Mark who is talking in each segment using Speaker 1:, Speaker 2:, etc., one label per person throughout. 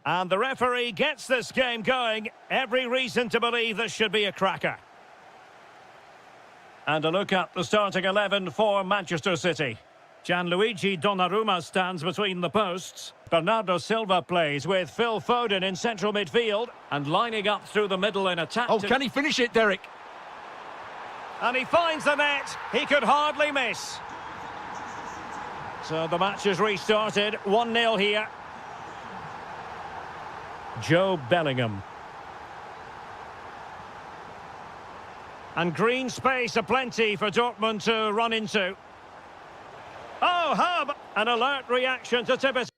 Speaker 1: And the referee gets this game going. Every reason to believe this should be a cracker. And a look at the starting 11 for Manchester City. Gianluigi Donnarumma stands between the posts. Bernardo Silva plays with Phil Foden in central midfield and lining up through the middle in attack.
Speaker 2: Oh, can he finish it, Derek?
Speaker 1: And he finds the net. He could hardly miss. So the match is restarted. 1-0 here. Joe Bellingham. And green space aplenty for Dortmund to run into. Oh, Hub! An alert reaction to tip it.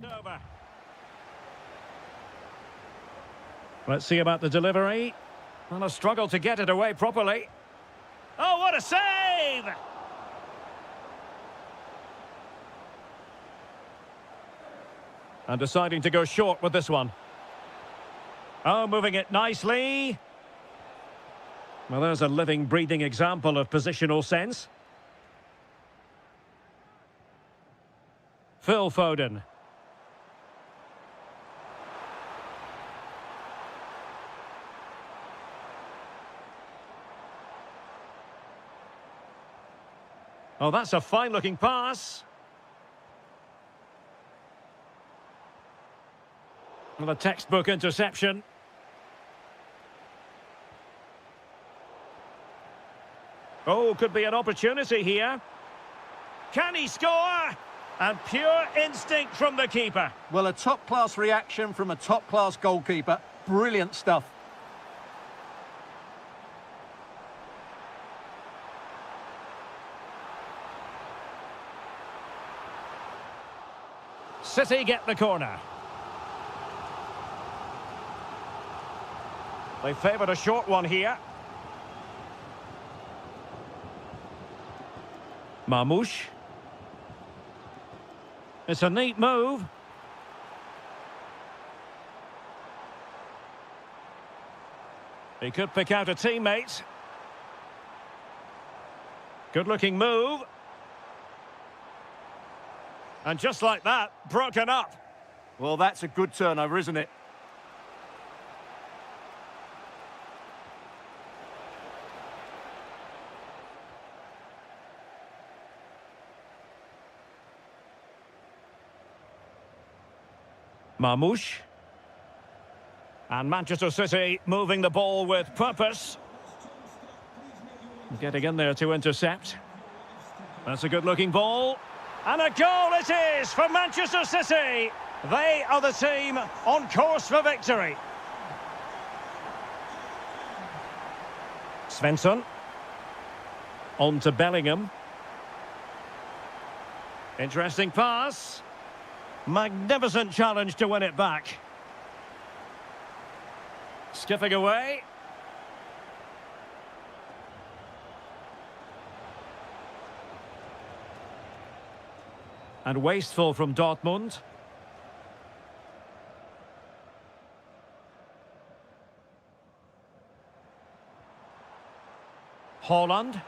Speaker 1: Over. Let's see about the delivery. And a struggle to get it away properly. Oh, what a save! And deciding to go short with this one. Oh, moving it nicely. Well, there's a living, breathing example of positional sense. Phil Foden. Oh, that's a fine-looking pass. Well, a textbook interception. Oh, could be an opportunity here. Can he score? And pure instinct from the keeper.
Speaker 2: Well, a top-class reaction from a top-class goalkeeper. Brilliant stuff.
Speaker 1: City get the corner. They favoured a short one here. Marmoush. It's a neat move. He could pick out a teammate. Good-looking move. And just like that, broken up.
Speaker 2: Well, that's a good turnover, isn't it?
Speaker 1: Marmoush. And Manchester City moving the ball with purpose. Getting in there to intercept. That's a good-looking ball. And a goal it is for Manchester City. They are the team on course for victory. Svensson. On to Bellingham. Interesting pass. Magnificent challenge to win it back. Skipping away. And wasteful from Dortmund. Haaland.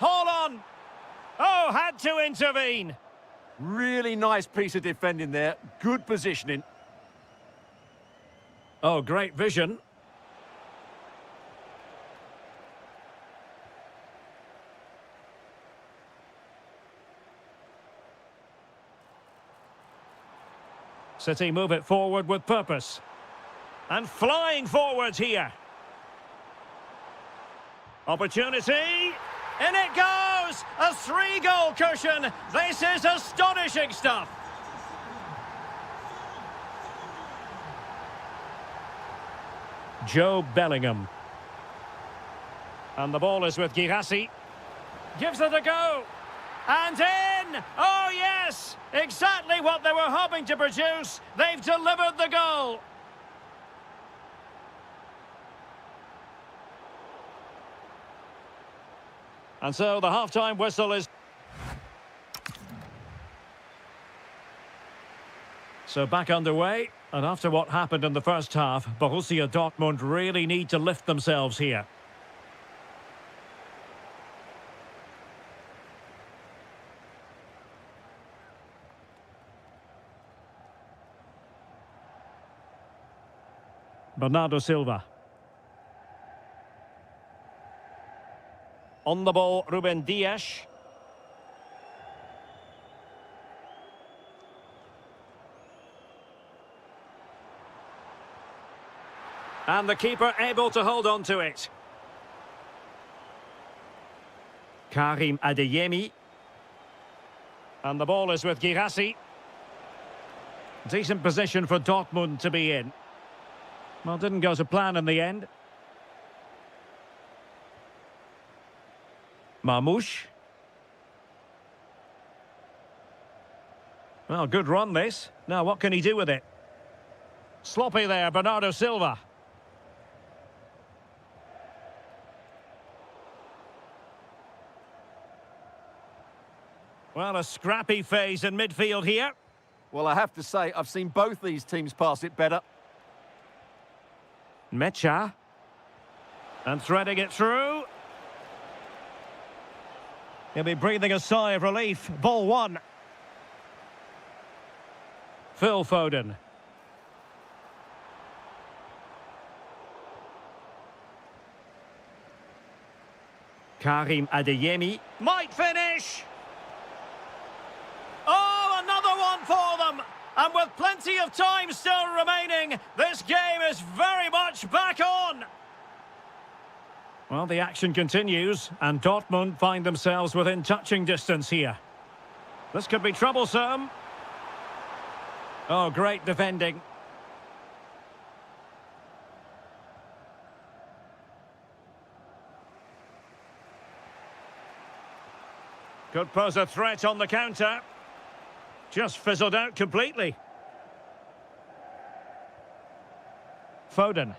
Speaker 1: Haaland! Oh, had to intervene.
Speaker 2: Really nice piece of defending there. Good positioning.
Speaker 1: Oh, great vision. City move it forward with purpose. And flying forwards here. Opportunity. In it goes! A 3-goal cushion. This is astonishing stuff. Joe Bellingham. And the ball is with Girassi. Gives it a go. And in! Oh, yes! Exactly what they were hoping to produce. They've delivered the goal. And so the half-time whistle is... So back underway, and after what happened in the first half, Borussia Dortmund really need to lift themselves here. Bernardo Silva. On the ball, Ruben Dias. And the keeper able to hold on to it. Karim Adeyemi. And the ball is with Girassi. Decent position for Dortmund to be in. Well, didn't go to plan in the end. Marmoush. Well, good run this. Now, what can he do with it? Sloppy there, Bernardo Silva. Well, a scrappy phase in midfield here.
Speaker 2: Well, I have to say, I've seen both these teams pass it better.
Speaker 1: Mecha. And threading it through. He'll be breathing a sigh of relief. Ball one. Phil Foden. Karim Adeyemi. Might finish! Oh, another one for them! And with plenty of time still remaining, this game is very much back on! Well, the action continues, and Dortmund find themselves within touching distance here. This could be troublesome. Oh, great defending. Could pose a threat on the counter. Just fizzled out completely. Foden.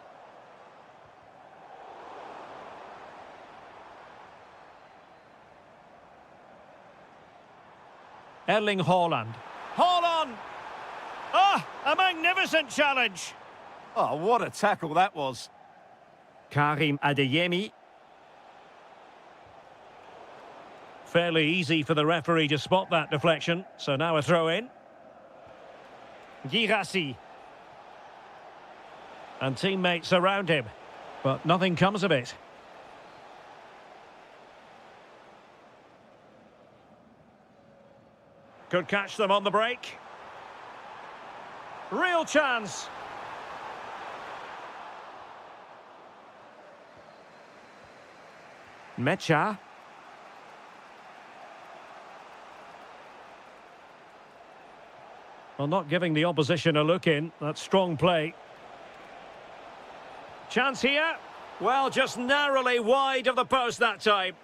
Speaker 1: Erling Haaland. Haaland! Ah, a magnificent challenge.
Speaker 2: Oh, what a tackle that was.
Speaker 1: Karim Adeyemi. Fairly easy for the referee to spot that deflection. So now a throw in. Girassi. And teammates around him. But nothing comes of it. Could catch them on the break. Real chance. Mecha. Well, not giving the opposition a look in. That's strong play. Chance here. Well, just narrowly wide of the post that time.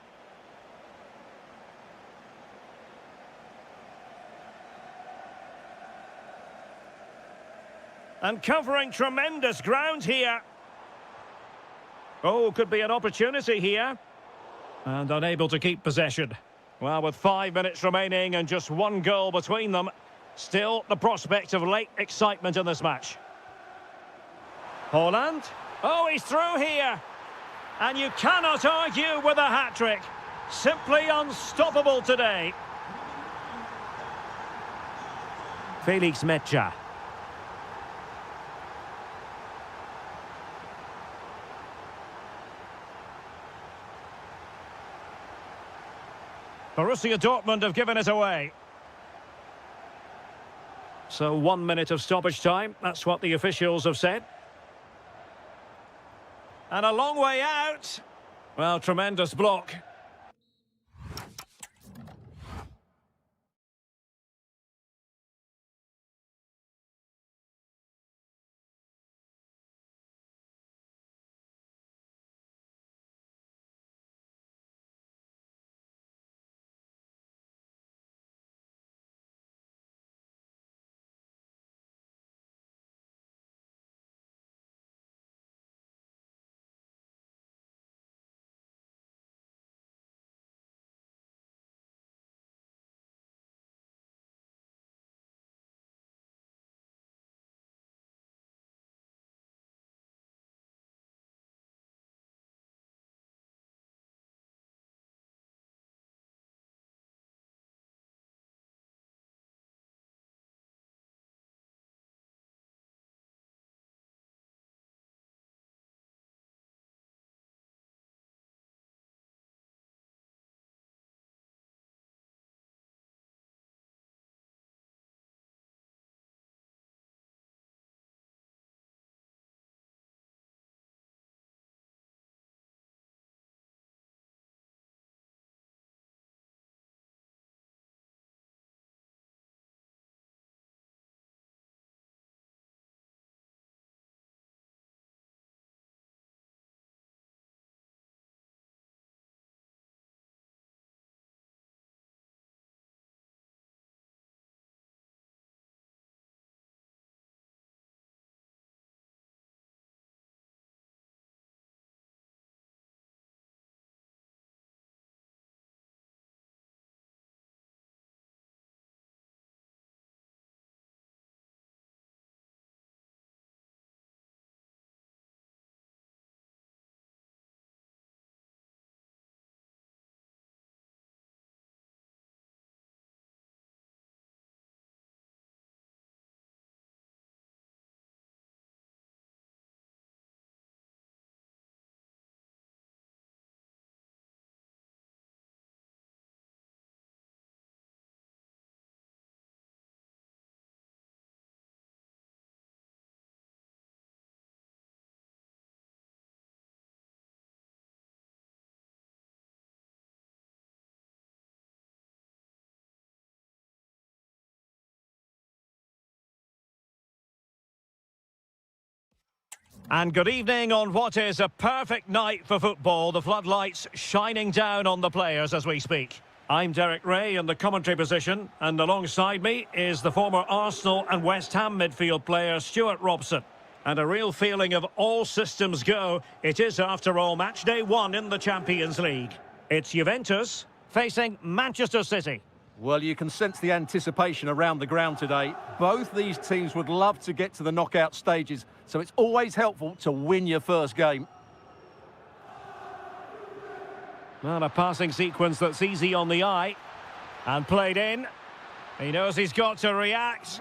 Speaker 1: And covering tremendous ground here. Oh, could be an opportunity here. And unable to keep possession. Well, with 5 minutes remaining and just one goal between them, still the prospect of late excitement in this match. Haaland. Oh, he's through here. And you cannot argue with a hat-trick. Simply unstoppable today. Felix Mecha. Borussia Dortmund have given it away. So 1 minute of stoppage time, that's what the officials have said. And a long way out. Well, tremendous block. And good evening on what is a perfect night for football. The floodlights shining down on the players as we speak. I'm Derek Ray in the commentary position, and alongside me is the former Arsenal and West Ham midfield player Stuart Robson. And a real feeling of all systems go. It is, after all, match day 1 in the Champions League. It's Juventus facing Manchester City.
Speaker 2: Well, you can sense the anticipation around the ground today. Both these teams would love to get to the knockout stages, so it's always helpful to win your first game.
Speaker 1: Well, a passing sequence that's easy on the eye. And played in. He knows he's got to react.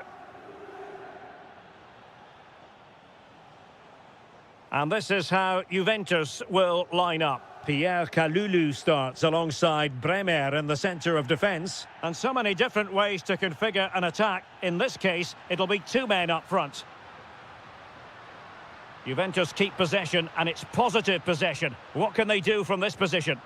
Speaker 1: And this is how Juventus will line up. Pierre Kalulu starts alongside Bremer in the centre of defence. And so many different ways to configure an attack. In this case, it'll be 2 men up front. Juventus keep possession, and it's positive possession. What can they do from this position?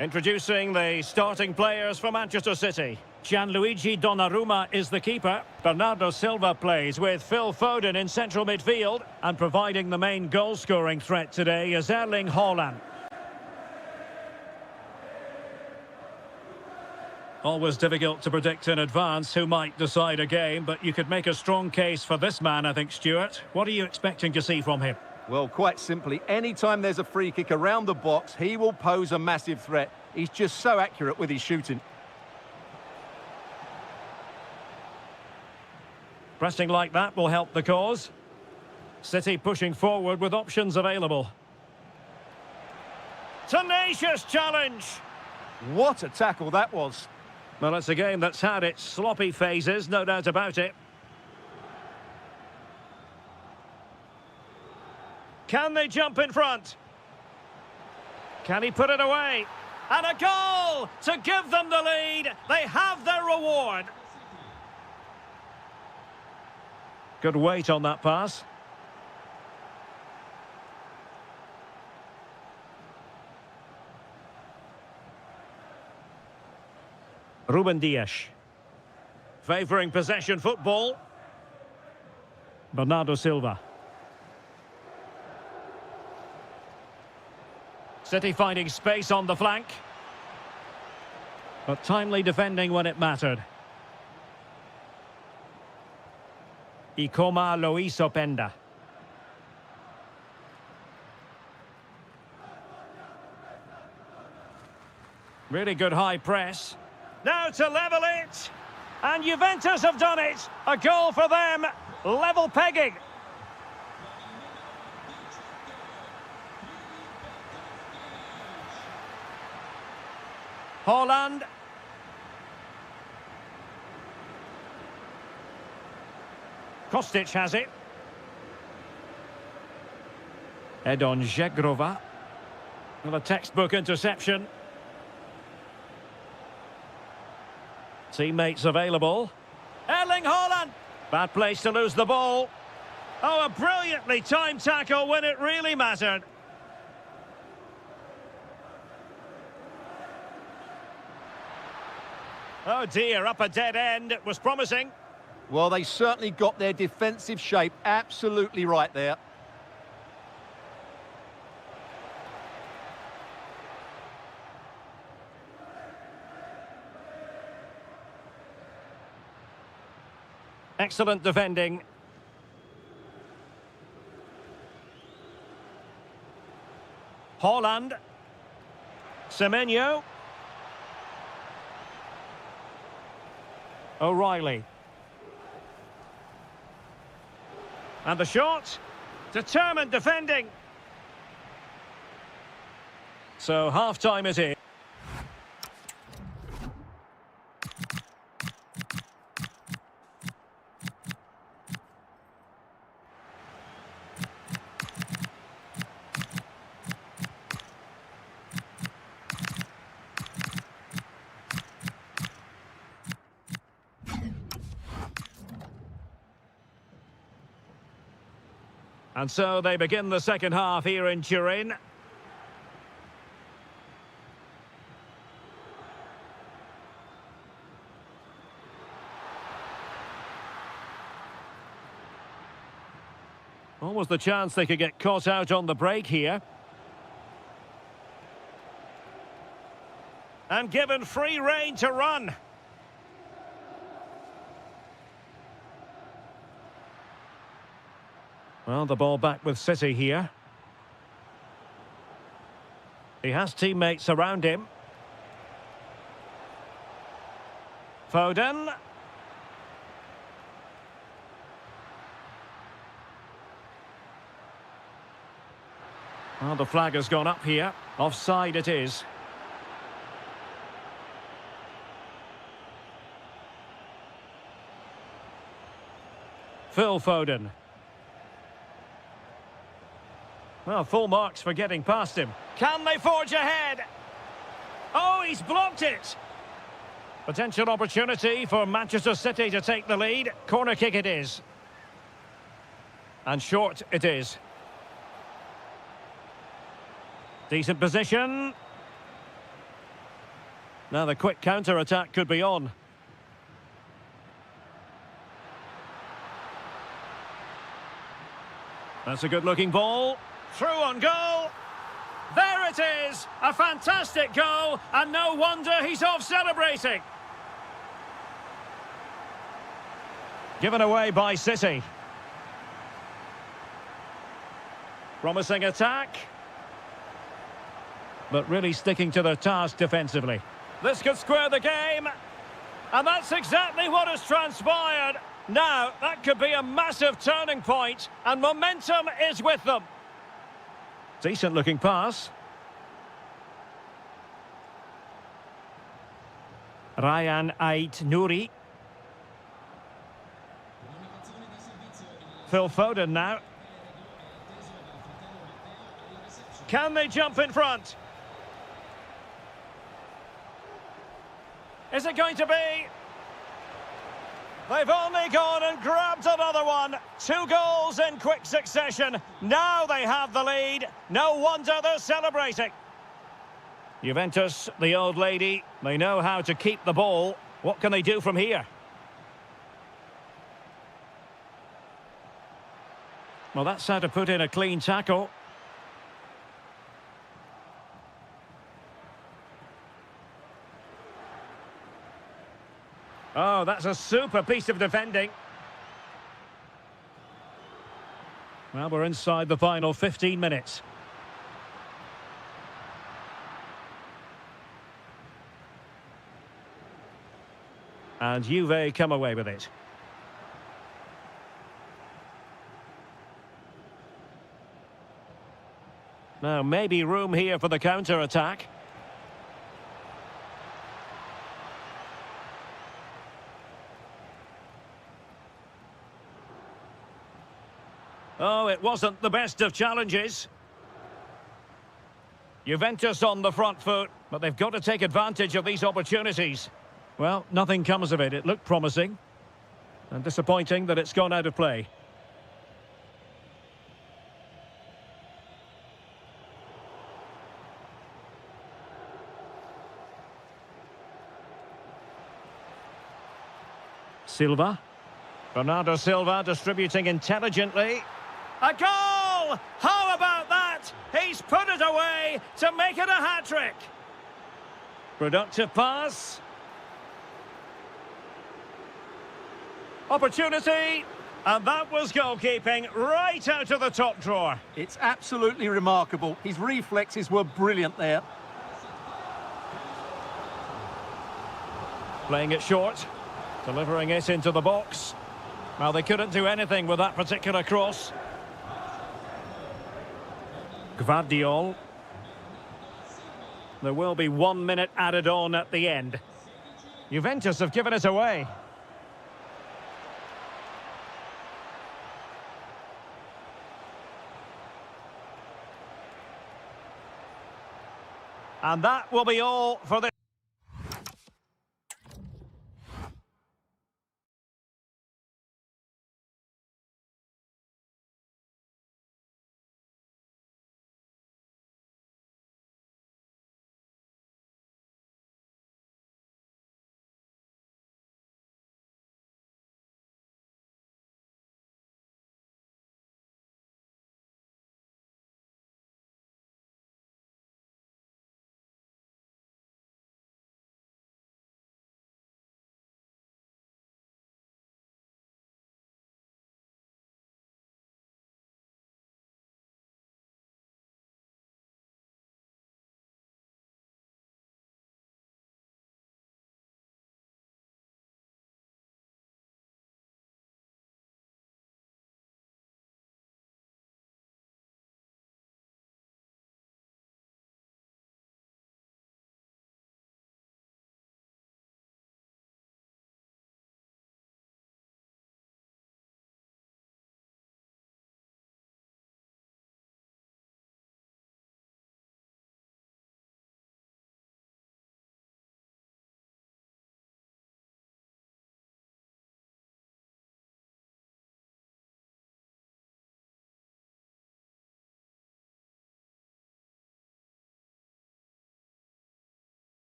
Speaker 1: Introducing the starting players for Manchester City. Gianluigi Donnarumma is the keeper. Bernardo Silva plays with Phil Foden in central midfield. And providing the main goal-scoring threat today is Erling Haaland. Always difficult to predict in advance who might decide a game, but you could make a strong case for this man, I think, Stuart. What are you expecting to see from him?
Speaker 2: Well, quite simply, anytime there's a free kick around the box, he will pose a massive threat. He's just so accurate with his shooting.
Speaker 1: Pressing like that will help the cause. City pushing forward with options available. Tenacious challenge!
Speaker 2: What a tackle that was.
Speaker 1: Well, it's a game that's had its sloppy phases, no doubt about it. Can they jump in front? Can he put it away? And a goal to give them the lead. They have their reward. Good weight on that pass. Ruben Dias. Favouring possession football. Bernardo Silva. City finding space on the flank. But timely defending when it mattered. Ikoma Loisopenda. Really good high press. Now to level it. And Juventus have done it. A goal for them. Level pegging. Haaland. Kostic has it. Edon Žegrova. Well, a textbook interception. Teammates available. Erling Haaland. Bad place to lose the ball. Oh, a brilliantly timed tackle when it really mattered. Oh dear, up a dead end. It was promising.
Speaker 2: Well, they certainly got their defensive shape absolutely right there.
Speaker 1: Excellent defending. Haaland. Semenyo. O'Reilly. And the shot. Determined defending. So half-time it is. And so they begin the second half here in Turin. Almost the chance they could get caught out on the break here. And given free rein to run. Well, the ball back with City here. He has teammates around him. Foden. Well, the flag has gone up here. Offside it is. Phil Foden. Well, full marks for getting past him. Can they forge ahead? Oh, he's blocked it. Potential opportunity for Manchester City to take the lead. Corner kick it is. And short it is. Decent position. Now the quick counter-attack could be on. That's a good-looking ball. Through on goal. There it is. A fantastic goal. And no wonder he's off celebrating. Given away by City. Promising attack. But really sticking to their task defensively. This could square the game. And that's exactly what has transpired. Now, that could be a massive turning point, and momentum is with them. Decent-looking pass. Ryan Ait-Nouri. Phil Foden now. Can they jump in front? Is it going to be? They've only gone and grabbed another one. 2 goals in quick succession. Now they have the lead. No wonder they're celebrating. Juventus, the old lady, they know how to keep the ball. What can they do from here? Well, that's how to put in a clean tackle. Oh, that's a super piece of defending. Well, we're inside the final 15 minutes. And Juve come away with it. Now, maybe room here for the counter-attack. Oh, it wasn't the best of challenges. Juventus on the front foot, but they've got to take advantage of these opportunities. Well, nothing comes of it. It looked promising. And disappointing that it's gone out of play. Silva. Bernardo Silva distributing intelligently. A goal! How about that? He's put it away to make it a hat-trick. Productive pass. Opportunity. And that was goalkeeping right out of the top drawer.
Speaker 2: It's absolutely remarkable. His reflexes were brilliant there.
Speaker 1: Playing it short. Delivering it into the box. Well, they couldn't do anything with that particular cross. Gvardiol. There will be 1 minute added on at the end. Juventus have given it away. And that will be all for this.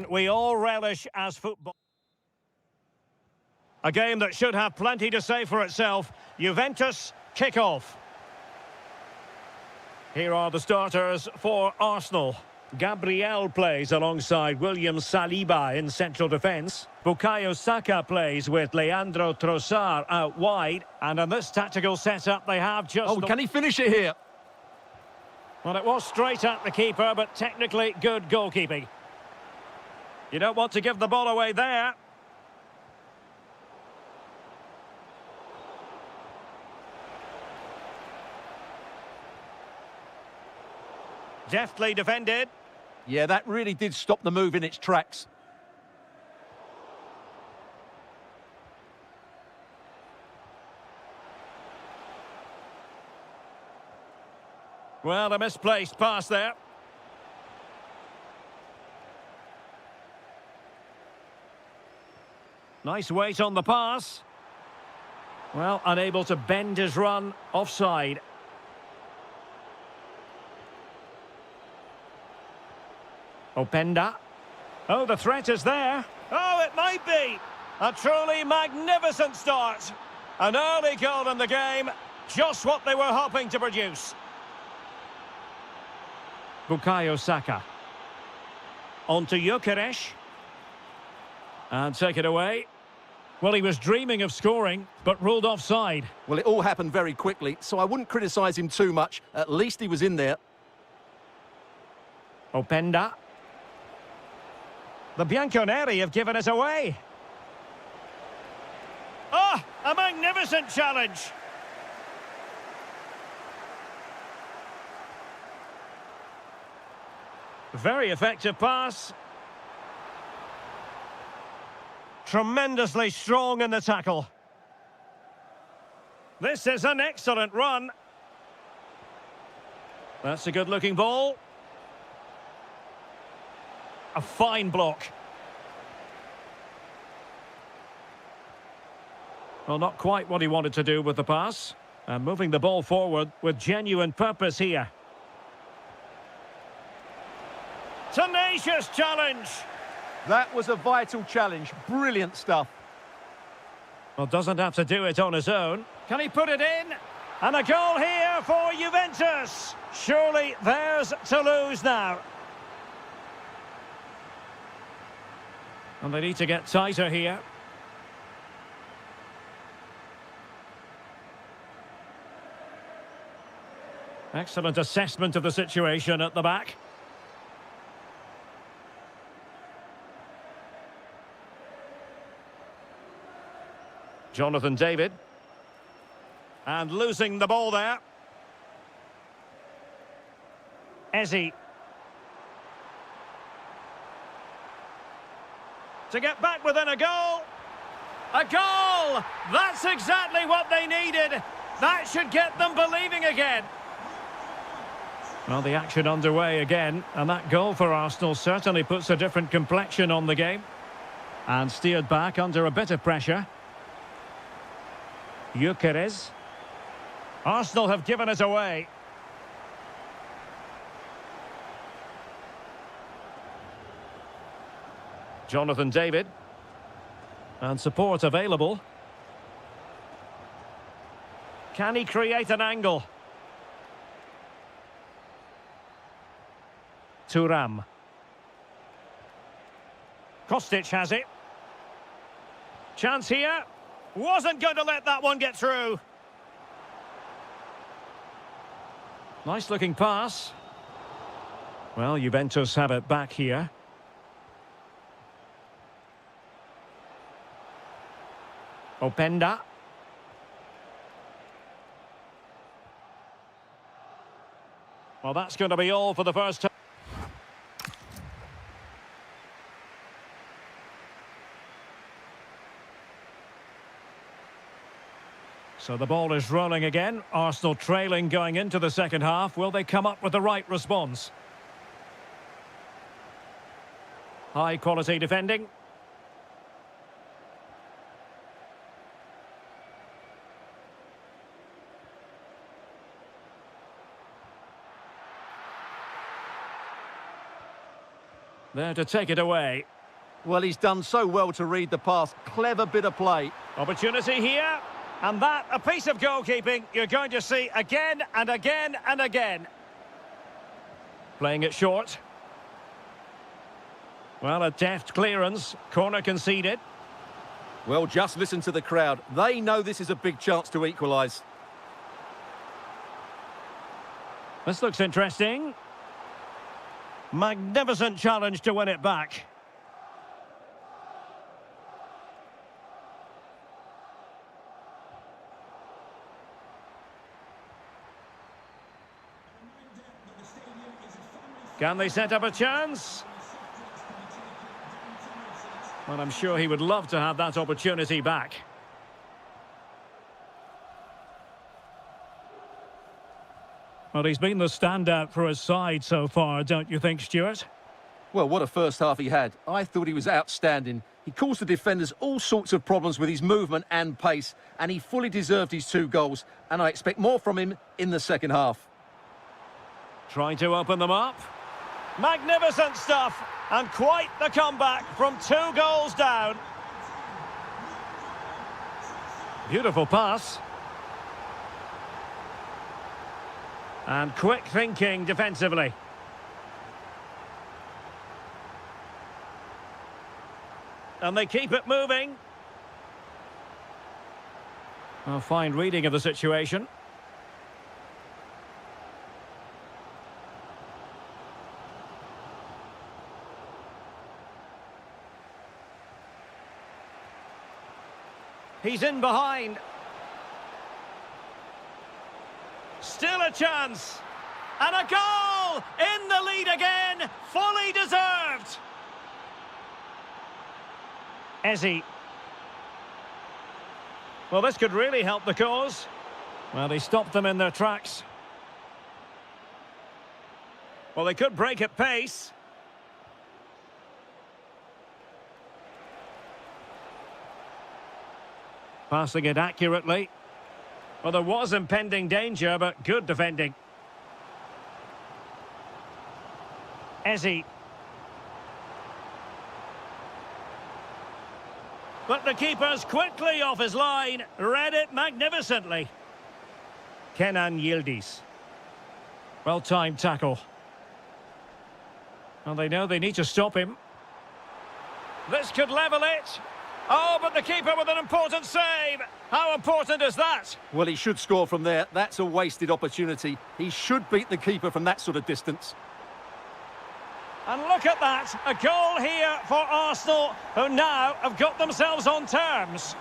Speaker 1: We all relish as football. A game that should have plenty to say for itself. Juventus kick-off. Here are the starters for Arsenal. Gabriel plays alongside William Saliba in central defence. Bukayo Saka plays with Leandro Trossard out wide. And in this tactical setup, they have just...
Speaker 2: Oh, can he finish it here?
Speaker 1: Well, it was straight at the keeper, but technically good goalkeeping. You don't want to give the ball away there. Deftly defended.
Speaker 2: Yeah, that really did stop the move in its tracks.
Speaker 1: Well, a misplaced pass there. Nice weight on the pass. Well, unable to bend his run, offside. Openda. Oh, the threat is there. Oh, it might be. A truly magnificent start. An early goal in the game. Just what they were hoping to produce. Bukayo Saka. On to Gyökeres. And take it away. Well, he was dreaming of scoring, but ruled offside.
Speaker 2: Well, it all happened very quickly, so I wouldn't criticise him too much. At least he was in there.
Speaker 1: Openda. The Bianconeri have given it away. Oh, a magnificent challenge. Very effective pass. Tremendously strong in the tackle. This is an excellent run. That's a good-looking ball. A fine block. Well, not quite what he wanted to do with the pass. And moving the ball forward with genuine purpose here. Tenacious challenge.
Speaker 2: That was a vital challenge. Brilliant stuff.
Speaker 1: Well, doesn't have to do it on his own. Can he put it in? And a goal here for Juventus. Surely theirs to lose now. And they need to get tighter here. Excellent assessment of the situation at the back. Jonathan David. And losing the ball there. Eze. To get back within a goal. A goal! That's exactly what they needed. That should get them believing again. Well, the action underway again. And that goal for Arsenal certainly puts a different complexion on the game. And steered back under a bit of pressure. Gyökeres. Arsenal have given it away. Jonathan David. And support available. Can he create an angle? Thuram. Kostic has it. Chance here. Wasn't going to let that one get through. Nice looking pass. Well, Juventus have it back here. Openda. Well, that's going to be all for the first time. So the ball is rolling again. Arsenal trailing going into the second half. Will they come up with the right response? High quality defending. There to take it away.
Speaker 2: Well, he's done so well to read the pass. Clever bit of play.
Speaker 1: Opportunity here. And that, a piece of goalkeeping you're going to see again and again and again. Playing it short. Well, a deft clearance. Corner conceded.
Speaker 2: Well, just listen to the crowd. They know this is a big chance to equalise.
Speaker 1: This looks interesting. Magnificent challenge to win it back. Can they set up a chance? Well, I'm sure he would love to have that opportunity back. Well, he's been the standout for his side so far, don't you think, Stuart?
Speaker 2: Well, what a first half he had. I thought he was outstanding. He caused the defenders all sorts of problems with his movement and pace, and he fully deserved his 2 goals, and I expect more from him in the second half.
Speaker 1: Trying to open them up. Magnificent stuff, and quite the comeback from 2 goals down. Beautiful pass. And quick thinking defensively. And they keep it moving. A fine reading of the situation. He's in behind. Still a chance. And a goal! In the lead again. Fully deserved. Ezzy. Well, this could really help the cause. Well, he stopped them in their tracks. Well, they could break at pace. Passing it accurately. Well, there was impending danger, but good defending. Ezzy. But the keeper's quickly off his line. Read it magnificently. Kenan Yildiz. Well-timed tackle. Well, they know they need to stop him. This could level it. Oh, but the keeper with an important save. How important is that?
Speaker 2: Well, he should score from there. That's a wasted opportunity. He should beat the keeper from that sort of distance.
Speaker 1: And look at that. A goal here for Arsenal, who now have got themselves on terms.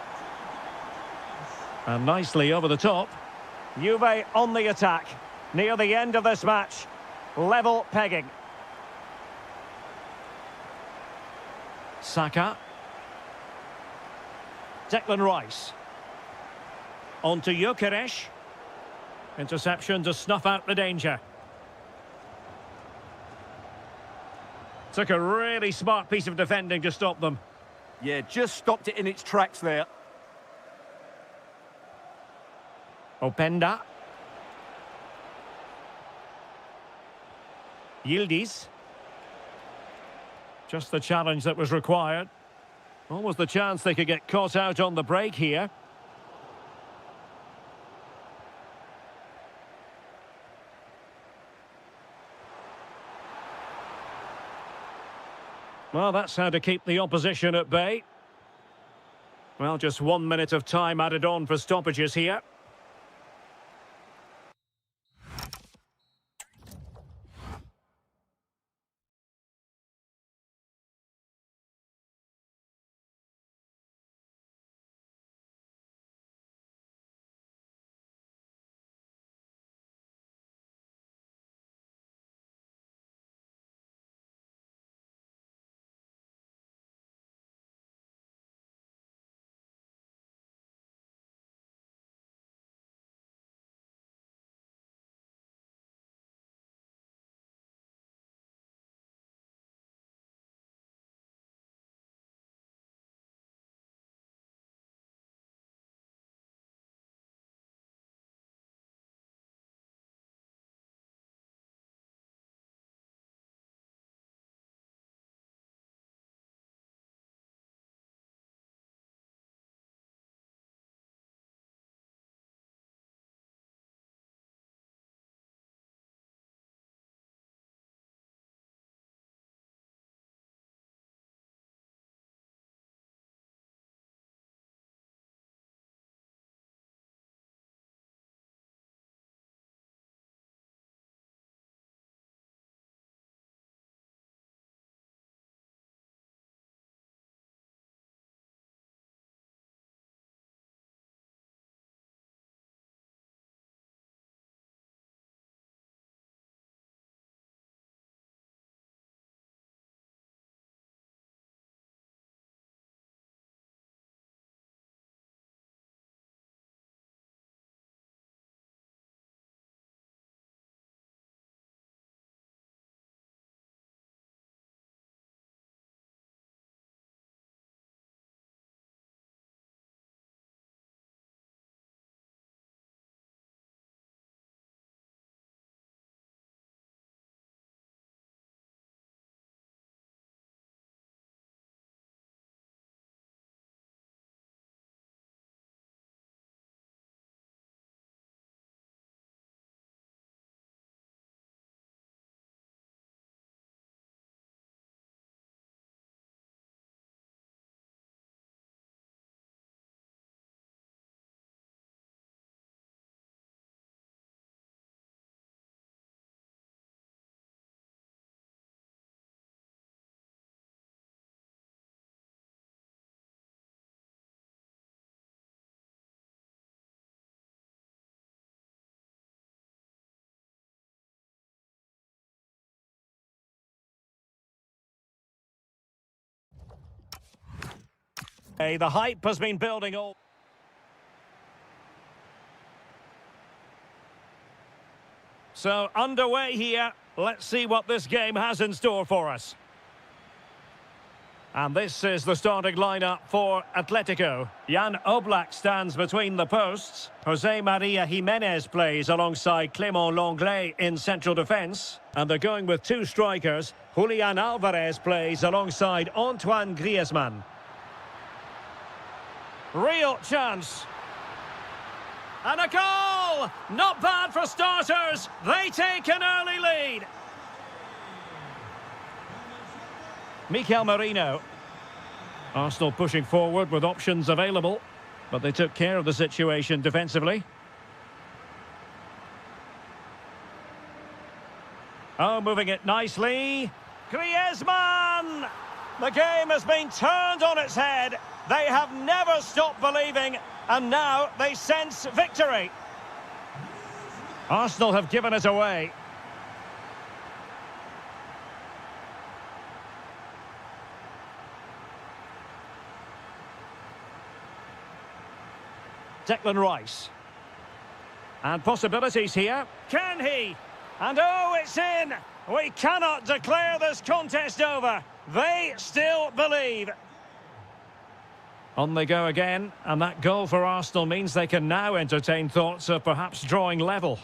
Speaker 1: And nicely over the top. Juve on the attack. Near the end of this match. Level pegging. Saka. Declan Rice. On to Gyökeres. Interception to snuff out the danger. Took a really smart piece of defending to stop them.
Speaker 2: Yeah, just stopped it in its tracks there.
Speaker 1: Openda. Yildiz. Just the challenge that was required. Almost the chance they could get caught out on the break here. Well, that's how to keep the opposition at bay. Well, just 1 minute of time added on for stoppages here. The hype has been building all... So, underway here. Let's see what this game has in store for us. And this is the starting lineup for Atletico. Jan Oblak stands between the posts. Jose Maria Jimenez plays alongside Clément Lenglet in central defence. And they're going with two strikers. Julian Alvarez plays alongside Antoine Griezmann. Real chance. And a goal! Not bad for starters. They take an early lead. Mikel Merino. Arsenal pushing forward with options available, but they took care of the situation defensively. Oh, moving it nicely. Griezmann! The game has been turned on its head. They have never stopped believing, and now they sense victory. Arsenal have given it away. Declan Rice. And possibilities here. Can he? And oh, it's in! We cannot declare this contest over. They still believe. On they go again, and that goal for Arsenal means they can now entertain thoughts of perhaps drawing level.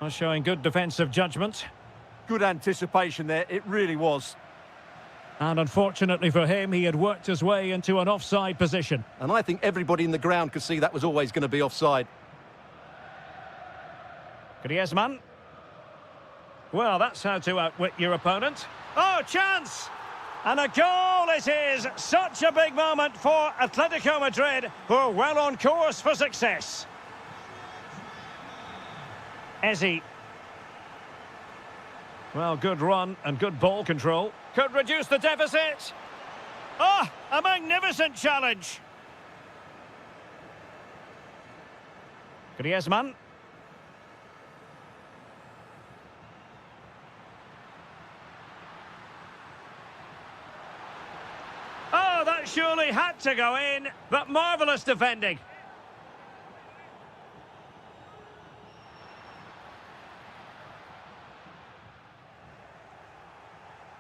Speaker 1: Showing good defensive judgment.
Speaker 2: Good anticipation there, it really was.
Speaker 1: And unfortunately for him, he had worked his way into an offside position.
Speaker 2: And I think everybody in the ground could see that was always going to be offside.
Speaker 1: Griezmann. Well, that's how to outwit your opponent. Oh, chance! And a goal it is! Such a big moment for Atletico Madrid, who are well on course for success. Ezzy. Well, good run and good ball control. Could reduce the deficit. Oh, a magnificent challenge. Griezmann. Oh, that surely had to go in, but marvellous defending.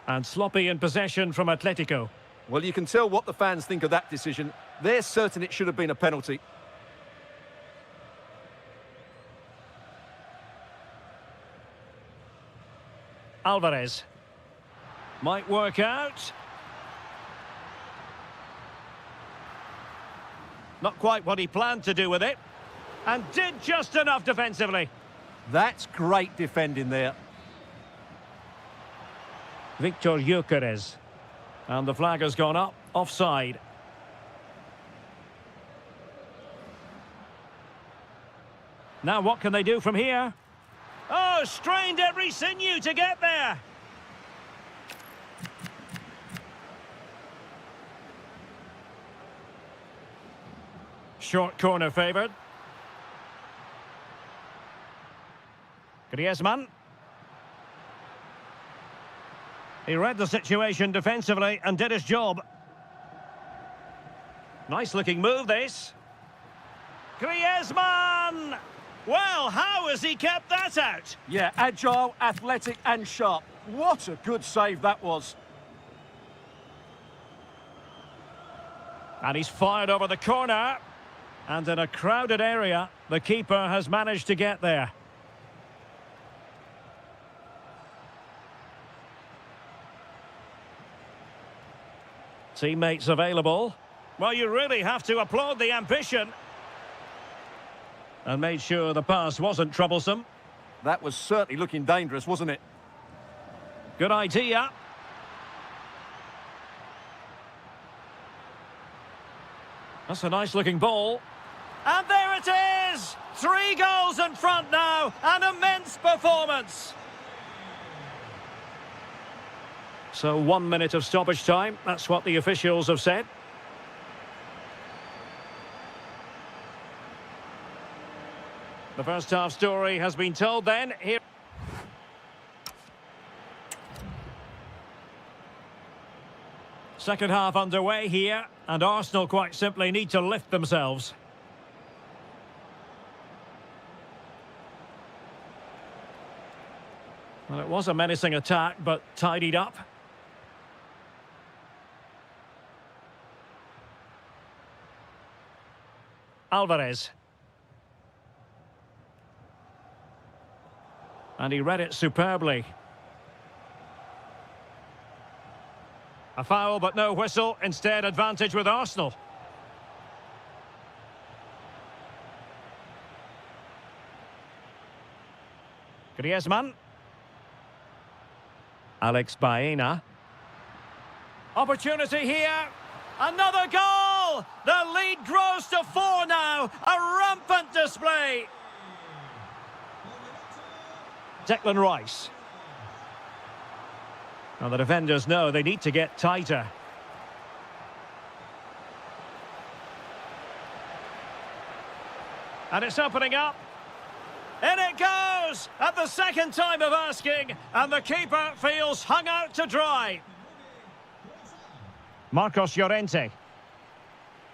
Speaker 1: And sloppy in possession from Atletico.
Speaker 2: Well, you can tell what the fans think of that decision. They're certain it should have been a penalty.
Speaker 1: Alvarez. Might work out. Not quite what he planned to do with it. And did just enough defensively.
Speaker 2: That's great defending there.
Speaker 1: Victor Gyökeres. And the flag has gone up, offside. Now what can they do from here? Oh, strained every sinew to get there. Short corner favoured. Griezmann. He read the situation defensively and did his job. Nice looking move, this. Griezmann! Well, how has he kept that out?
Speaker 2: Yeah, agile, athletic and sharp. What a good save that was.
Speaker 1: And he's fired over the corner. And in a crowded area, the keeper has managed to get there. Teammates available. Well, you really have to applaud the ambition. And made sure the pass wasn't troublesome.
Speaker 2: That was certainly looking dangerous, wasn't it?
Speaker 1: Good idea. That's a nice looking ball. And there it is! 3 goals in front now. An immense performance. So 1 minute of stoppage time. That's what the officials have said. The first half story has been told then. Here. Second half underway here, and Arsenal quite simply need to lift themselves. Well, it was a menacing attack, but tidied up. Alvarez. And he read it superbly. A foul, but no whistle. Instead, advantage with Arsenal. Griezmann. Alex Baena. Opportunity here. Another goal! The lead grows to 4 now. A rampant display. Declan Rice. Now the defenders know they need to get tighter. And it's opening up. In it goes! At the second time of asking, and the keeper feels hung out to dry. Marcos Llorente.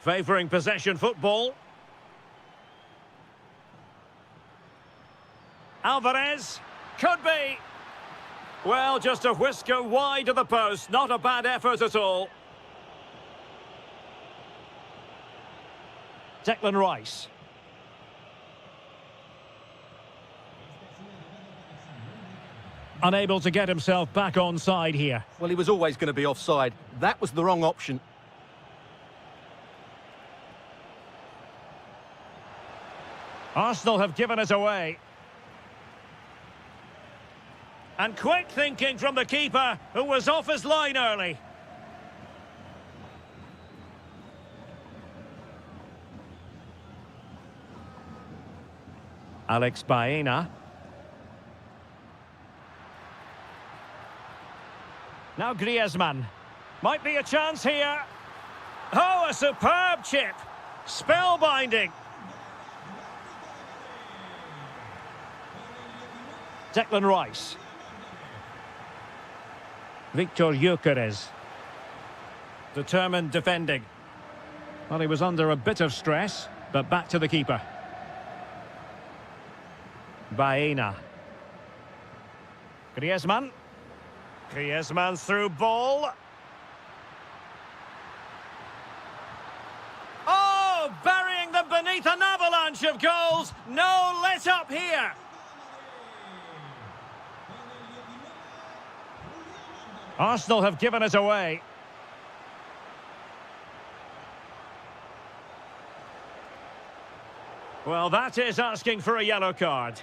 Speaker 1: Favouring possession football. Alvarez. Could be. Well, just a whisker wide of the post. Not a bad effort at all. Declan Rice. Unable to get himself back onside here.
Speaker 2: Well, he was always going to be offside. That was the wrong option.
Speaker 1: Arsenal have given it away. And quick thinking from the keeper, who was off his line early. Alex Baena. Now Griezmann. Might be a chance here. Oh, a superb chip. Spellbinding. Declan Rice. Victor Gyökeres. Determined defending. Well, he was under a bit of stress, but back to the keeper. Baena. Griezmann. Griezmann's through ball. Oh, burying them beneath an avalanche of goals. No let up here. Arsenal have given it away. Well, that is asking for a yellow card.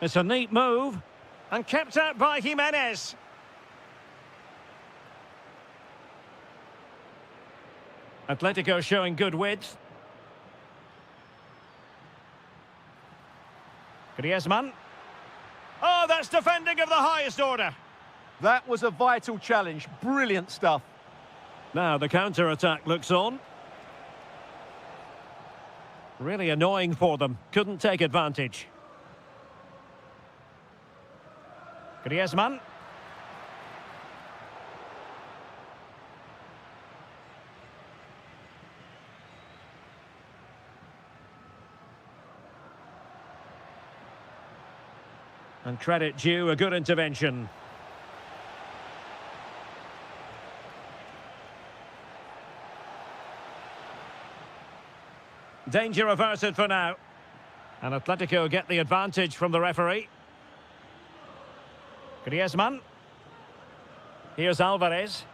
Speaker 1: It's a neat move, and kept out by Jimenez. Atletico showing good width. Griezmann. Oh, that's defending of the highest order.
Speaker 2: That was a vital challenge. Brilliant stuff.
Speaker 1: Now the counter-attack looks on. Really annoying for them. Couldn't take advantage. Griezmann. And credit due, a good intervention. Danger averted for now. And Atletico get the advantage from the referee. Griezmann. Here's Alvarez.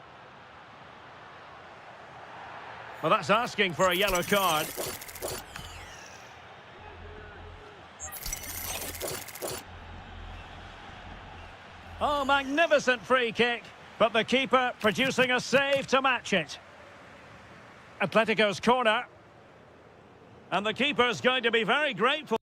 Speaker 1: Well, that's asking for a yellow card. Oh, magnificent free kick. But the keeper producing a save to match it. Atletico's corner. And the keeper's going to be very grateful.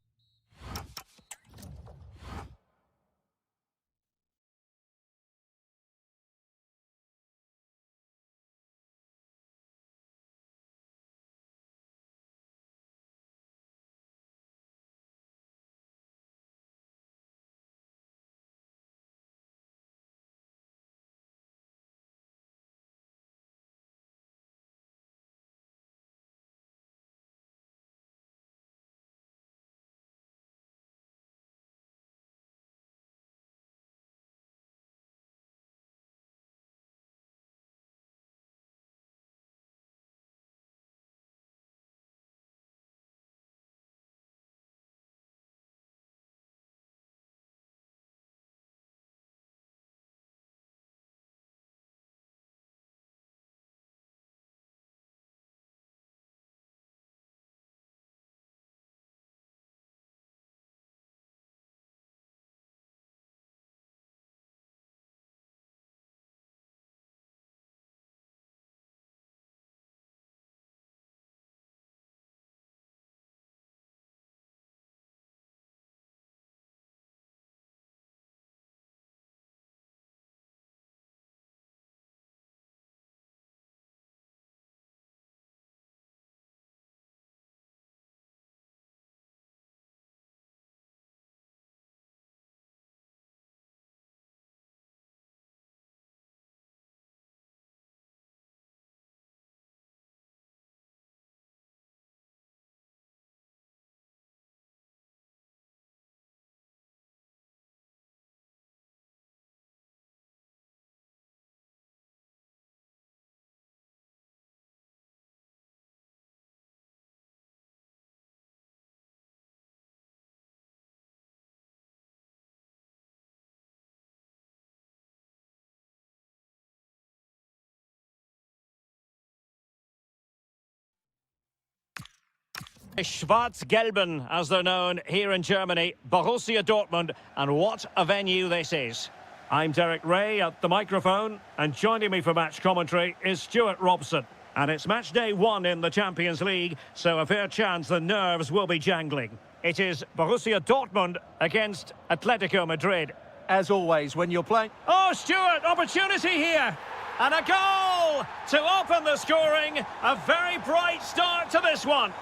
Speaker 1: Schwarz-Gelben, as they're known here in Germany, Borussia Dortmund, and what a venue this is. I'm Derek Ray at the microphone, and joining me for match commentary is Stuart Robson. And it's match day 1 in the Champions League, so a fair chance the nerves will be jangling. It is Borussia Dortmund against Atletico Madrid.
Speaker 2: As always, when you're playing...
Speaker 1: Oh, Stuart, opportunity here! And a goal to open the scoring. A very bright start to this one.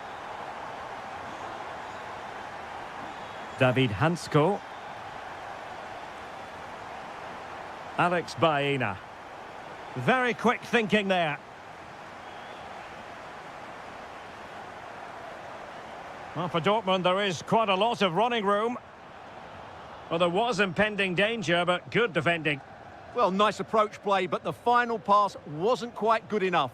Speaker 1: David Hansko. Alex Baena. Very quick thinking there. Well, for Dortmund, there is quite a lot of running room. Well, there was impending danger, but good defending.
Speaker 2: Well, nice approach play, but the final pass wasn't quite good enough.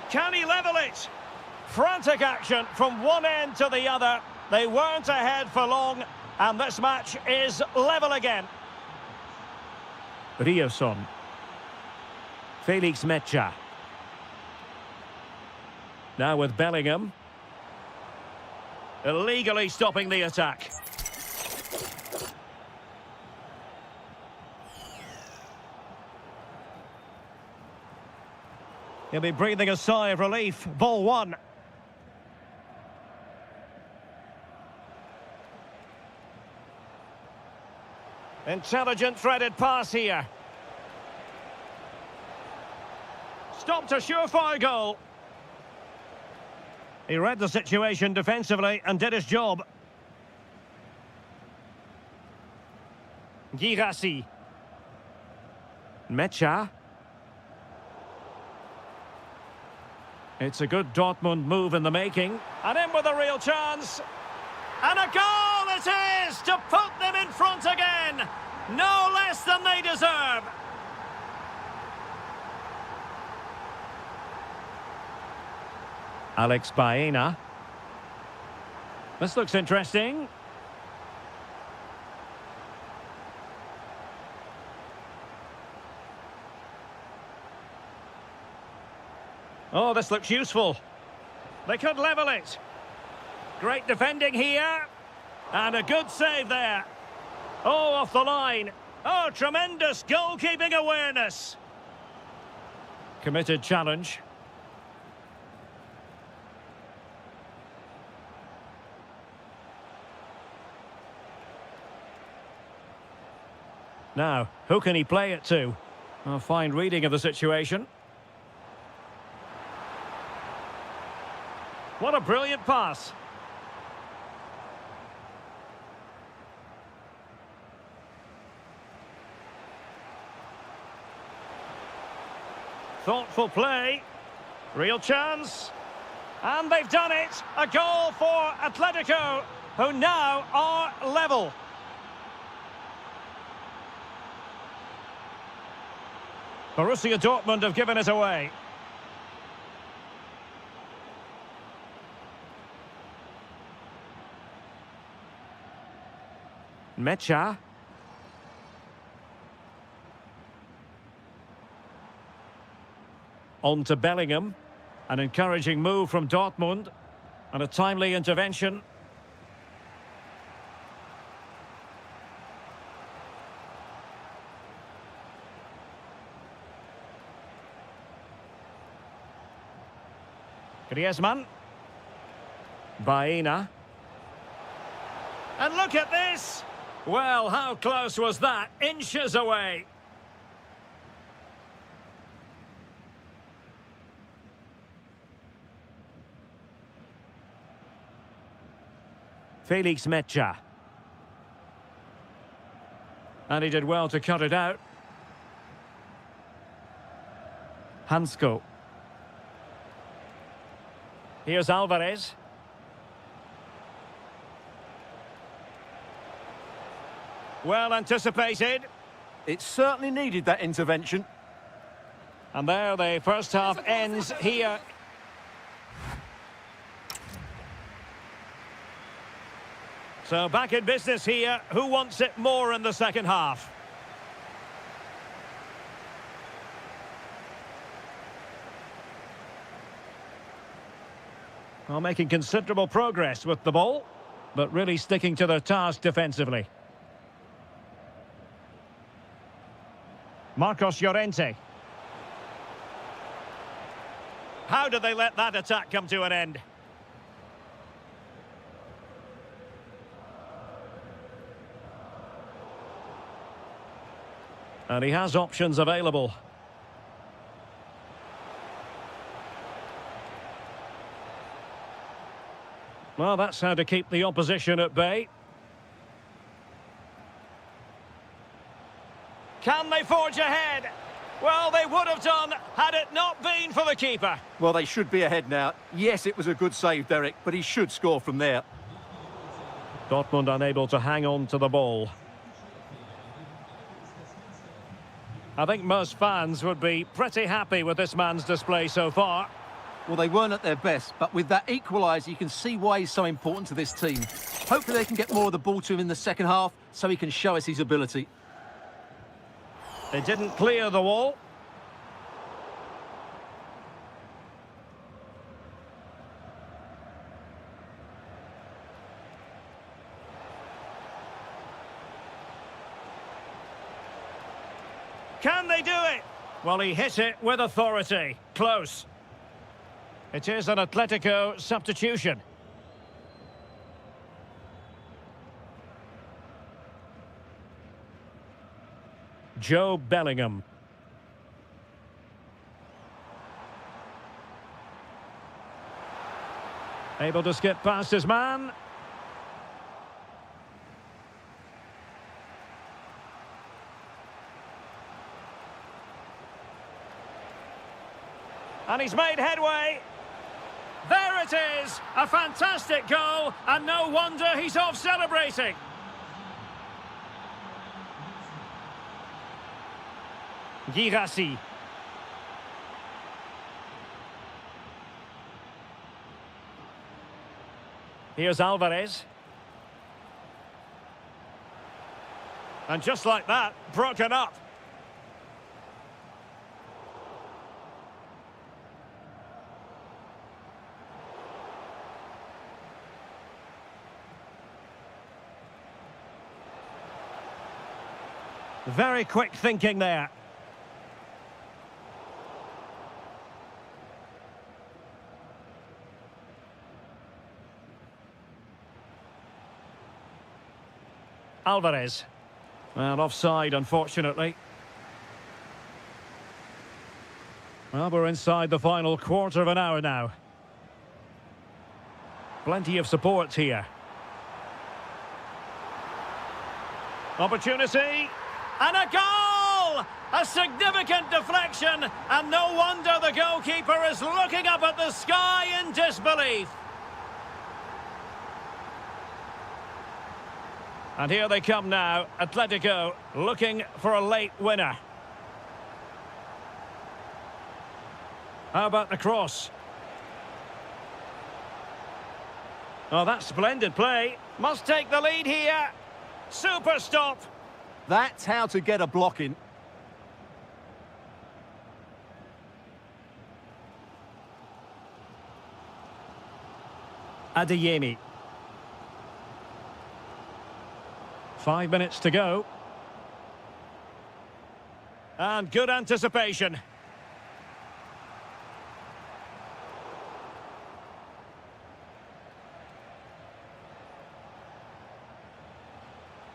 Speaker 1: Can he level it? Frantic action from one end to the other. They weren't ahead for long, and this match is level again. Rioson. Felix Mecha. Now with Bellingham. Illegally stopping the attack. He'll be breathing a sigh of relief. Ball 1. Intelligent threaded pass here. Stopped a surefire goal. He read the situation defensively and did his job. Girassi. Mecha. It's a good Dortmund move in the making. And in with a real chance. And a goal it is to put them in front again. No less than they deserve. Alex Baena. This looks interesting. Oh, this looks useful. They could level it. Great defending here. And a good save there. Oh, off the line. Oh, tremendous goalkeeping awareness. Committed challenge. Now, who can he play it to? A fine reading of the situation. What a brilliant pass. Thoughtful play. Real chance. And they've done it. A goal for Atletico, who now are level. Borussia Dortmund have given it away. Mecha. On to Bellingham. An encouraging move from Dortmund. And a timely intervention. Griezmann. Baena. And look at this! Well, how close was that? Inches away. Felix Mecha. And he did well to cut it out. Hansko. Here's Alvarez. Well anticipated.
Speaker 2: It certainly needed that intervention.
Speaker 1: And there the first half ends here. So back in business here. Who wants it more in the second half? Well, making considerable progress with the ball, but really sticking to their task defensively. Marcos Llorente. How did they let that attack come to an end? And he has options available. Well, that's how to keep the opposition at bay. Can they forge ahead? Well, they would have done had it not been for the keeper.
Speaker 2: Well, they should be ahead now. Yes, it was a good save, Derek, but he should score from there.
Speaker 1: Dortmund unable to hang on to the ball. I think most fans would be pretty happy with this man's display so far.
Speaker 2: Well, they weren't at their best, but with that equaliser, you can see why he's so important to this team. Hopefully they can get more of the ball to him in the second half so he can show us his ability.
Speaker 1: They didn't clear the wall. Can they do it? Well, he hit it with authority. Close. It is an Atletico substitution. Joe Bellingham. Able to skip past his man. And he's made headway. There it is! A fantastic goal, and no wonder he's off celebrating. Girassi. Here's Alvarez. And just like that, broken up. Very quick thinking there. Alvarez. Well, offside, unfortunately. Well, we're inside the final quarter of an hour now. Plenty of support here. Opportunity. And a goal! A significant deflection, and no wonder the goalkeeper is looking up at the sky in disbelief. And here they come now, Atletico looking for a late winner. How about the cross? Oh, that's splendid play. Must take the lead here. Super stop.
Speaker 2: That's how to get a block in.
Speaker 1: Adeyemi. 5 minutes to go. And good anticipation.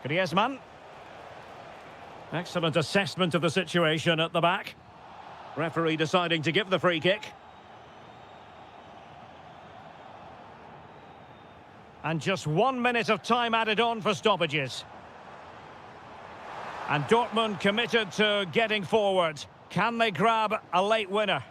Speaker 1: Griezmann. Excellent assessment of the situation at the back. Referee deciding to give the free kick. And just 1 minute of time added on for stoppages. And Dortmund committed to getting forward. Can they grab a late winner?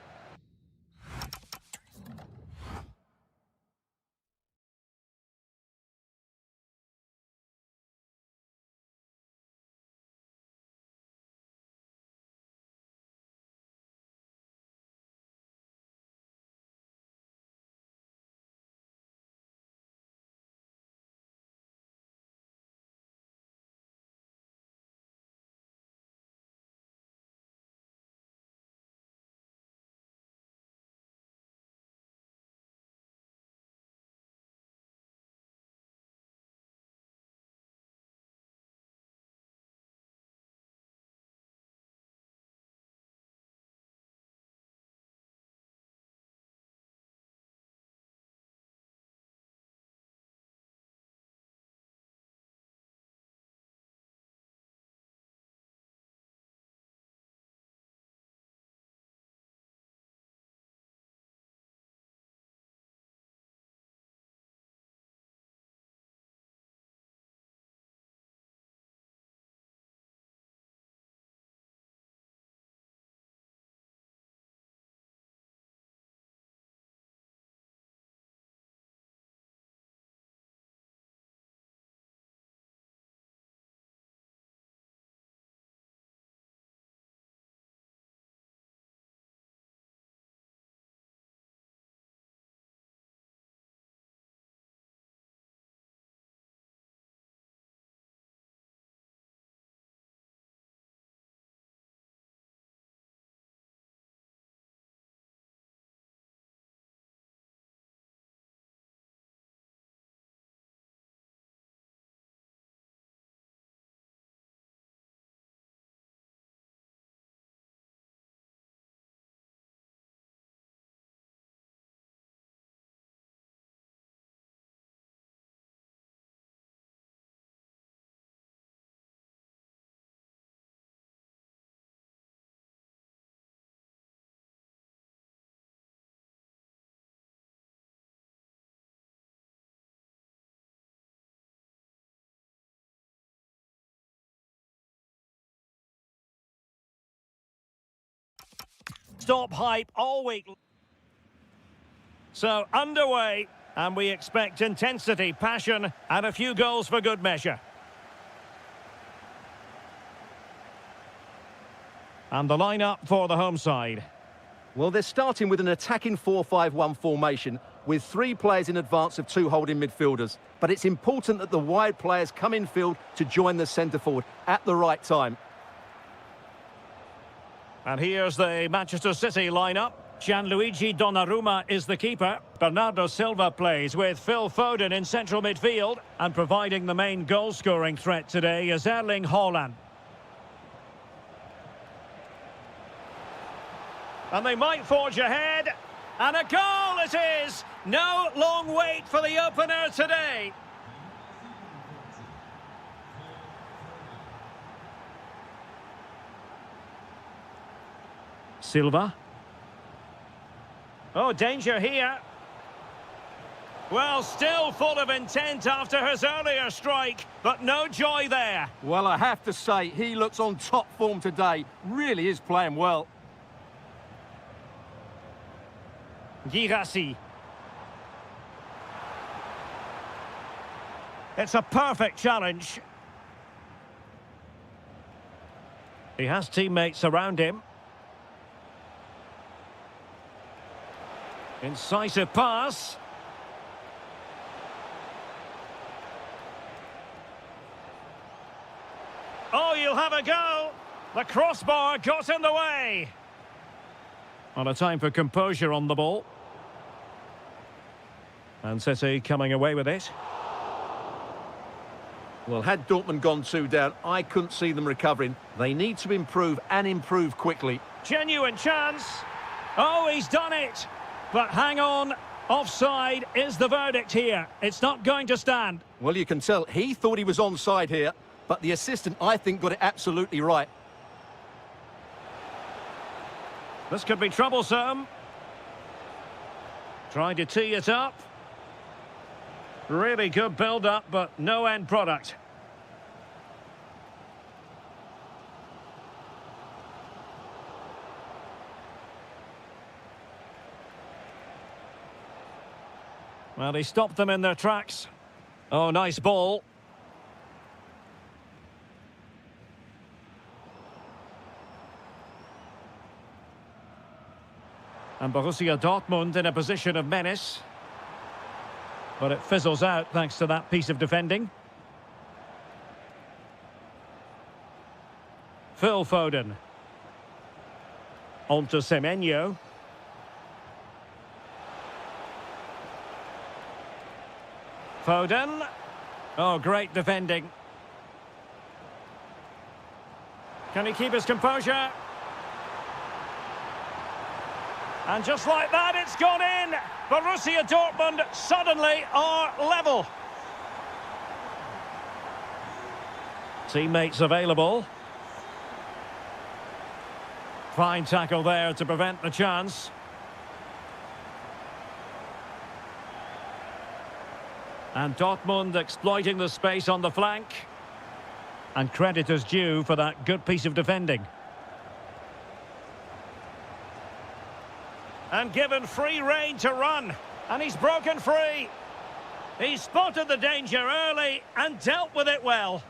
Speaker 1: non-stop hype all week. So, underway, and we expect intensity, passion, and a few goals for good measure. And the lineup for the home side.
Speaker 2: Well, they're starting with an attacking 4-5-1 formation with 3 players in advance of 2 holding midfielders. But it's important that the wide players come in field to join the centre forward at the right time.
Speaker 1: And here's the Manchester City lineup. Gianluigi Donnarumma is the keeper. Bernardo Silva plays with Phil Foden in central midfield. And providing the main goal-scoring threat today is Erling Haaland. And they might forge ahead. And a goal it is! No long wait for the opener today. Silva. Oh, danger here. Well, still full of intent after his earlier strike, but no joy there.
Speaker 2: Well, I have to say, he looks on top form today. Really is playing well.
Speaker 1: Girassi. It's a perfect challenge. He has teammates around him. Incisive pass. Oh, you'll have a go. The crossbar got in the way. On a time for composure on the ball. And City coming away with it.
Speaker 2: Well, had Dortmund gone 2 down, I couldn't see them recovering. They need to improve and improve quickly.
Speaker 1: Genuine chance. Oh, he's done it. But hang on. Offside is the verdict here. It's not going to stand.
Speaker 2: Well, you can tell he thought he was onside here, but the assistant, I think, got it absolutely right.
Speaker 1: This could be troublesome. Trying to tee it up. Really good build-up, but no end product. Well, he stopped them in their tracks. Oh, nice ball. And Borussia Dortmund in a position of menace. But it fizzles out thanks to that piece of defending. Phil Foden. On to Semenyo. Foden. Oh, great defending. Can he keep his composure? And just like that, it's gone in. Borussia Dortmund suddenly are level. Teammates available. Fine tackle there to prevent the chance. And Dortmund exploiting the space on the flank. And credit is due for that good piece of defending. And given free rein to run. And he's broken free. He spotted the danger early and dealt with it well.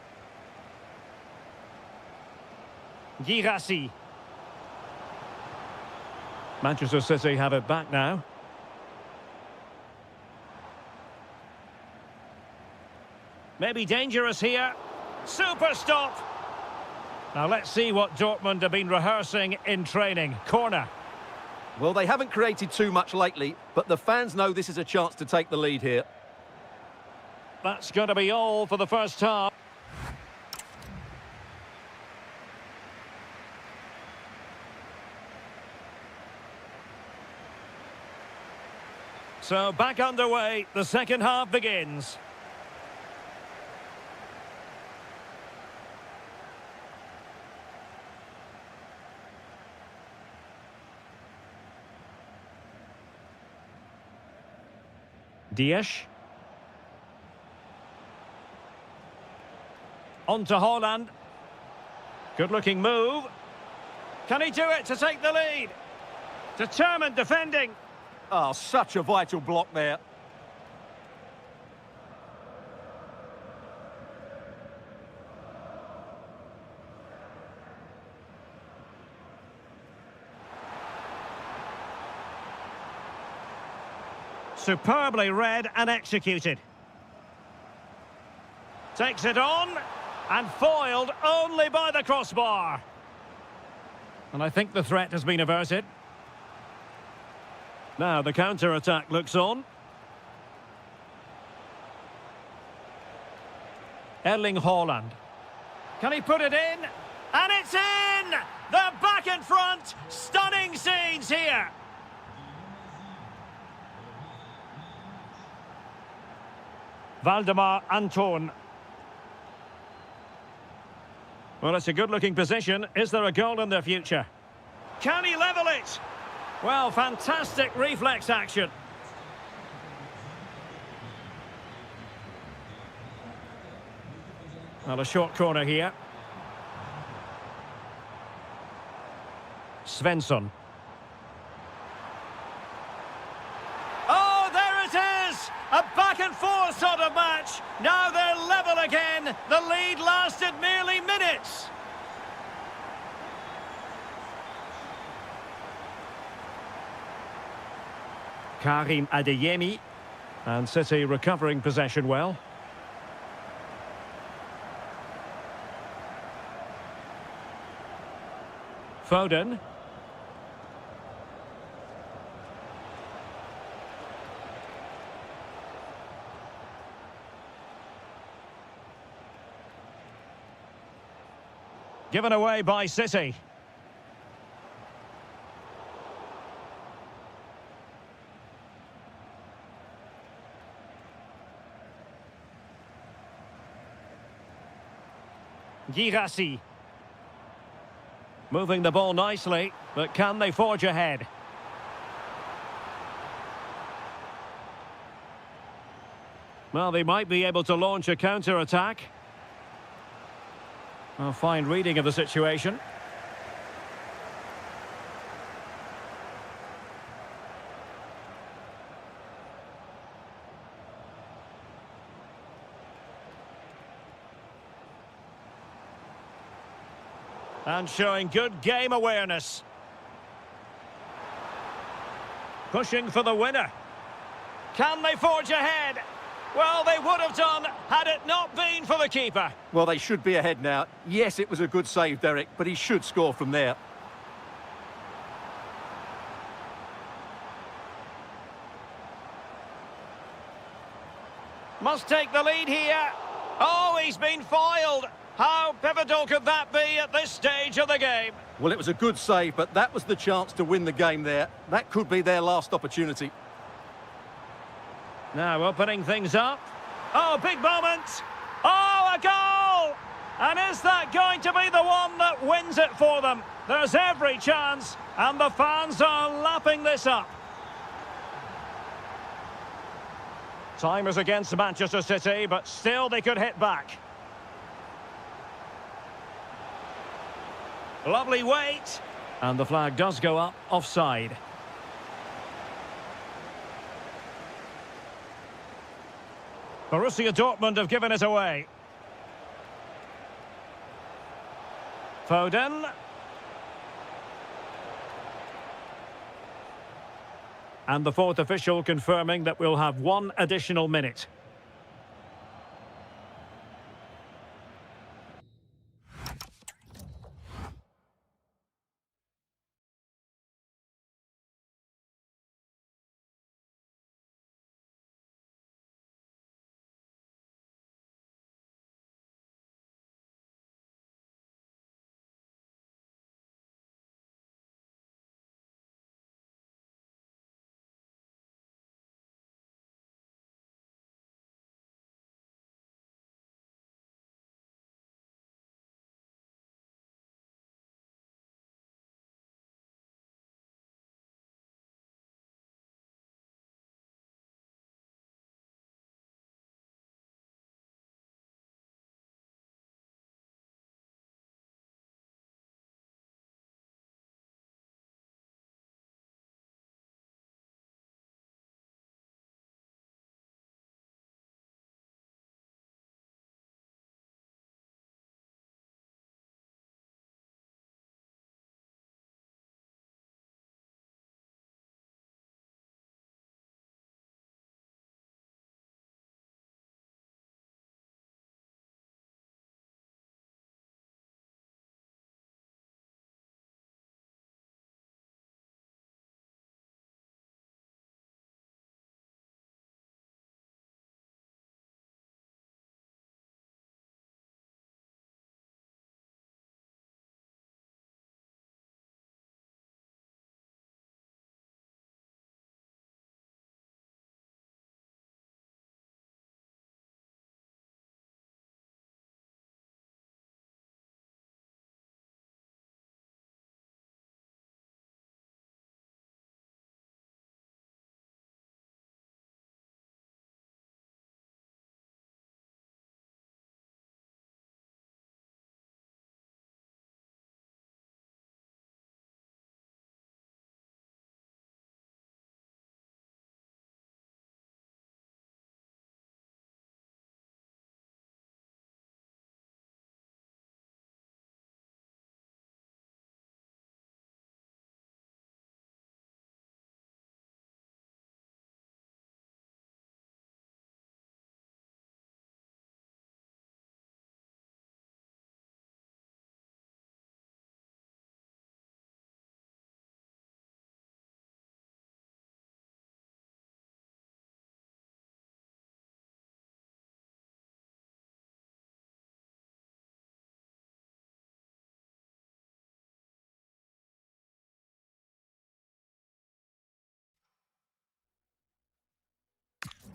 Speaker 1: Girassi. Manchester City have it back now. Maybe dangerous here. Super stop. Now let's see what Dortmund have been rehearsing in training. Corner.
Speaker 2: Well, they haven't created too much lately, but the fans know this is a chance to take the lead here.
Speaker 1: That's going to be all for the first half. So back underway, the second half begins. Dias. On to Haaland. Good-looking move. Can he do it to take the lead? Determined defending.
Speaker 2: Oh, such a vital block there.
Speaker 1: Superbly read and executed. Takes it on, and foiled only by the crossbar. And I think the threat has been averted. Now the counter-attack looks on. Erling Haaland. Can he put it in? And it's in! They're back in front! Stunning scenes here! Valdemar Anton. Well, it's a good-looking position. Is there a goal in their future? Can he level it? Well, fantastic reflex action. Well, a short corner here. Svensson. Oh, there it is! A back-and-forth sort of match. Now they're level again. The lead lasted merely minutes. Karim Adeyemi. And City recovering possession well. Foden. Given away by City. Girassi. Moving the ball nicely, but can they forge ahead? Well, they might be able to launch a counter-attack. A fine reading of the situation. And showing good game awareness. Pushing for the winner. Can they forge ahead? Well, they would have done had it not been for the keeper.
Speaker 2: Well, they should be ahead now. Yes, it was a good save, Derek, but he should score from there.
Speaker 1: Must take the lead here. Oh, he's been foiled. How pivotal could that be at this stage of the game?
Speaker 2: Well, it was a good save, but that was the chance to win the game there. That could be their last opportunity.
Speaker 1: Now opening things up. Oh, big moment. Oh, a goal! And is that going to be the one that wins it for them? There's every chance, and the fans are lapping this up. Time is against Manchester City, but still they could hit back. Lovely weight. And the flag does go up offside. Borussia Dortmund have given it away. Foden. And the fourth official confirming that we'll have one additional minute.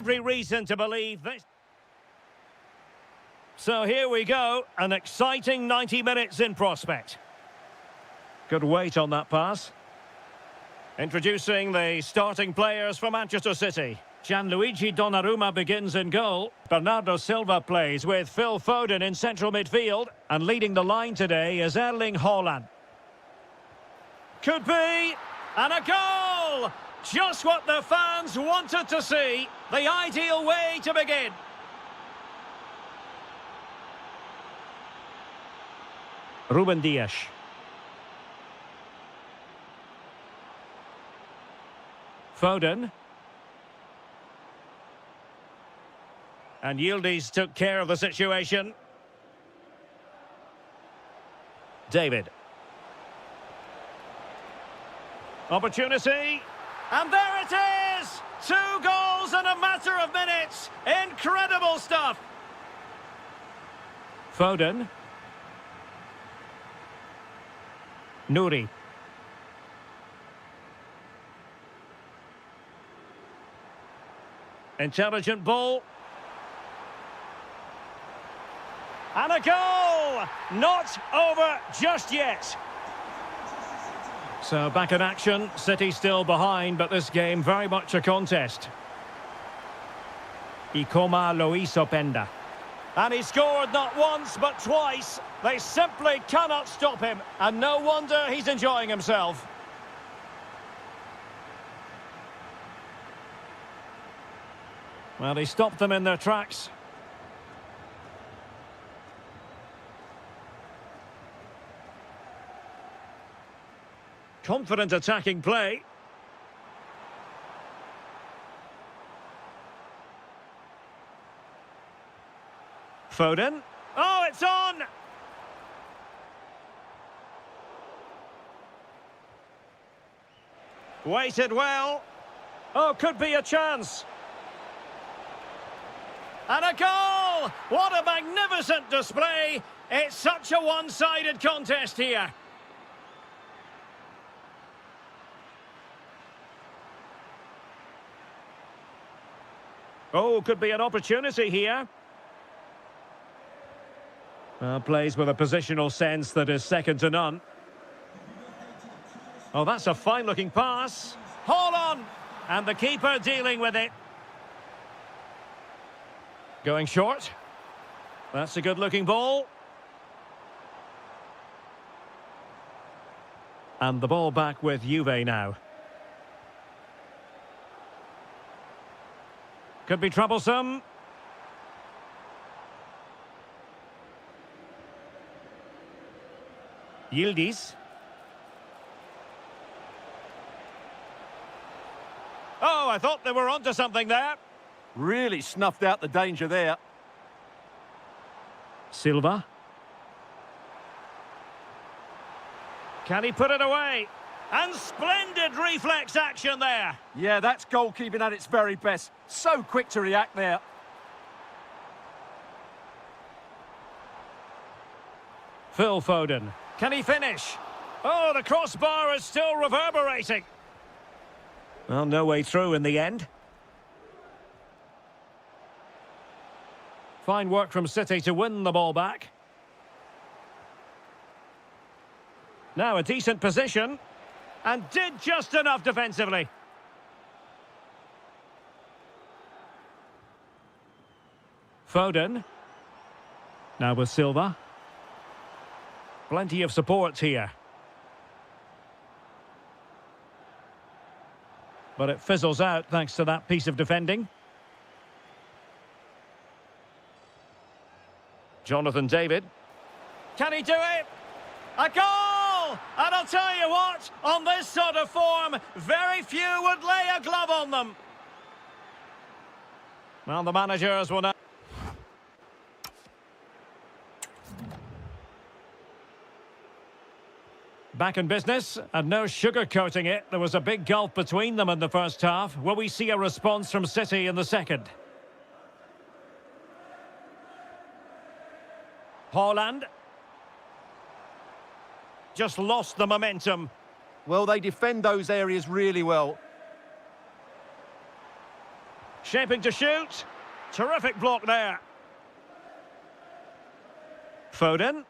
Speaker 1: every reason to believe this. So here we go, an exciting 90 minutes in prospect. Good weight on that pass. Introducing the starting players for Manchester City. Gianluigi Donnarumma begins in goal. Bernardo Silva plays with Phil Foden in central midfield. And leading the line today is Erling Haaland. Could be, and a goal! Just what the fans wanted to see. The ideal way to begin. Ruben Dias. Foden. And Yildiz took care of the situation. David. Opportunity. And there it is! 2 goals in a matter of minutes. Incredible stuff. Foden. Nouri. Intelligent ball. And a goal! Not over just yet. So back in action, City still behind, but this game very much a contest. Ikoma Loisopenda. And he scored not once, but twice. They simply cannot stop him, and no wonder he's enjoying himself. Well, he stopped them in their tracks. Confident attacking play. Foden. Oh, it's on! Waited well. Oh, could be a chance. And a goal! What a magnificent display! It's such a one-sided contest here. Oh, could be an opportunity here. Plays with a positional sense that is second to none. Oh, that's a fine-looking pass. Hold on! And the keeper dealing with it. Going short. That's a good-looking ball. And the ball back with Juve now. Could be troublesome. Yildiz. Oh, I thought they were onto something there.
Speaker 2: Really snuffed out the danger there.
Speaker 1: Silva. Can he put it away? And splendid reflex action there.
Speaker 2: Yeah, that's goalkeeping at its very best. So quick to react there.
Speaker 1: Phil Foden. Can he finish? Oh, the crossbar is still reverberating. Well, no way through in the end. Fine work from City to win the ball back. Now a decent position. And did just enough defensively. Foden. Now with Silva. Plenty of support here. But it fizzles out thanks to that piece of defending. Jonathan David. Can he do it? A goal! And I'll tell you what, on this sort of form, very few would lay a glove on them. Well, the managers will now... Back in business, and no sugarcoating it. There was a big gulf between them in the first half. Will we see a response from City in the second? Haaland. Just lost the momentum.
Speaker 2: Well, they defend those areas really well.
Speaker 1: Shaping to shoot. Terrific block there. Foden.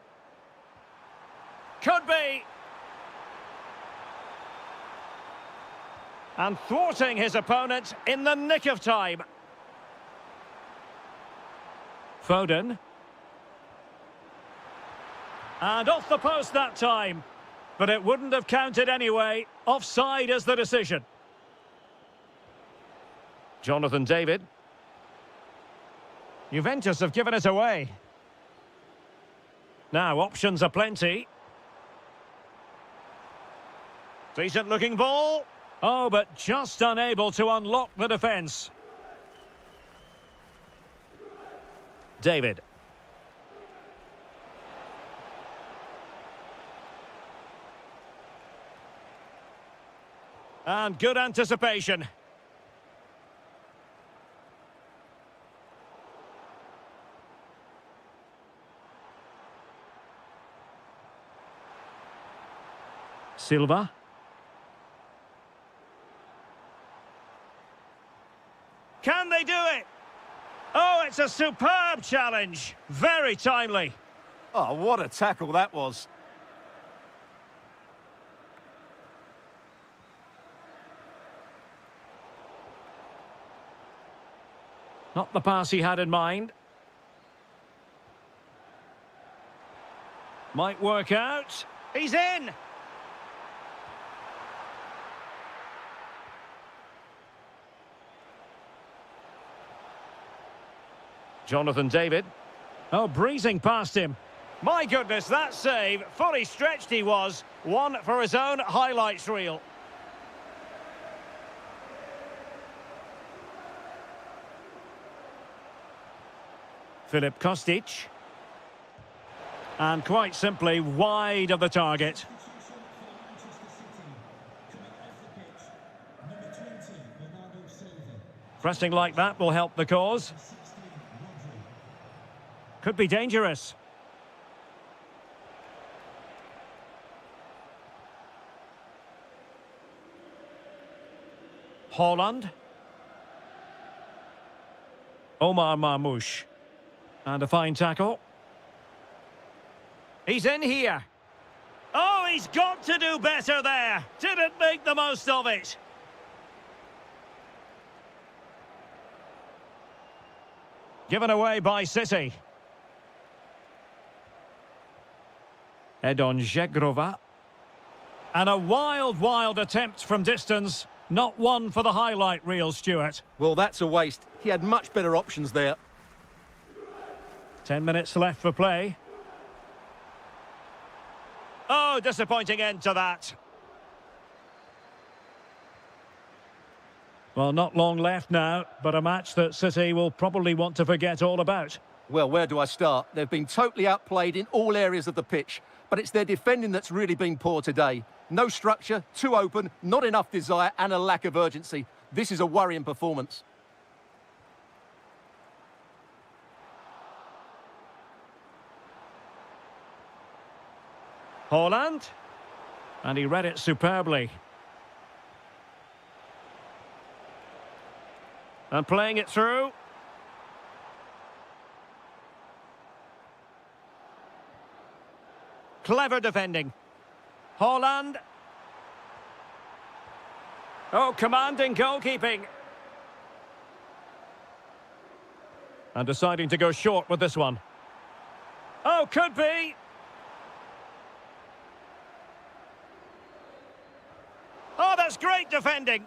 Speaker 1: Could be. And thwarting his opponent in the nick of time. Foden. And off the post that time. But it wouldn't have counted anyway. Offside is the decision. Jonathan David. Juventus have given it away. Now, options are plenty. Decent looking ball. Oh, but just unable to unlock the defence. David. And good anticipation. Silva. Can they do it? Oh, it's a superb challenge. Very timely.
Speaker 2: Oh, what a tackle that was.
Speaker 1: Not the pass he had in mind. Might work out. He's in! Jonathan David. Oh, breezing past him. My goodness, that save. Fully stretched he was. One for his own highlights reel. Filip Kostic. And quite simply wide of the target. Pressing like that will help the cause. Could be dangerous. Haaland. Omar Marmoush. And a fine tackle. He's in here. Oh, he's got to do better there. Didn't make the most of it. Given away by City. Edon Žegrova. And a wild attempt from distance. Not one for the highlight reel, Stuart.
Speaker 2: Well, that's a waste. He had much better options there.
Speaker 1: 10 minutes left for play. Oh, disappointing end to that. Well, not long left now, but a match that City will probably want to forget all about.
Speaker 2: Well, where do I start? They've been totally outplayed in all areas of the pitch, but it's their defending that's really been poor today. No structure, too open, not enough desire, and a lack of urgency. This is a worrying performance.
Speaker 1: Haaland. And he read it superbly. And playing it through. Clever defending. Haaland. Oh, commanding goalkeeping. And deciding to go short with this one. Oh, could be. Oh, that's great defending.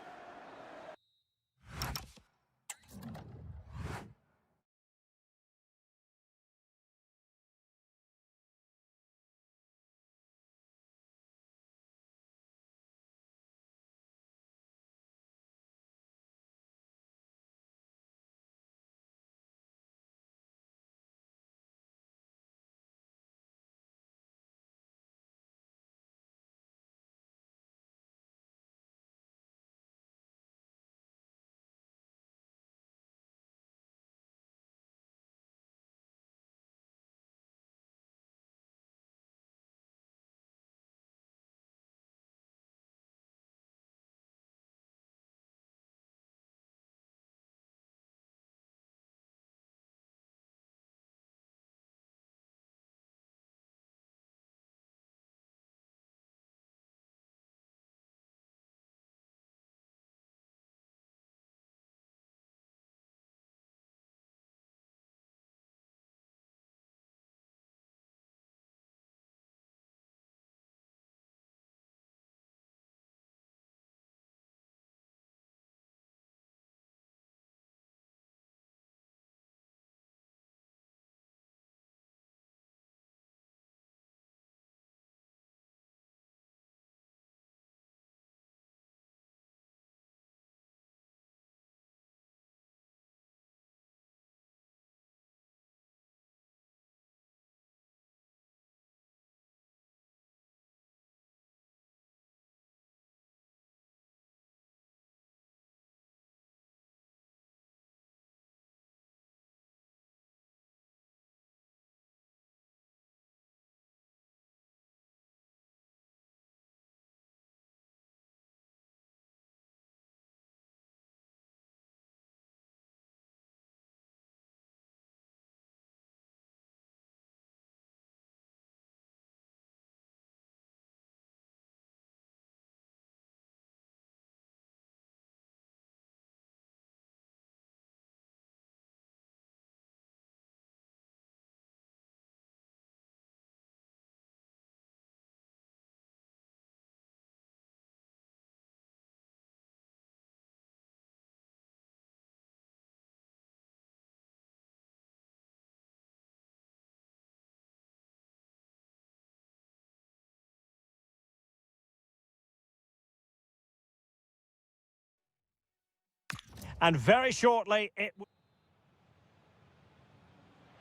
Speaker 1: and very shortly it...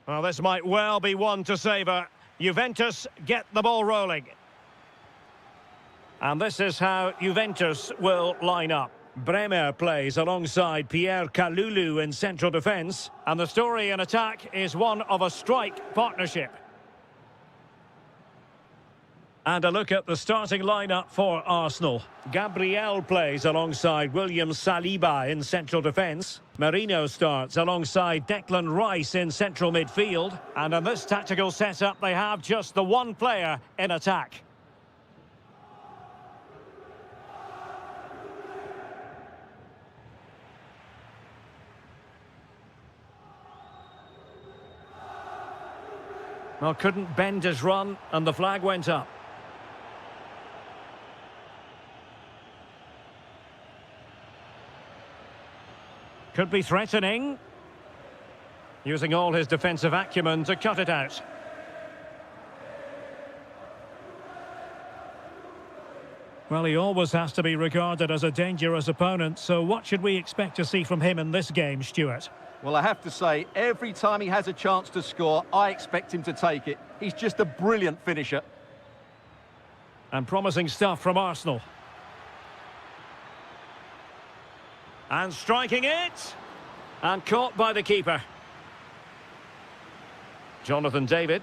Speaker 1: Well, this might well be one to savour. Juventus get the ball rolling. And this is how Juventus will line up. Bremer plays alongside Pierre Kalulu in central defence. And the story in attack is one of a strike partnership. And a look at the starting lineup for Arsenal. Gabriel plays alongside William Saliba in central defence. Marino starts alongside Declan Rice in central midfield. And in this tactical setup, they have just the one player in attack. Well, couldn't bend his run, and the flag went up. Could be threatening. Using all his defensive acumen to cut it out. Well, he always has to be regarded as a dangerous opponent, so what should we expect to see from him in this game, Stuart?
Speaker 2: Well, I have to say, every time he has a chance to score, I expect him to take it. He's just a brilliant finisher.
Speaker 1: And promising stuff from Arsenal. And striking it. And caught by the keeper. Jonathan David.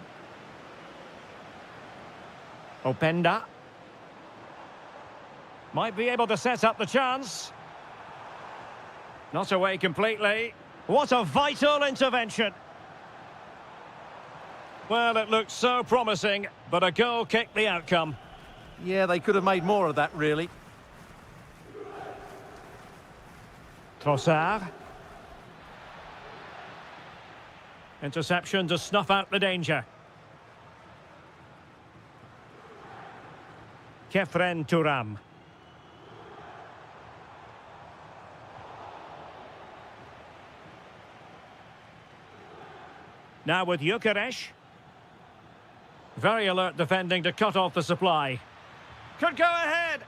Speaker 1: Openda. Might be able to set up the chance. Not away completely. What a vital intervention. Well, it looked so promising, but a goal kicked the outcome.
Speaker 2: Yeah, they could have made more of that, really.
Speaker 1: Trossard. Interception to snuff out the danger. Kefren Turam. Now with Gyökeres. Very alert defending to cut off the supply. Could go ahead.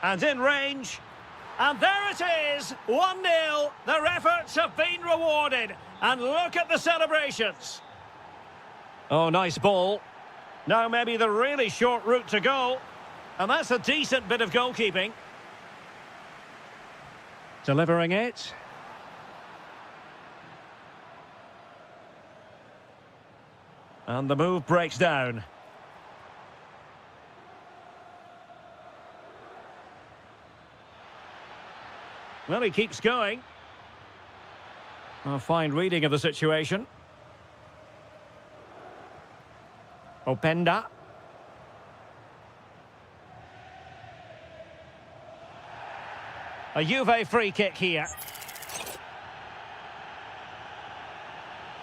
Speaker 1: And in range. And there it is, 1-0. Their efforts have been rewarded. And look at the celebrations. Oh, nice ball. Now maybe the really short route to goal. And that's a decent bit of goalkeeping. Delivering it. And the move breaks down. Well, he keeps going. A fine reading of the situation. Openda. A Juve free kick here.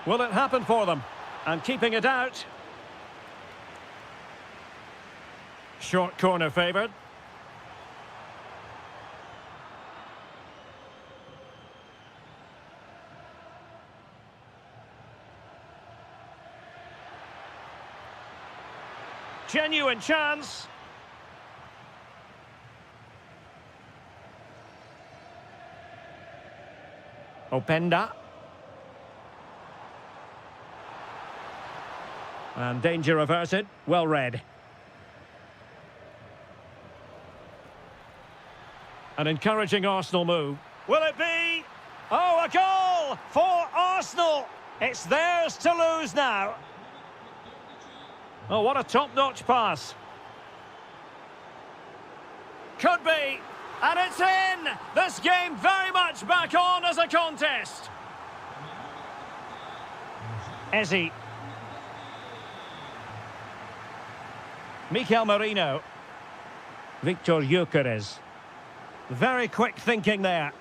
Speaker 1: Will it happen for them? And keeping it out. Short corner favoured. Genuine chance. Openda. And danger averted. Well read. An encouraging Arsenal move. Will it be? Oh, a goal for Arsenal. It's theirs to lose now. Oh, what a top-notch pass. Could be. And it's in. This game very much back on as a contest. Ezzy. Mikel Marino. Victor Gyökeres. Very quick thinking there.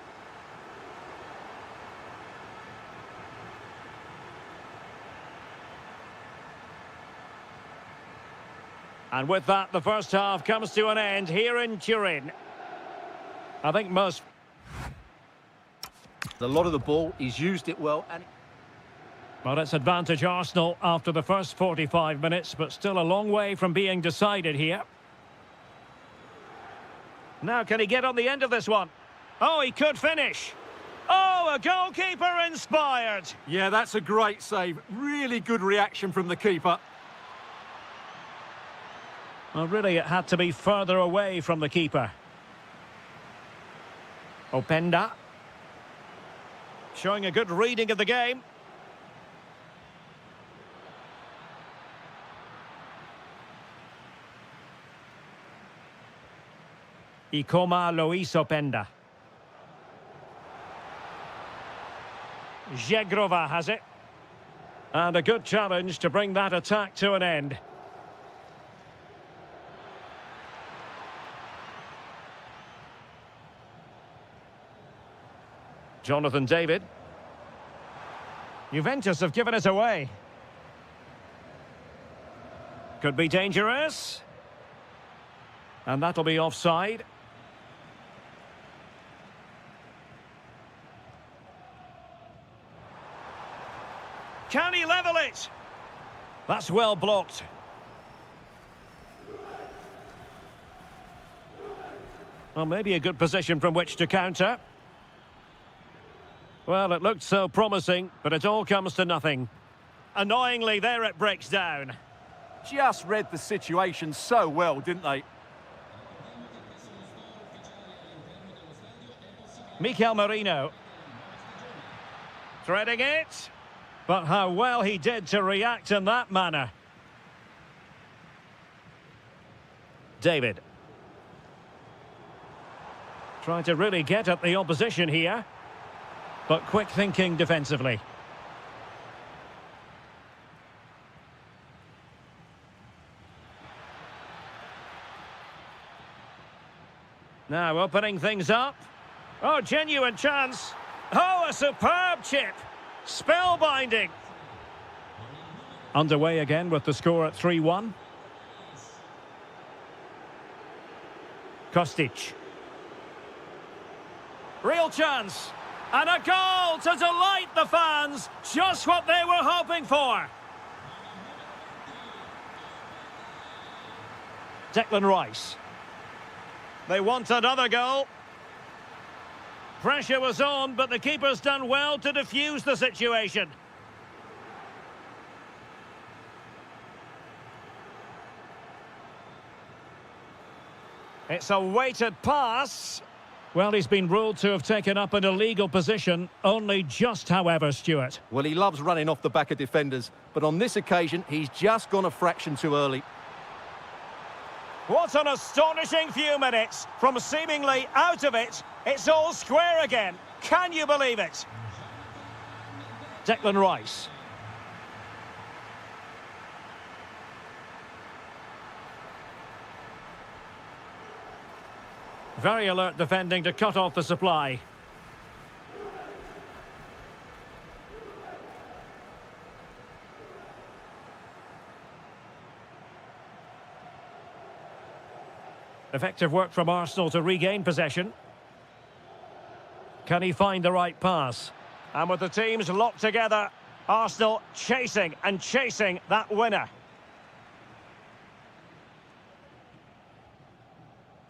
Speaker 1: And with that, the first half comes to an end here in Turin. I think most...
Speaker 2: A lot of the ball, he's used it well. And
Speaker 1: Well, it's advantage Arsenal after the first 45 minutes, but still a long way from being decided here. Now, can he get on the end of this one? Oh, he could finish. Oh, a goalkeeper inspired.
Speaker 2: Yeah, that's a great save. Really good reaction from the keeper.
Speaker 1: Well, really, it had to be further away from the keeper. Openda. Showing a good reading of the game. Ikoma Luis Openda. Zegrova has it. And a good challenge to bring that attack to an end. Jonathan David. Juventus have given it away. Could be dangerous. And that'll be offside. Can he level it? That's well blocked. Well, maybe a good position from which to counter. Well, it looked so promising, but it all comes to nothing. Annoyingly, there it breaks down.
Speaker 2: Just read the situation so well, didn't they?
Speaker 1: Mikel Merino. Threading it. But how well he did to react in that manner. David. Trying to really get at the opposition here. But quick thinking defensively. Now opening things up. Oh, genuine chance. Oh, a superb chip. Spellbinding. Underway again with the score at 3-1. Kostic. Real chance. And a goal to delight the fans. Just what they were hoping for. Declan Rice. They want another goal. Pressure was on, but the keeper's done well to defuse the situation. It's a weighted pass. Well, he's been ruled to have taken up an illegal position, only just, however, Stuart.
Speaker 2: Well, he loves running off the back of defenders, but on this occasion, he's just gone a fraction too early.
Speaker 1: What an astonishing few minutes. From seemingly out of it, it's all square again. Can you believe it? Declan Rice. Very alert defending to cut off the supply. Effective work from Arsenal to regain possession. Can he find the right pass? And with the teams locked together, Arsenal chasing and chasing that winner.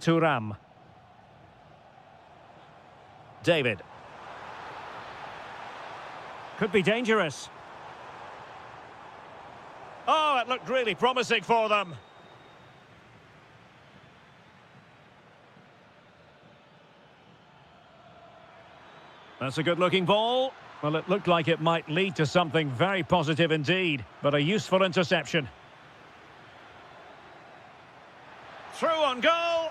Speaker 1: Thuram. David. Could be dangerous. Oh, it looked really promising for them. That's a good-looking ball. Well, it looked like it might lead to something very positive indeed, but a useful interception. Through on goal.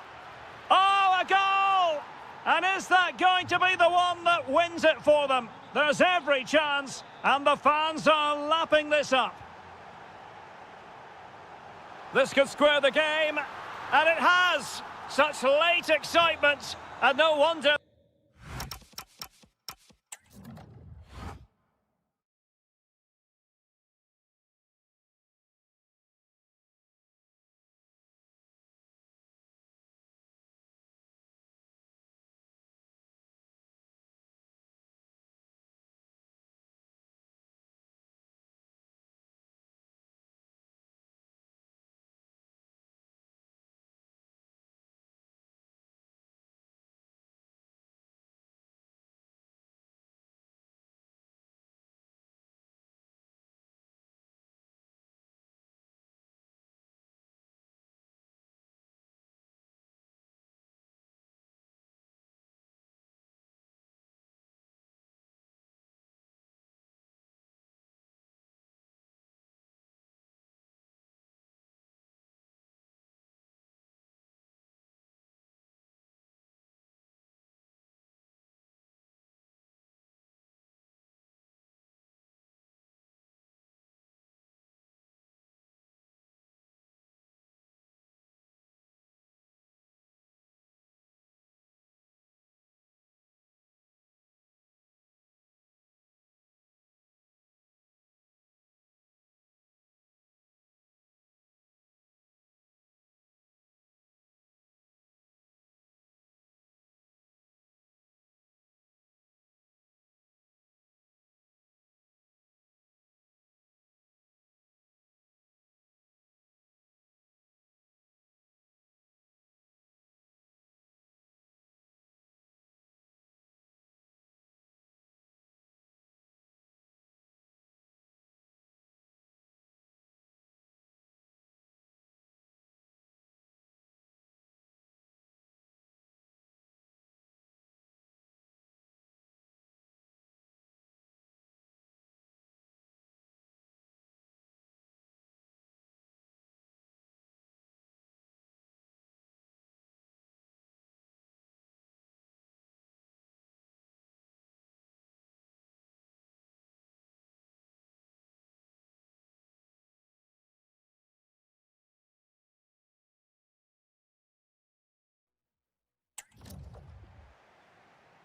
Speaker 1: Oh, a goal! And is that going to be the one that wins it for them? There's every chance, and the fans are lapping this up. This could square the game, and it has. Such late excitement, and no wonder.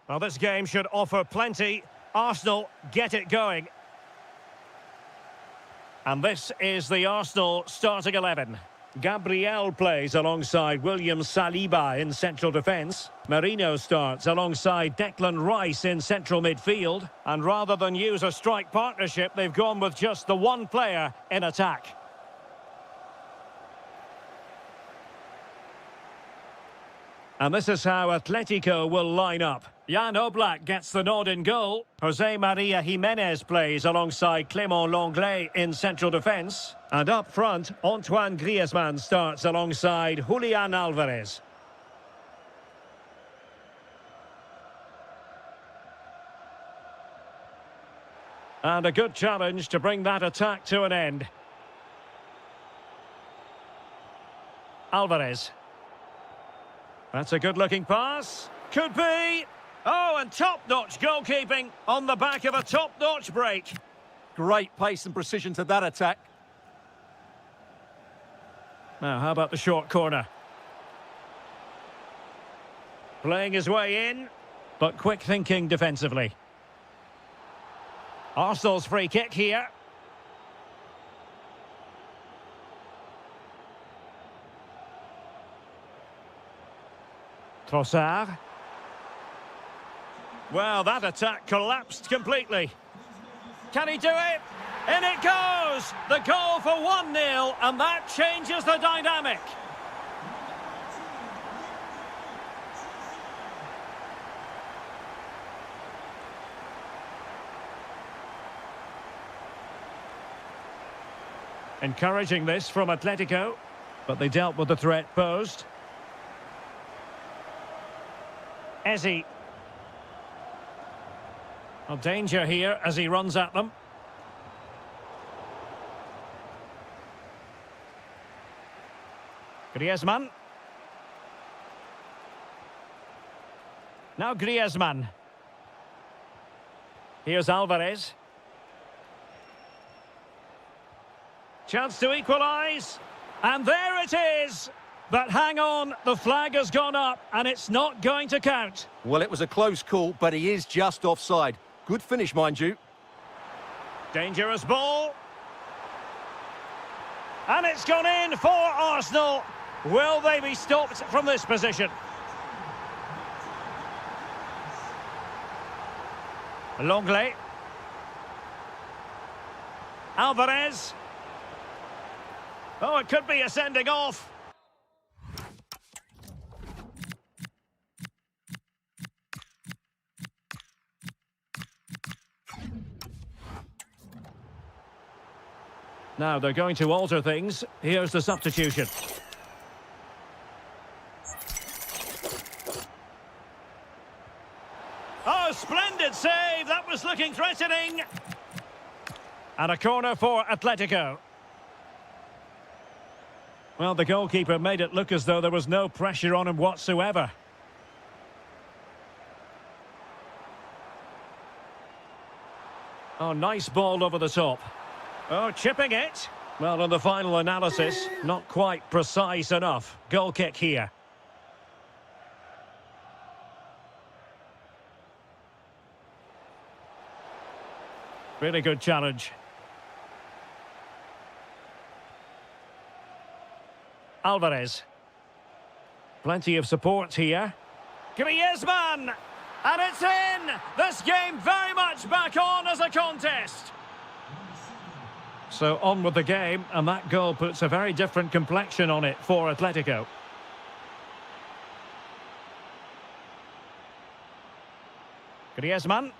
Speaker 1: Well, this game should offer plenty. Arsenal get it going. And this is the Arsenal starting 11. Gabriel plays alongside William Saliba in central defence. Marino starts alongside Declan Rice in central midfield. And rather than use a strike partnership, they've gone with just the one player in attack. And this is how Atletico will line up. Jan Oblak gets the nod in goal. Jose Maria Jimenez plays alongside Clément Lenglet in central defence. And up front, Antoine Griezmann starts alongside Julian Alvarez. And a good challenge to bring that attack to an end. Alvarez. That's a good-looking pass. Could be. Oh, and top-notch goalkeeping on the back of a top-notch break.
Speaker 2: Great pace and precision to that attack.
Speaker 1: Now, how about the short corner? Playing his way in, but quick thinking defensively. Arsenal's free kick here. Trossard. Well, that attack collapsed completely. Can he do it? In it goes! The goal for 1-0, and that changes the dynamic. Encouraging this from Atletico, but they dealt with the threat posed. Ezzy. Well, danger here as he runs at them. Griezmann. Now Griezmann. Here's Alvarez. Chance to equalise. And there it is. But hang on, the flag has gone up and it's not going to count.
Speaker 2: Well, it was a close call, but he is just offside. Good finish, mind you.
Speaker 1: Dangerous ball. And it's gone in for Arsenal. Will they be stopped from this position? Lenglet. Alvarez. Oh, it could be a sending off. Now they're going to alter things. Here's the substitution. Oh, splendid save. That was looking threatening. And a corner for Atletico. Well, the goalkeeper made it look as though there was no pressure on him whatsoever. Oh, nice ball over the top. Oh, chipping it. Well, on the final analysis, not quite precise enough. Goal kick here. Really good challenge. Alvarez. Plenty of support here. Griezmann! And it's in! This game very much back on as a contest. So on with the game, and that goal puts a very different complexion on it for Atletico. Griezmann.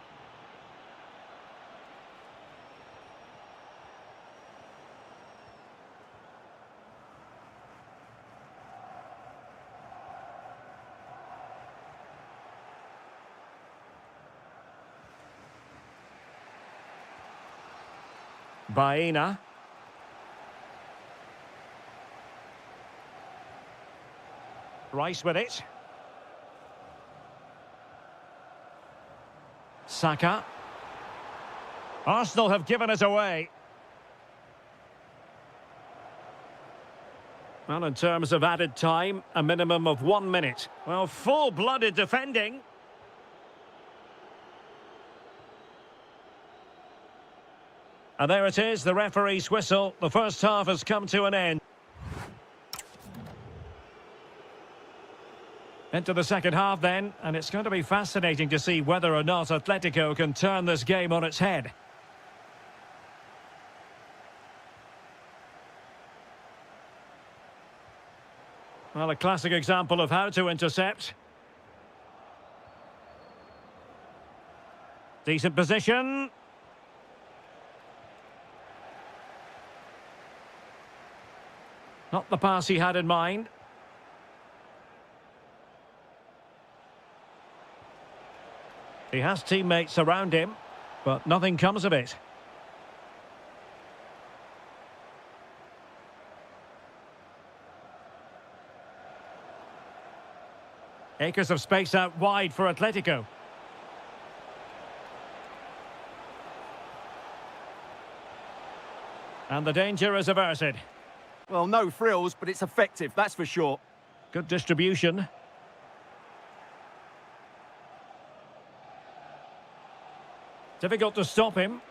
Speaker 1: Baena. Rice with it. Saka. Arsenal have given it away. Well, in terms of added time, a minimum of 1 minute. Well, full-blooded defending. And there it is, the referee's whistle. The first half has come to an end. Into the second half then, and it's going to be fascinating to see whether or not Atletico can turn this game on its head. Well, a classic example of how to intercept. Decent position. Not the pass he had in mind. He has teammates around him, but nothing comes of it. Acres of space out wide for Atletico. And the danger is averted.
Speaker 2: Well, no frills, but it's effective, that's for sure.
Speaker 1: Good distribution. Difficult to stop him.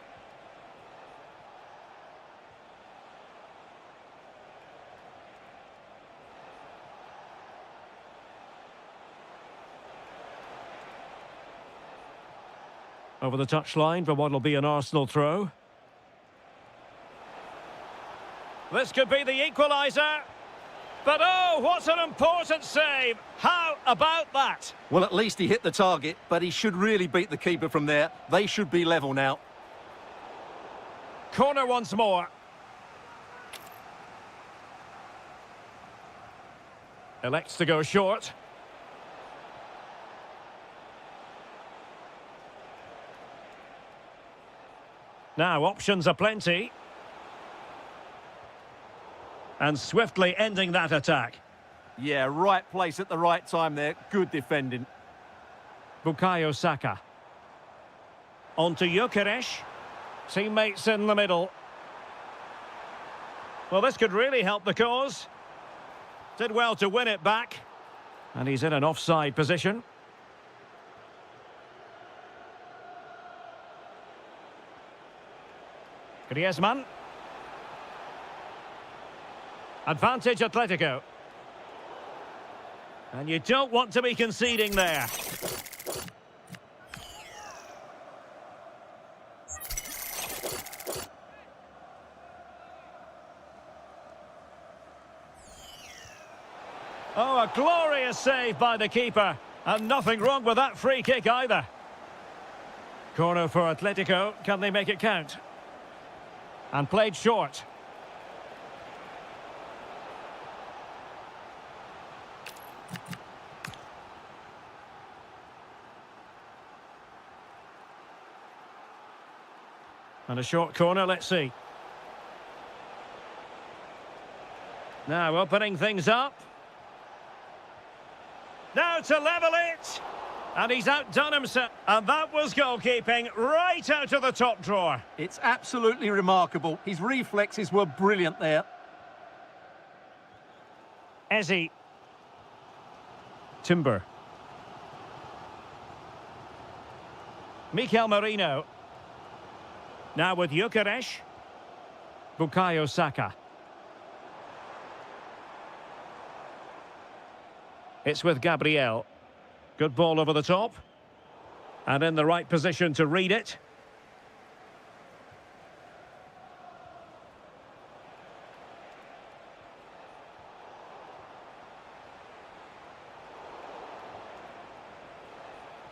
Speaker 1: Over the touchline for what will be an Arsenal throw. This could be the equaliser. But oh, what an important save. How about that?
Speaker 2: Well, at least he hit the target, but he should really beat the keeper from there. They should be level now.
Speaker 1: Corner once more. Elects to go short. Now, options aplenty. And swiftly ending that attack.
Speaker 2: Yeah, right place at the right time there. Good defending.
Speaker 1: Bukayo Saka. On to Gyökeres. Teammates in the middle. Well, this could really help the cause. Did well to win it back. And he's in an offside position. Griezmann. Advantage Atletico. And you don't want to be conceding there. Oh, a glorious save by the keeper. And nothing wrong with that free kick either. Corner for Atletico. Can they make it count? And played short. And a short corner, let's see. Now opening things up. Now to level it. And he's outdone himself. And that was goalkeeping right out of the top drawer.
Speaker 2: It's absolutely remarkable. His reflexes were brilliant there.
Speaker 1: Ezzy. Timber. Mikel Merino. Now with Gyökeres. Bukayo Saka. It's with Gabriel. Good ball over the top. And in the right position to read it.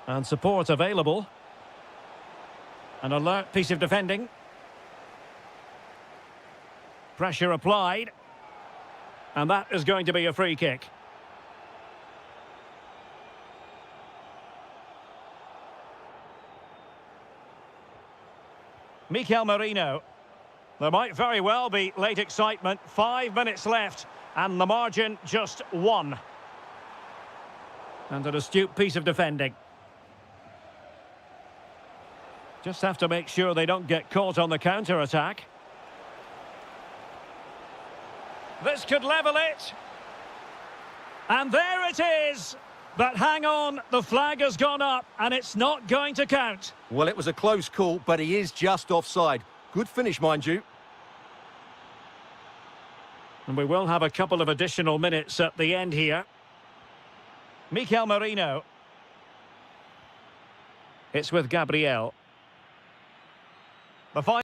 Speaker 1: And support available. An alert piece of defending. Pressure applied. And that is going to be a free kick. Mikel Merino. There might very well be late excitement. 5 minutes left. And the margin just 1. And an astute piece of defending. Just have to make sure they don't get caught on the counter-attack. This could level it. And there it is. But hang on, the flag has gone up and it's not going to count.
Speaker 2: Well, it was a close call, but he is just offside. Good finish, mind you.
Speaker 1: And we will have a couple of additional minutes at the end here. Mikel Merino. It's with Gabriel. The final.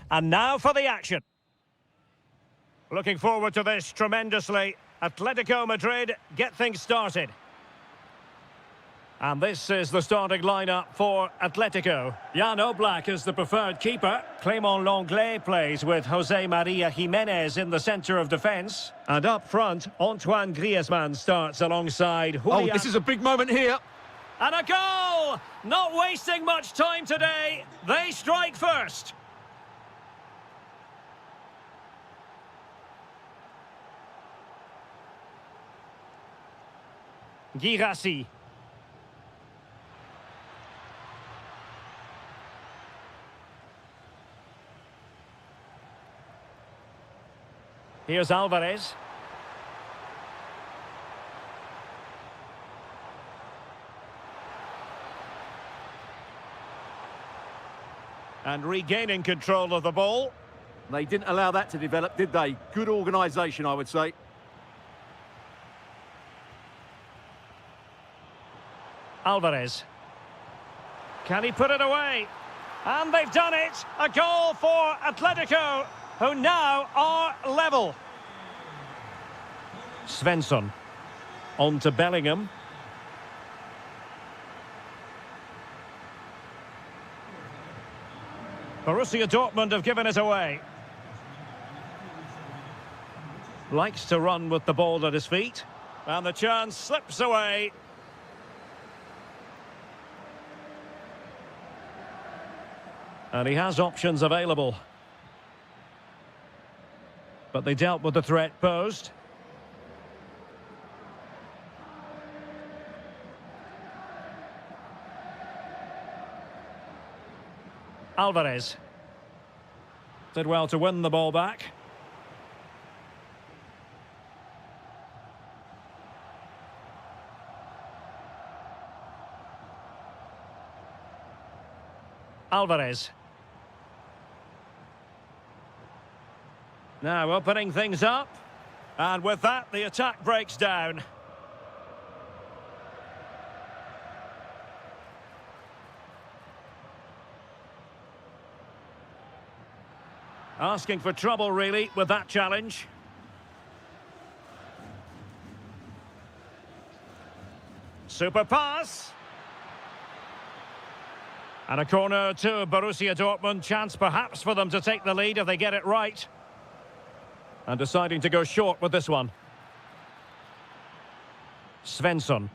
Speaker 1: And now for the action. Looking forward to this tremendously. Atletico Madrid get things started. And this is the starting lineup for Atletico. Jan Oblak is the preferred keeper. Clément Lenglet plays with Jose Maria Jimenez in the centre of defence. And up front, Antoine Griezmann starts alongside Julian.
Speaker 2: Oh, this is a big moment here.
Speaker 1: And a goal! Not wasting much time today. They strike first. Girassi. Here's Alvarez. And regaining control of the ball.
Speaker 2: They didn't allow that to develop, did they? Good organisation, I would say.
Speaker 1: Alvarez. Can he put it away? And they've done it! A goal for Atletico, who now are level. Svensson. On to Bellingham. Borussia Dortmund have given it away. Likes to run with the ball at his feet. And the chance slips away. And he has options available. But they dealt with the threat posed. Alvarez. Did well to win the ball back. Alvarez. Now opening things up. And with that, the attack breaks down. Asking for trouble, really, with that challenge. Super pass. And a corner to Borussia Dortmund. Chance perhaps for them to take the lead if they get it right. And deciding to go short with this one. Svensson.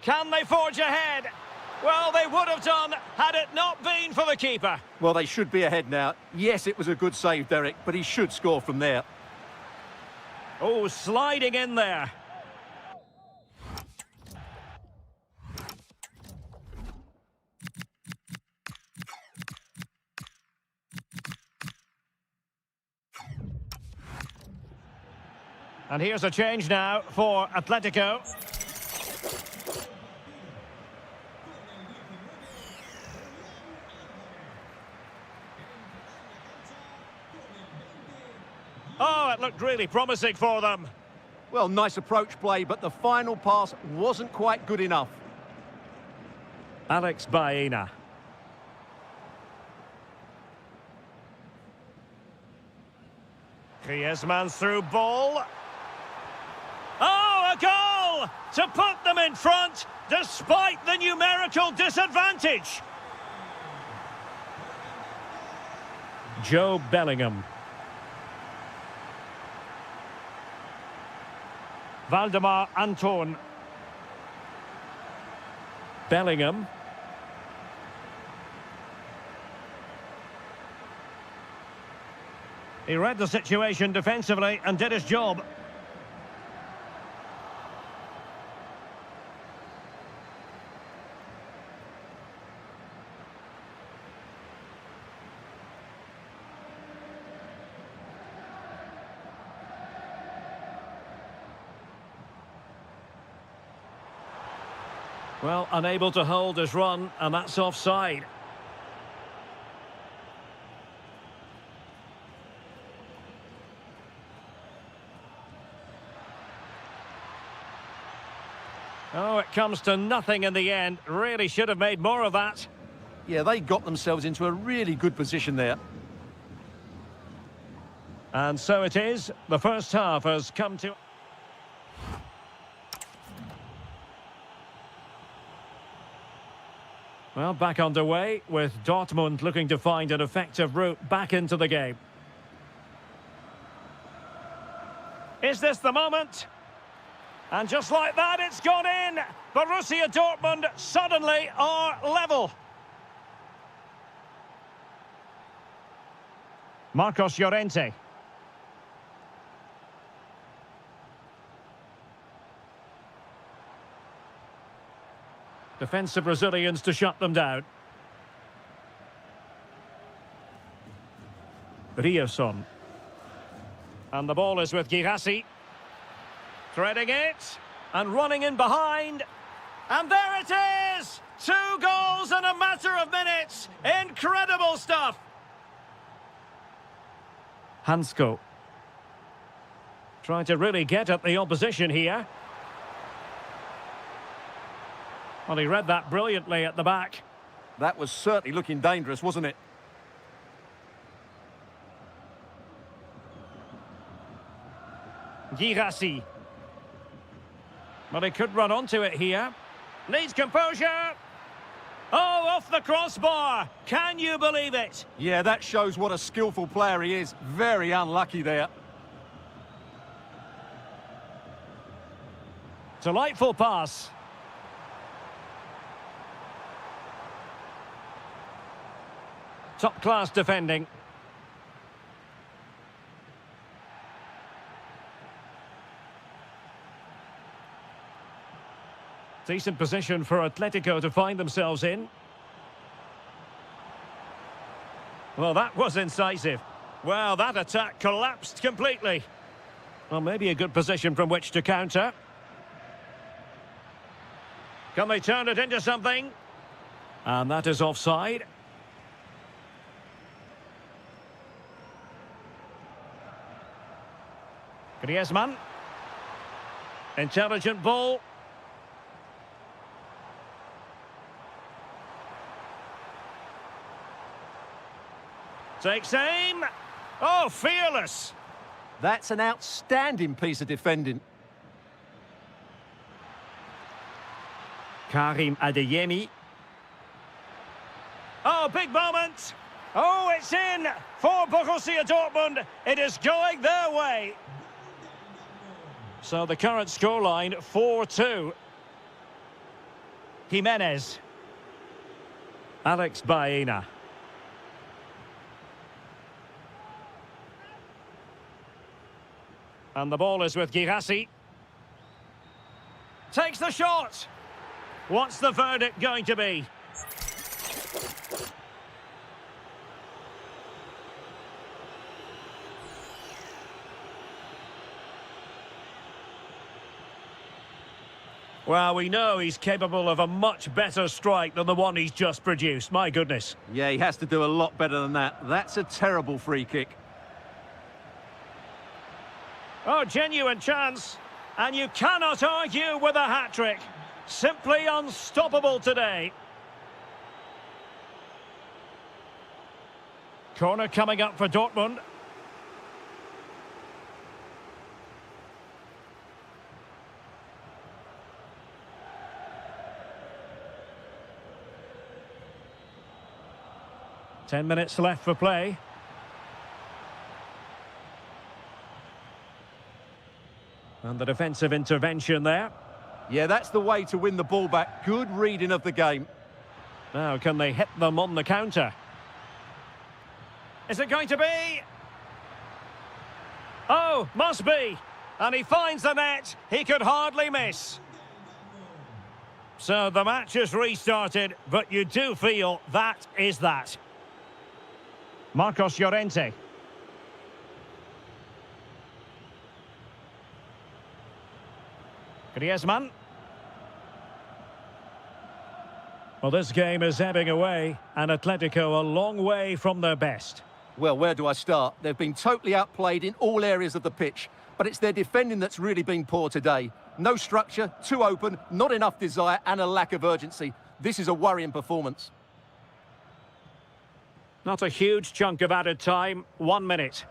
Speaker 1: Can they forge ahead? Well, they would have done had it not been for the keeper.
Speaker 2: Well, they should be ahead now. Yes, it was a good save, Derek, but he should score from there.
Speaker 1: Oh, sliding in there. And here's a change now for Atletico. Oh, it looked really promising for them.
Speaker 2: Well, nice approach play, but the final pass wasn't quite good enough.
Speaker 1: Alex Baena. Griezmann's through ball. Oh, a goal to put them in front despite the numerical disadvantage. Joe Bellingham. Valdemar Anton. Bellingham. He read the situation defensively and did his job. Well, unable to hold his run, and that's offside. Oh, it comes to nothing in the end. Really should have made more of that.
Speaker 2: Yeah, they got themselves into a really good position there.
Speaker 1: And so it is. The first half has come to... Well, back underway with Dortmund looking to find an effective route back into the game. Is this the moment? And just like that, it's gone in. Borussia Dortmund suddenly are level. Marcos Llorente. Defensive Brazilians to shut them down. Riosson. And the ball is with Girassi. Threading it. And running in behind. And there it is! 2 goals in a matter of minutes. Incredible stuff. Hansko. Trying to really get at the opposition here. Well, he read that brilliantly at the back.
Speaker 2: That was certainly looking dangerous, wasn't it?
Speaker 1: Girassi. Well, he could run onto it here. Needs composure. Oh, off the crossbar. Can you believe it?
Speaker 2: Yeah, that shows what a skillful player he is. Very unlucky there.
Speaker 1: Delightful pass. Top-class defending. Decent position for Atletico to find themselves in. Well, that was incisive. Well, that attack collapsed completely. Well, maybe a good position from which to counter. Can they turn it into something? And that is offside. Griezmann. Intelligent ball. Takes aim. Oh, fearless.
Speaker 2: That's an outstanding piece of defending.
Speaker 1: Karim Adeyemi. Oh, big moment. Oh, it's in for Borussia Dortmund. It is going their way. So the current scoreline, 4-2. Jimenez. Alex Baena. And the ball is with Girassi. Takes the shot. What's the verdict going to be? Well, we know he's capable of a much better strike than the one he's just produced. My goodness.
Speaker 2: Yeah, he has to do a lot better than that. That's a terrible free kick.
Speaker 1: Oh, genuine chance. And you cannot argue with a hat-trick. Simply unstoppable today. Corner coming up for Dortmund. Ten minutes left for play. And the defensive intervention there.
Speaker 2: Yeah, that's the way to win the ball back. Good reading of the game.
Speaker 1: Now, can they hit them on the counter? Is it going to be? Oh, must be. And he finds the net. He could hardly miss. So the match is restarted, but you do feel that is that. Marcos Llorente. Griezmann. Well, this game is ebbing away, and Atletico a long way from their best.
Speaker 2: Well, where do I start? They've been totally outplayed in all areas of the pitch, but it's their defending that's really been poor today. No structure, too open, not enough desire, and a lack of urgency. This is a worrying performance.
Speaker 1: Not a huge chunk of added time, 1 minute.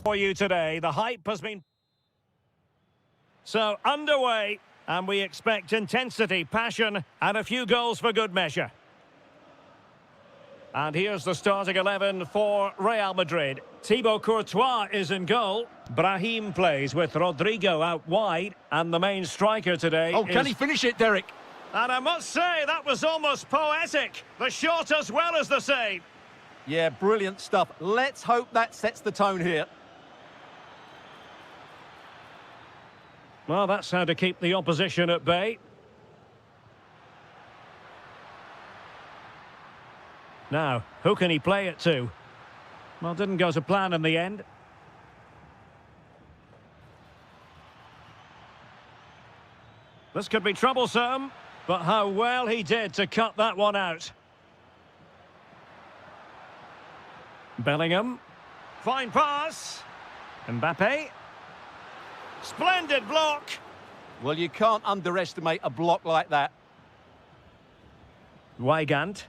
Speaker 1: For you today, the hype has been... So, underway, and we expect intensity, passion, and a few goals for good measure. And here's the starting 11 for Real Madrid. Thibaut Courtois is in goal. Brahim plays with Rodrigo out wide. And the main striker today
Speaker 2: can he finish it, Derek?
Speaker 1: And I must say, that was almost poetic. The shot as well as the save.
Speaker 2: Yeah, brilliant stuff. Let's hope that sets the tone here.
Speaker 1: Well, that's how to keep the opposition at bay. Now, who can he play it to? Well, didn't go to plan in the end. This could be troublesome, but how well he did to cut that one out. Bellingham. Fine pass. Mbappe. Splendid block.
Speaker 2: Well, you can't underestimate a block like that.
Speaker 1: Weigand.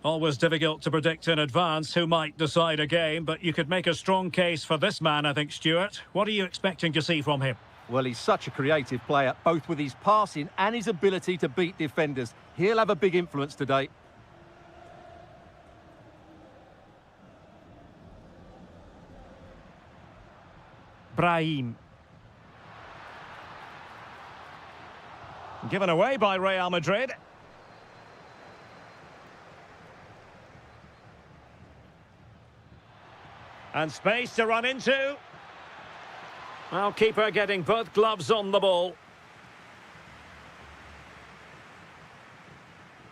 Speaker 1: Always difficult to predict in advance who might decide a game, but you could make a strong case for this man, I think, Stuart. What are you expecting to see from him?
Speaker 2: Well, he's such a creative player, both with his passing and his ability to beat defenders. He'll have a big influence today.
Speaker 1: Brahim. Given away by Real Madrid. And space to run into. Well, keeper getting both gloves on the ball.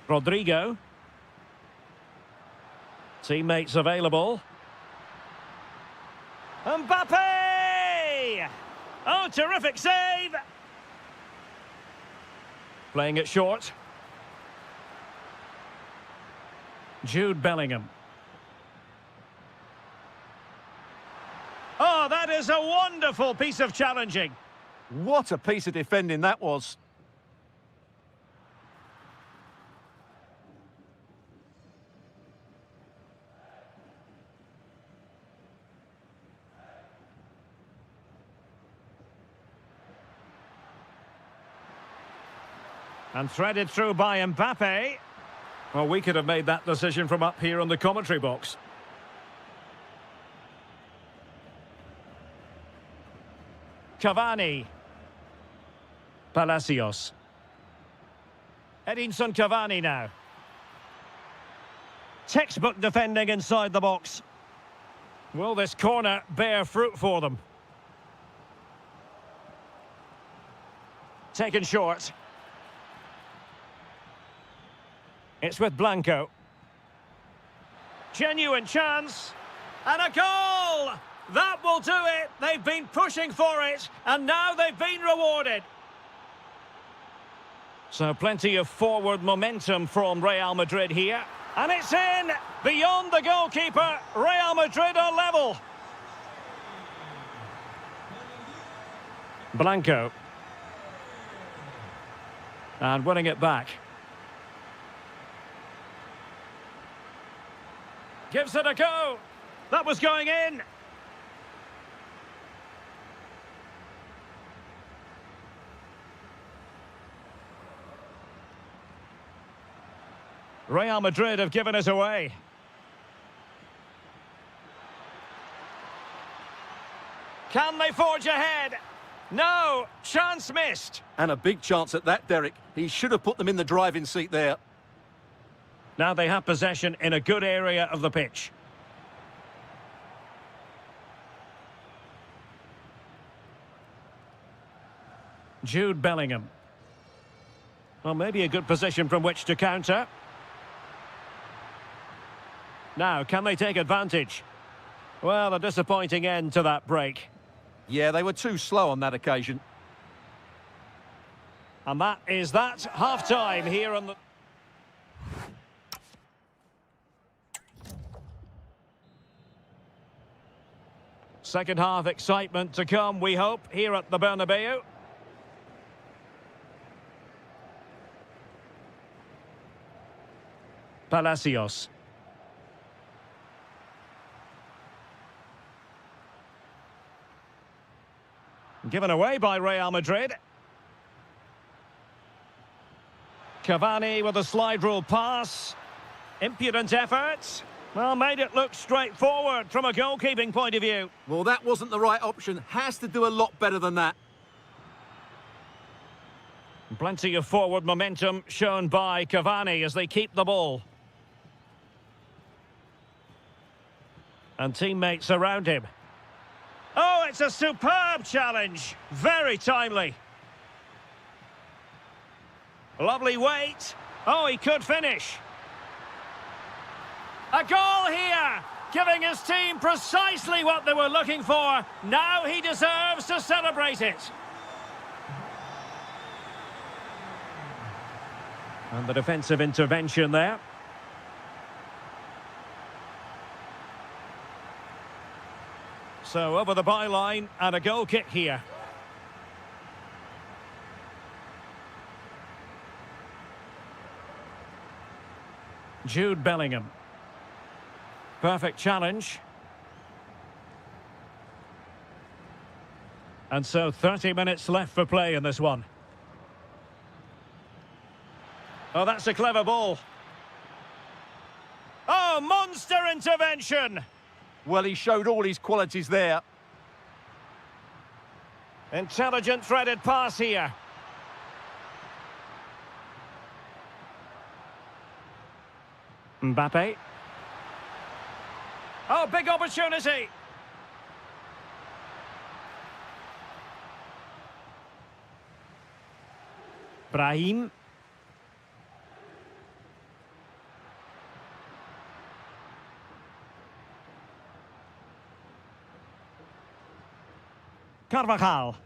Speaker 1: Rodrigo. Teammates available. Mbappe! Oh, terrific save! Playing it short. Jude Bellingham. Oh, that is a wonderful piece of challenging.
Speaker 2: What a piece of defending that was.
Speaker 1: And threaded through by Mbappe. Well, we could have made that decision from up here on the commentary box. Cavani. Palacios. Edinson Cavani now. Textbook defending inside the box. Will this corner bear fruit for them? Taken short. It's with Blanco. Genuine chance. And a goal! That will do it. They've been pushing for it, and now they've been rewarded. So plenty of forward momentum from Real Madrid here. And it's in! Beyond the goalkeeper, Real Madrid are level. Blanco. And winning it back. Gives it a go. That was going in. Real Madrid have given us away. Can they forge ahead? No, chance missed.
Speaker 2: And a big chance at that, Derek. He should have put them in the driving seat there.
Speaker 1: Now they have possession in a good area of the pitch. Jude Bellingham. Well, maybe a good position from which to counter. Now, can they take advantage? Well, a disappointing end to that break.
Speaker 2: Yeah, they were too slow on that occasion.
Speaker 1: And that is that. Half-time here on the... Second half excitement to come, we hope, here at the Bernabeu. Palacios. Given away by Real Madrid. Cavani with a slide rule pass. Impudent effort. Well, made it look straightforward from a goalkeeping point of view.
Speaker 2: Well, that wasn't the right option. Has to do a lot better than that.
Speaker 1: Plenty of forward momentum shown by Cavani as they keep the ball. And teammates around him. Oh, it's a superb challenge. Very timely. Lovely weight. Oh, he could finish. A goal here, giving his team precisely what they were looking for. Now he deserves to celebrate it. And the defensive intervention there. So over the byline and a goal kick here. Jude Bellingham. Perfect challenge. And so 30 minutes left for play in this one. Oh, that's a clever ball. Oh, monster intervention!
Speaker 2: Well, he showed all his qualities there.
Speaker 1: Intelligent threaded pass here. Mbappe. Oh, big opportunity. Brahim. Carvajal.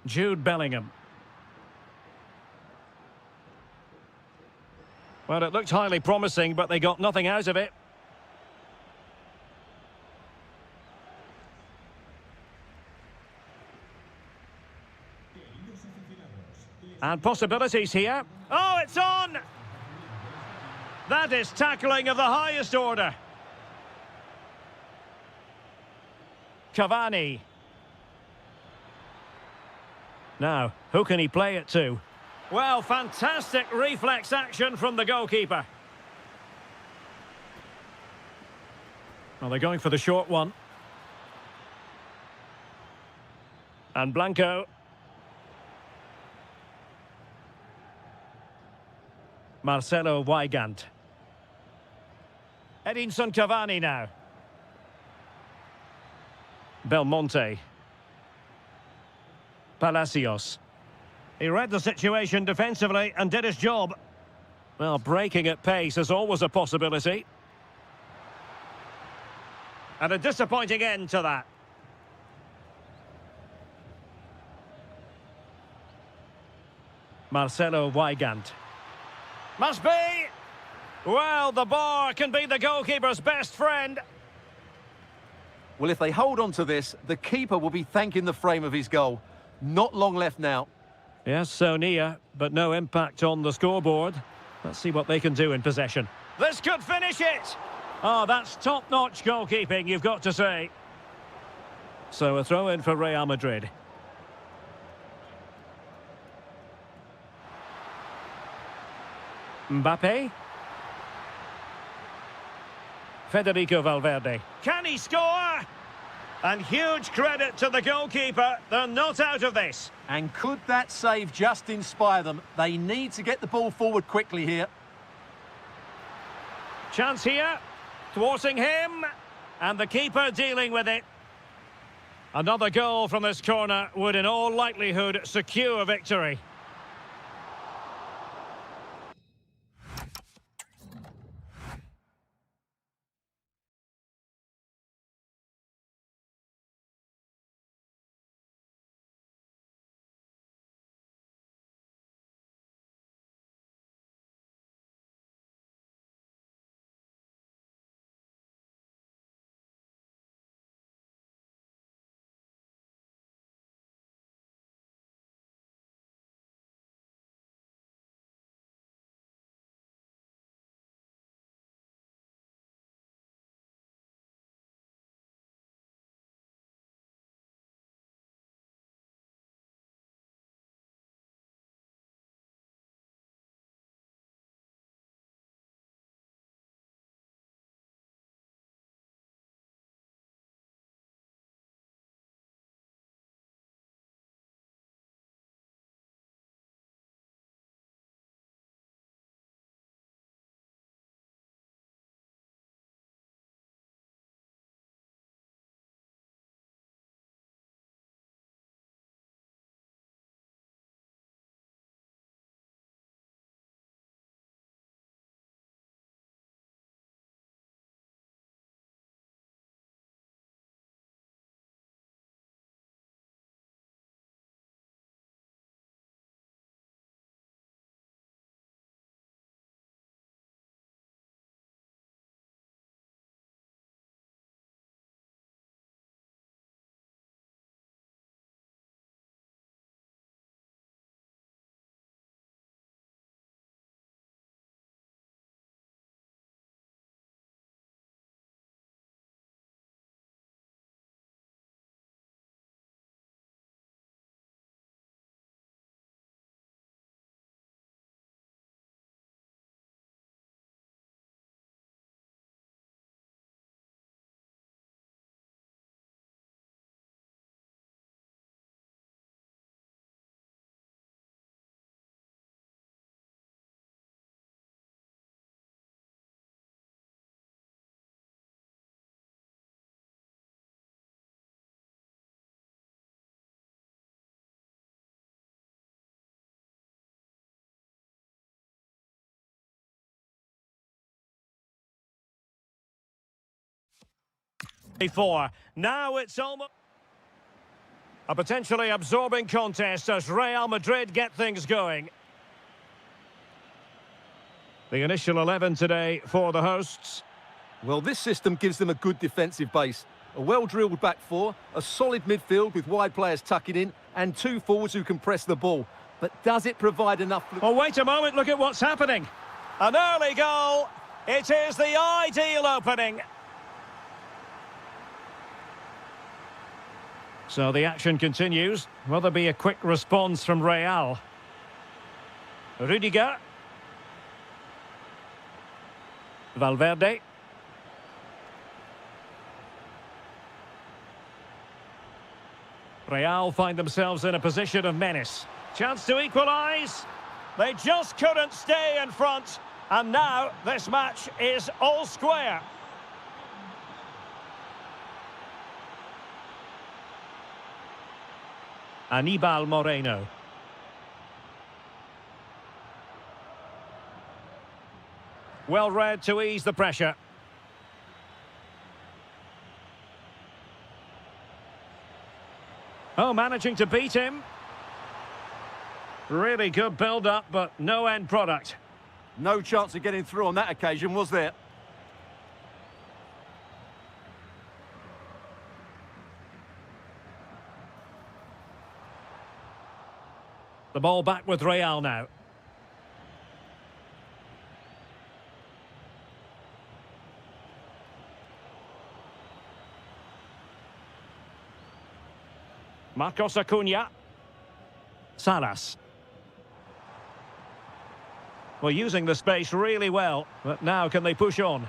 Speaker 1: Jude Bellingham. Well, it looked highly promising, but they got nothing out of it. And possibilities here. Oh, it's on! That is tackling of the highest order. Cavani. Now, who can he play it to? Well, fantastic reflex action from the goalkeeper. Well, they're going for the short one. And Blanco. Marcelo Weigand. Edinson Cavani now. Belmonte. Palacios. He read the situation defensively and did his job. Well, breaking at pace is always a possibility. And a disappointing end to that. Marcelo Weigand. Must be! Well, the bar can be the goalkeeper's best friend.
Speaker 2: Well, if they hold on to this, the keeper will be thanking the frame of his goal. Not long left now.
Speaker 1: Yes, so near, but no impact on the scoreboard. Let's see what they can do in possession. This could finish it! Oh, that's top-notch goalkeeping, you've got to say. So a throw-in for Real Madrid. Mbappe. Federico Valverde. Can he score? And huge credit to the goalkeeper. They're not out of this.
Speaker 2: And could that save just inspire them? They need to get the ball forward quickly here.
Speaker 1: Chance here. Thwarting him. And the keeper dealing with it. Another goal from this corner would in all likelihood secure victory. Before. Now it's almost a potentially absorbing contest as Real Madrid get things going. The initial 11 today for the hosts.
Speaker 2: Well, this system gives them a good defensive base. A well-drilled back four, a solid midfield with wide players tucking in, and two forwards who can press the ball. But does it provide enough...
Speaker 1: Oh, wait a moment, look at what's happening. An early goal. It is the ideal opening. So the action continues. Will there be a quick response from Real? Rudiger. Valverde. Real find themselves in a position of menace. Chance to equalise. They just couldn't stay in front. And now this match is all square. Aníbal Moreno. Well read to ease the pressure. Oh, managing to beat him. Really good build-up, but no end product.
Speaker 2: No chance of getting through on that occasion, was there?
Speaker 1: The ball back with Real now. Marcos Acuna. Salas. Well, using the space really well, but now can they push on?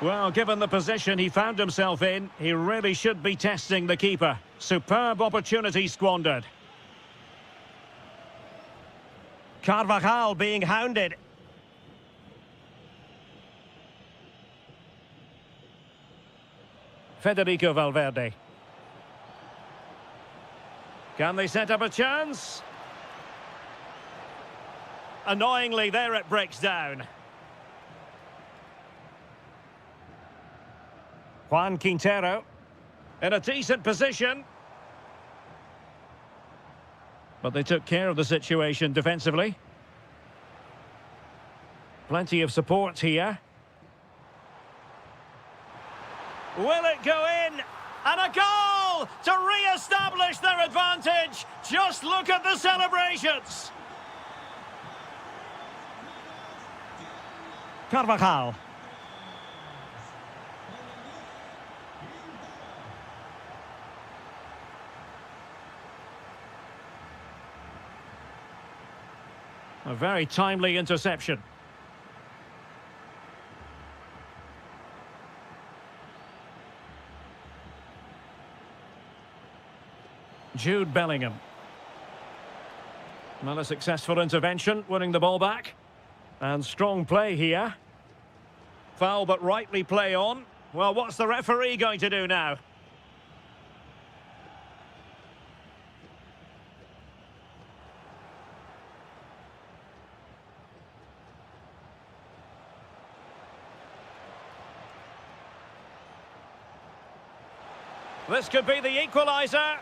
Speaker 1: Well, given the position he found himself in, he really should be testing the keeper. Superb opportunity squandered. Carvajal being hounded. Federico Valverde. Can they set up a chance? Annoyingly, there it breaks down. Juan Quintero in a decent position. But they took care of the situation defensively. Plenty of support here. Will it go in? And a goal to re-establish their advantage. Just look at the celebrations. Carvajal. A very timely interception. Jude Bellingham. Well, a successful intervention, winning the ball back. And strong play here. Foul, but rightly play on. Well, what's the referee going to do now? This could be the equaliser.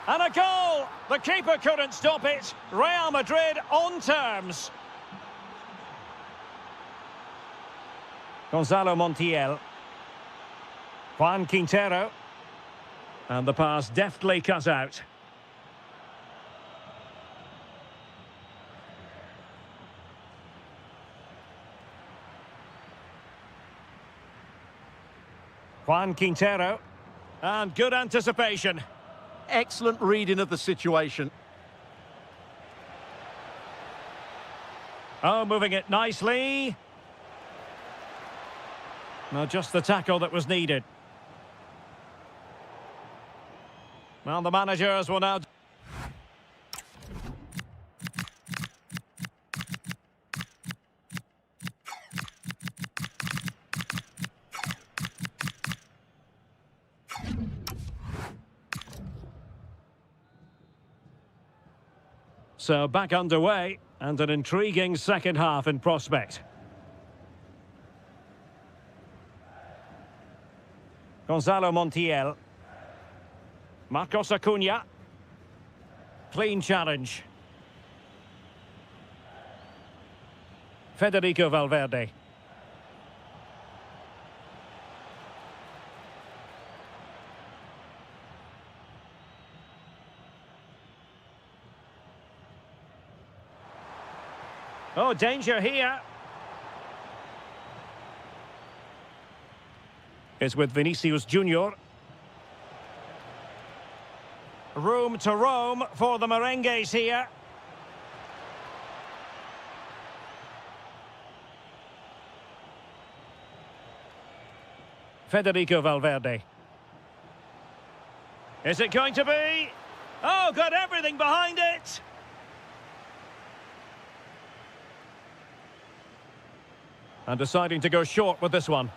Speaker 1: And a goal! The keeper couldn't stop it. Real Madrid on terms. Gonzalo Montiel. Juan Quintero. And the pass deftly cut out. Juan Quintero. And good anticipation.
Speaker 2: Excellent reading of the situation.
Speaker 1: Oh, moving it nicely. Well, just the tackle that was needed. Well, the managers will now... So back underway, and an intriguing second half in prospect. Gonzalo Montiel. Marcos Acuna. Clean challenge. Federico Valverde. Oh, danger here. It's with Vinicius Junior. Room to roam for the merengues here. Federico Valverde. Is it going to be? Oh, got everything behind it. And deciding to go short with this one.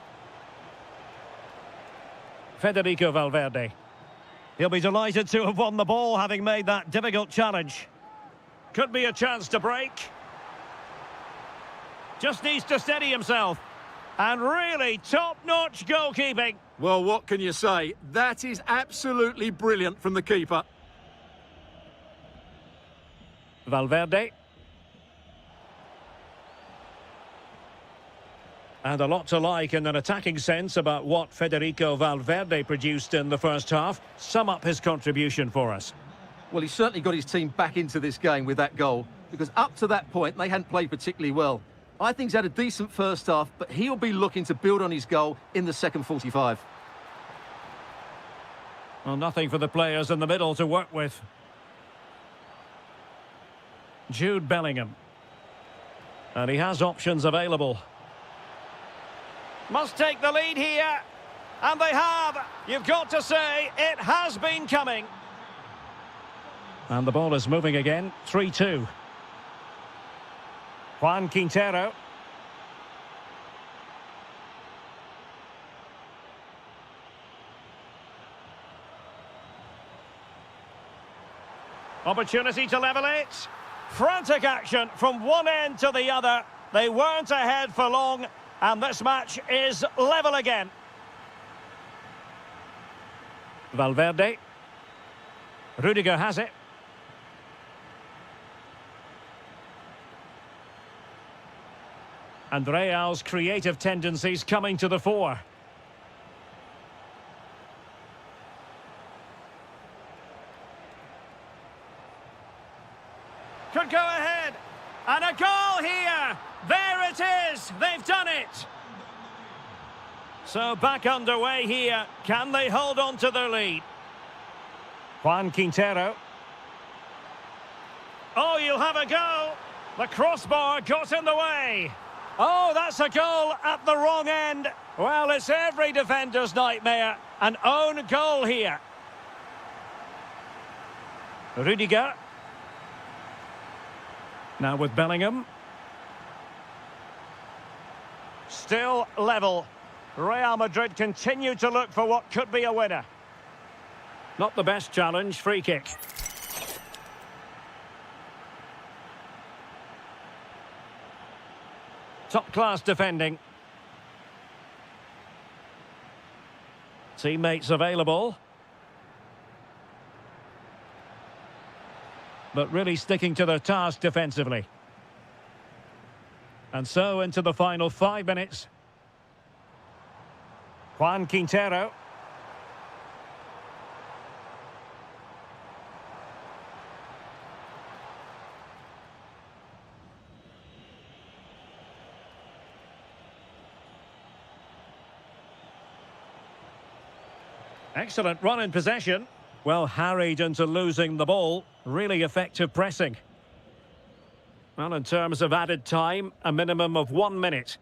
Speaker 1: Federico Valverde. He'll be delighted to have won the ball, having made that difficult challenge. Could be a chance to break. Just needs to steady himself. And really top-notch goalkeeping.
Speaker 2: Well, what can you say? That is absolutely brilliant from the keeper.
Speaker 1: Valverde. And a lot to like in an attacking sense about what Federico Valverde produced in the first half. Sum up his contribution for us.
Speaker 2: Well, he certainly got his team back into this game with that goal, because up to that point, they hadn't played particularly well. I think he's had a decent first half, but he'll be looking to build on his goal in the second 45.
Speaker 1: Well, nothing for the players in the middle to work with. Jude Bellingham. And he has options available. Must take the lead here. And they have. You've got to say, it has been coming. And the ball is moving again. 3-2. Juan Quintero. Opportunity to level it. Frantic action from one end to the other. They weren't ahead for long, and this match is level again. Valverde. Rudiger has it. And Real's creative tendencies coming to the fore. Could go ahead. And a goal here. There it is. They've done it. So back underway here. Can they hold on to their lead? Juan Quintero. Oh, you'll have a go. The crossbar got in the way. Oh, that's a goal at the wrong end. Well, it's every defender's nightmare. An own goal here. Rudiger. Now with Bellingham. Still level. Real Madrid continue to look for what could be a winner. Not the best challenge, free kick. Top-class defending. Teammates available. But really sticking to their task defensively. And so into the final 5 minutes. Juan Quintero. Excellent run in possession. Well, harried into losing the ball. Really effective pressing. Well, in terms of added time, a minimum of 1 minute.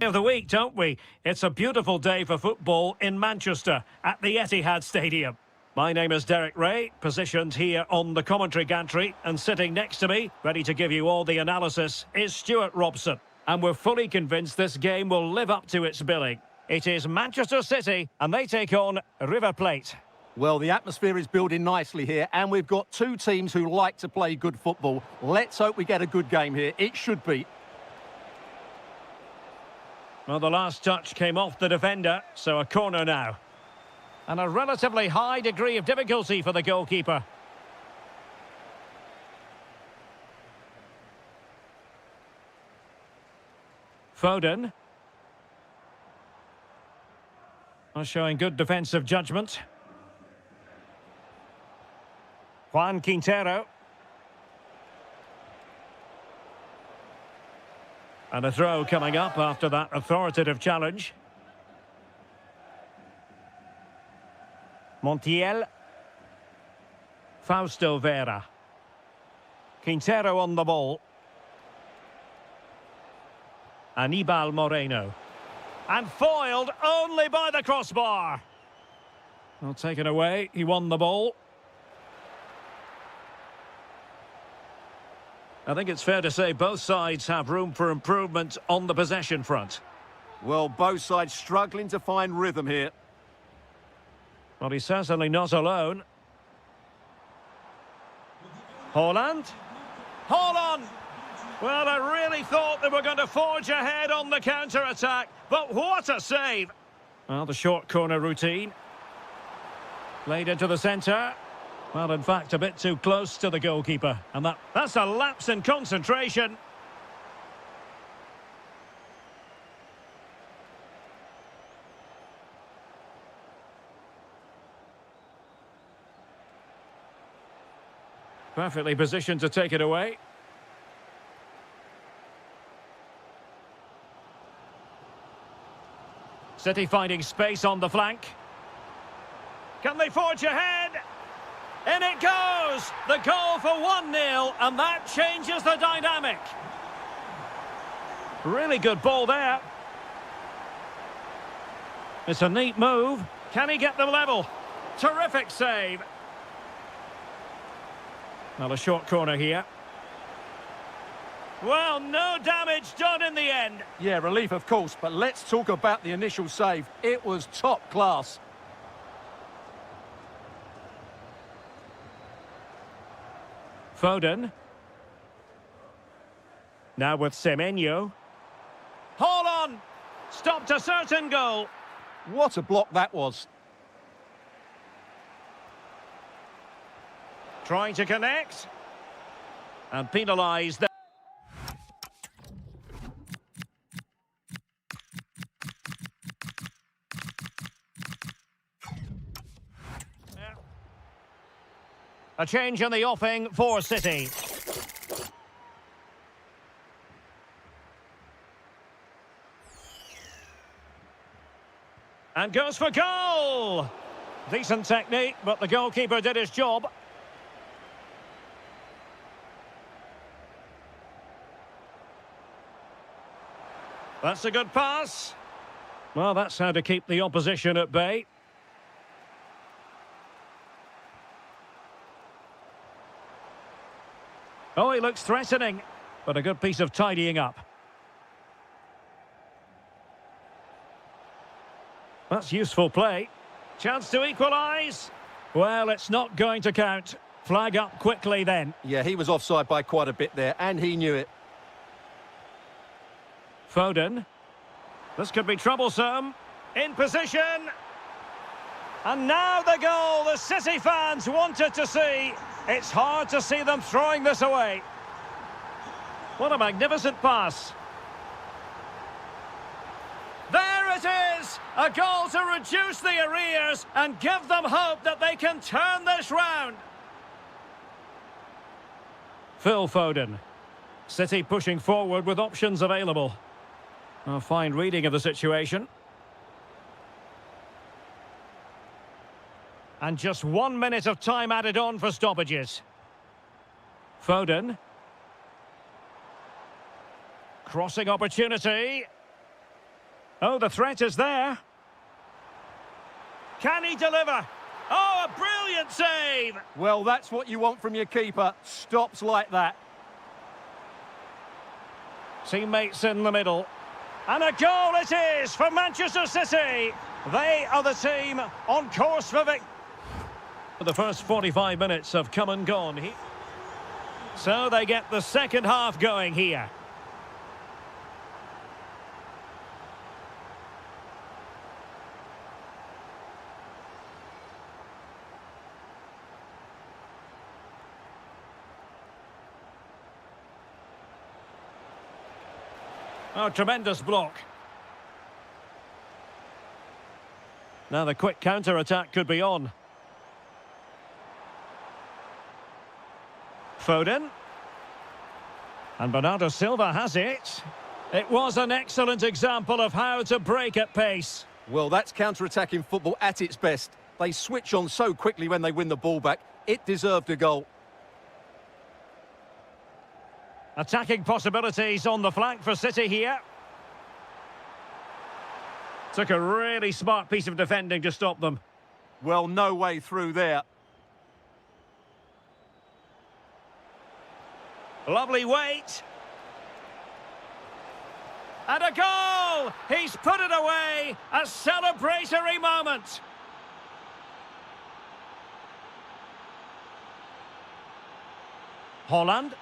Speaker 1: Of the week, don't we? It's a beautiful day for football in Manchester at the Etihad Stadium. My name is Derek Ray, positioned here on the commentary gantry, and sitting next to me, ready to give you all the analysis, is Stuart Robson. And we're fully convinced this game will live up to its billing. It is Manchester City, and they take on River Plate.
Speaker 2: Well, the atmosphere is building nicely here, and we've got two teams who like to play good football. Let's hope we get a good game here. It should be.
Speaker 1: Well, the last touch came off the defender, so a corner now. And a relatively high degree of difficulty for the goalkeeper. Foden. Showing good defensive judgment. Juan Quintero. And a throw coming up after that authoritative challenge. Montiel. Fausto Vera. Quintero on the ball. Aníbal Moreno. And foiled only by the crossbar. Well, taken away, he won the ball. I think it's fair to say both sides have room for improvement on the possession front.
Speaker 2: Well, both sides struggling to find rhythm here.
Speaker 1: Well, he's certainly not alone. Haaland. Haaland! Well, I really thought they were going to forge ahead on the counter-attack, but what a save! Well, the short corner routine. Played into the centre. Well, in fact, a bit too close to the goalkeeper. And that's a lapse in concentration. Perfectly positioned to take it away. City finding space on the flank. Can they forge ahead? In it goes! The goal for 1-0, and that changes the dynamic. Really good ball there. It's a neat move. Can he get them level? Terrific save. Well, a short corner here. Well, no damage done in the end.
Speaker 2: Yeah, relief, of course, but let's talk about the initial save. It was top class.
Speaker 1: Foden. Now with Semenyo. Hold on! Stopped a certain goal.
Speaker 2: What a block that was.
Speaker 1: Trying to connect. And penalised there. A change in the offing for City. And goes for goal! Decent technique, but the goalkeeper did his job. That's a good pass. Well, that's how to keep the opposition at bay. Oh, he looks threatening, but a good piece of tidying up. That's useful play. Chance to equalise. Well, it's not going to count. Flag up quickly then.
Speaker 2: Yeah, he was offside by quite a bit there, and he knew it.
Speaker 1: Foden. This could be troublesome. In position. And now the goal the City fans wanted to see. It's hard to see them throwing this away. What a magnificent pass. There it is! A goal to reduce the arrears and give them hope that they can turn this round. Phil Foden. City pushing forward with options available. A fine reading of the situation. And just 1 minute of time added on for stoppages. Foden. Crossing opportunity. Oh, the threat is there. Can he deliver? Oh, a brilliant save!
Speaker 2: Well, that's what you want from your keeper. Stops like that.
Speaker 1: Teammates in the middle. And a goal it is for Manchester City. They are the team on course for victory. The first 45 minutes have come and gone. So they get the second half going here. Oh, tremendous block. Now the quick counter-attack could be on. Foden. And Bernardo Silva has it. It was an excellent example of how to break at pace.
Speaker 2: Well, that's counter-attacking football at its best. They switch on so quickly when they win the ball back. It deserved a goal.
Speaker 1: Attacking possibilities on the flank for City here. Took a really smart piece of defending to stop them.
Speaker 2: Well, no way through there.
Speaker 1: Lovely weight. And a goal! He's put it away. A celebratory moment. Holland.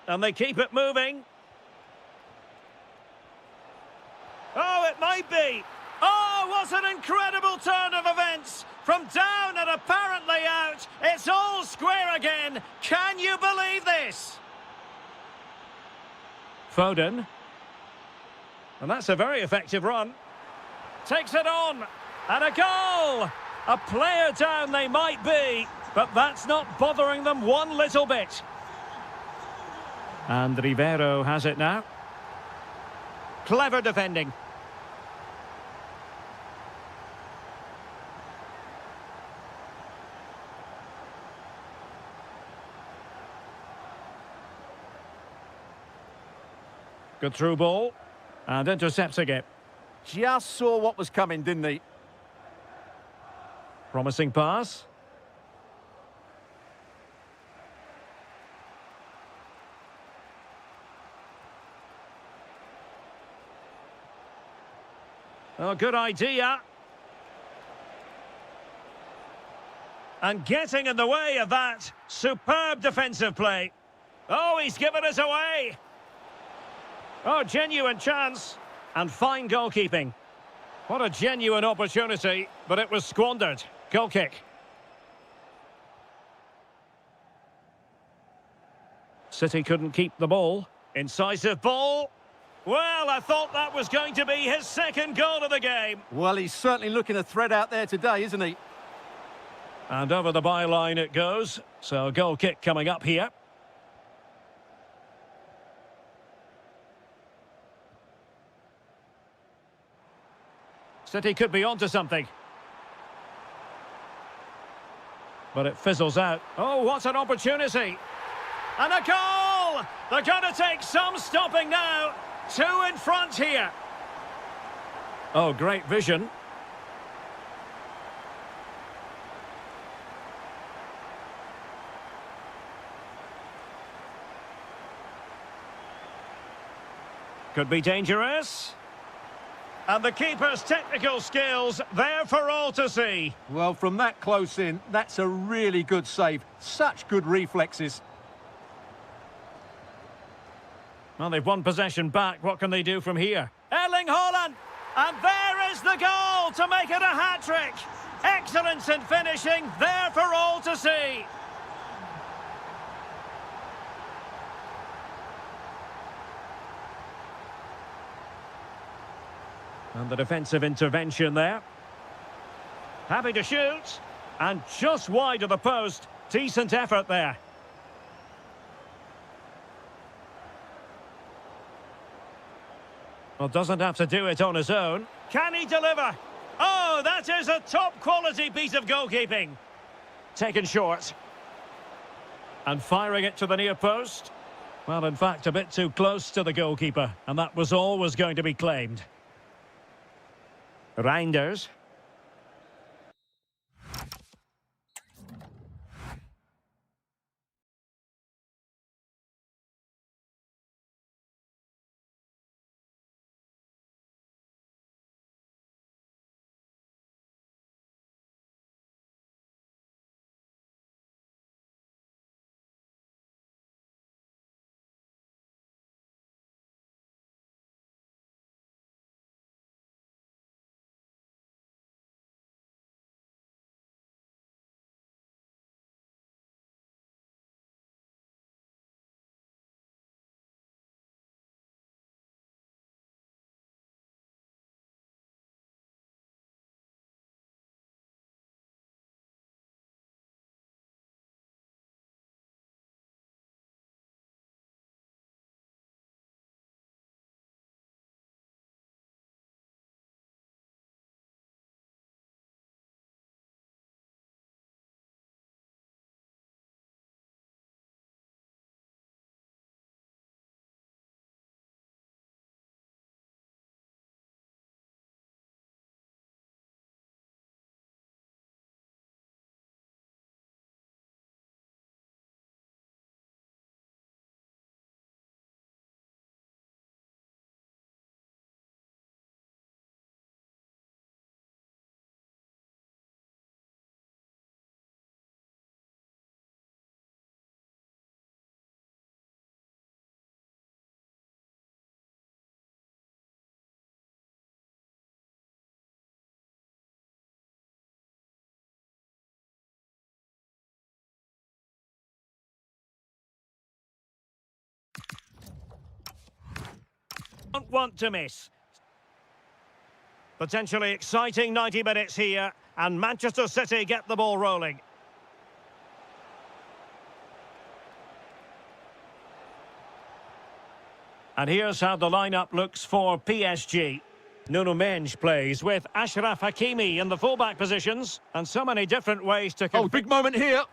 Speaker 1: And they keep it moving. Oh, it might be. Oh, what an incredible turn of events. From down and apparently out, it's all square again. Can you believe this? Foden. And that's a very effective run. Takes it on. And a goal. A player down they might be, but that's not bothering them one little bit. And Rivero has it now. Clever defending. Good through ball. And intercepting it.
Speaker 2: Just saw what was coming, didn't he?
Speaker 1: Promising pass. Oh, good idea. And getting in the way of that. Superb defensive play. Oh, he's given us away. Oh, genuine chance. And fine goalkeeping. What a genuine opportunity, but it was squandered. Goal kick. City couldn't keep the ball. Incisive ball. Well, I thought that was going to be his second goal of the game.
Speaker 2: Well, he's certainly looking a threat out there today, isn't he?
Speaker 1: And over the byline it goes. So a goal kick coming up here. City could be onto something. But it fizzles out. Oh, what an opportunity. And a goal! They're going to take some stopping now. Two in front here. Oh, great vision. Could be dangerous. And the keeper's technical skills there for all to see.
Speaker 2: Well, from that close in, that's a really good save. Such good reflexes.
Speaker 1: Well, they've won possession back. What can they do from here? Erling Haaland! And there is the goal to make it a hat-trick. Excellence in finishing, there for all to see. And the defensive intervention there. Happy to shoot. And just wide of the post. Decent effort there. Well, doesn't have to do it on his own. Can he deliver? Oh, that is a top-quality piece of goalkeeping. Taken short. And firing it to the near post. Well, in fact, a bit too close to the goalkeeper, and that was always going to be claimed. Reinders. Don't want to miss. Potentially exciting 90 minutes here, and Manchester City get the ball rolling. And here's how the lineup looks for PSG. Nuno Mendes plays with Ashraf Hakimi in the fullback positions, and so many different ways to...
Speaker 2: Oh, big moment here.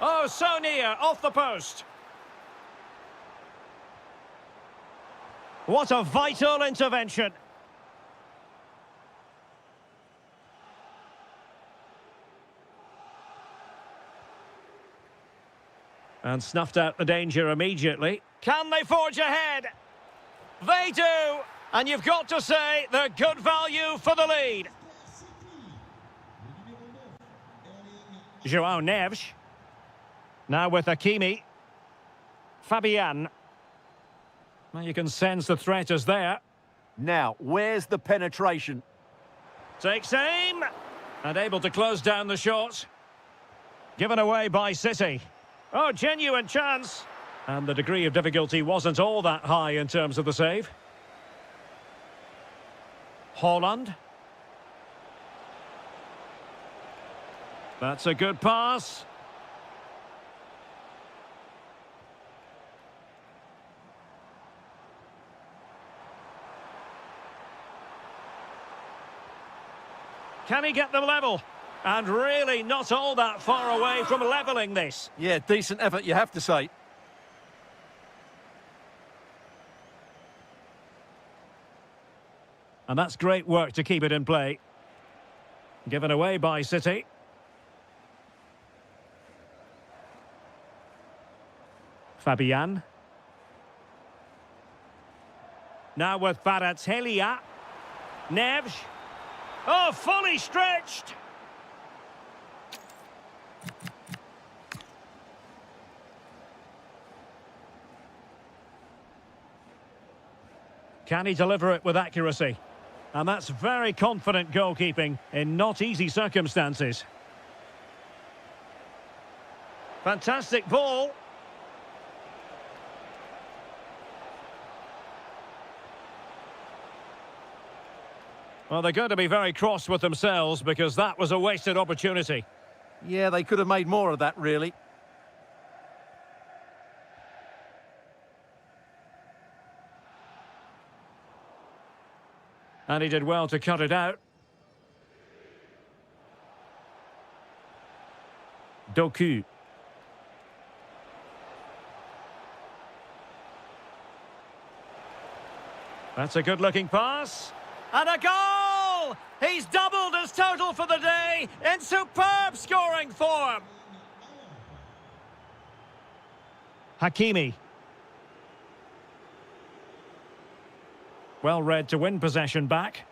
Speaker 1: Oh, so near, off the post. What a vital intervention. And snuffed out the danger immediately. Can they forge ahead? They do! And you've got to say they're good value for the lead. João Neves. Now with Hakimi. Fabian. Well, you can sense the threat is there.
Speaker 2: Now, where's the penetration?
Speaker 1: Takes aim. And able to close down the shot. Given away by City. Oh, genuine chance. And the degree of difficulty wasn't all that high in terms of the save. Haaland. That's a good pass. Can he get them level? And really not all that far away from levelling this.
Speaker 2: Yeah, decent effort, you have to say.
Speaker 1: And that's great work to keep it in play. Given away by City. Fabian. Now with Kvaratskhelia. Neves. Oh, fully stretched. Can he deliver it with accuracy? And that's very confident goalkeeping in not easy circumstances. Fantastic ball. Well, they're going to be very cross with themselves because that was a wasted opportunity.
Speaker 2: Yeah, they could have made more of that, really.
Speaker 1: And he did well to cut it out. Doku. That's a good-looking pass. And a goal! He's doubled his total for the day in superb scoring form. Hakimi. Well read to win possession back.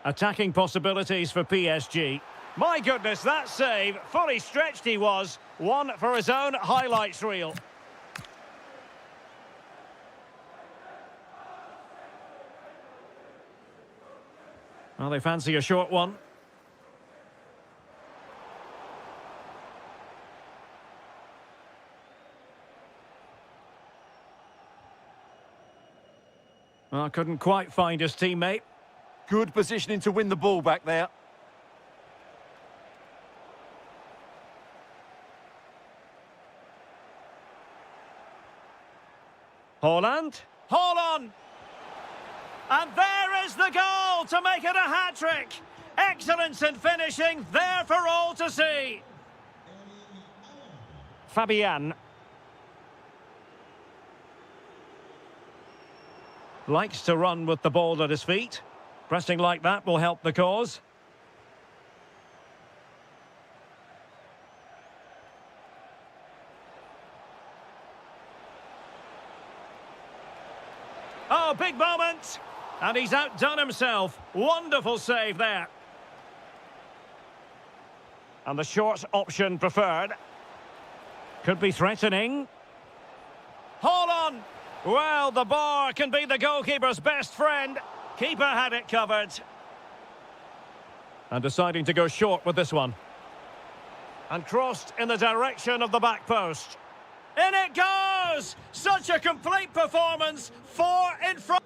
Speaker 1: Attacking possibilities for PSG. My goodness, that save, fully stretched he was. One for his own highlights reel. Well, they fancy a short one. Well, couldn't quite find his teammate.
Speaker 2: Good positioning to win the ball back there.
Speaker 1: Haaland. Haaland! And there is the goal to make it a hat-trick. Excellence in finishing, there for all to see. Fabian. Likes to run with the ball at his feet. Pressing like that will help the cause. Oh, big moment! And he's outdone himself. Wonderful save there. And the short option preferred. Could be threatening. Hold on! Well, the bar can be the goalkeeper's best friend. Keeper had it covered. And deciding to go short with this one. And crossed in the direction of the back post. In it goes! Such a complete performance. 4 in front.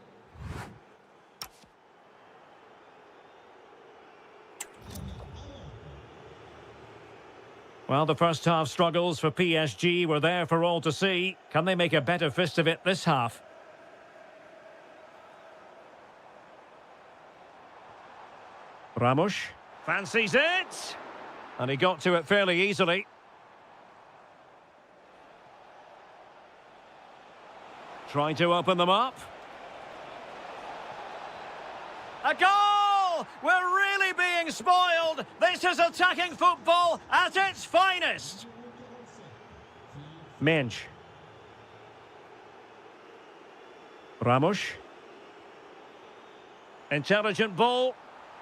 Speaker 1: Well, the first half struggles for PSG were there for all to see. Can they make a better fist of it this half? Ramos fancies it. And he got to it fairly easily. Trying to open them up. A goal! We're really being spoiled. This is attacking football at its finest. Mensch. Ramos. Intelligent ball.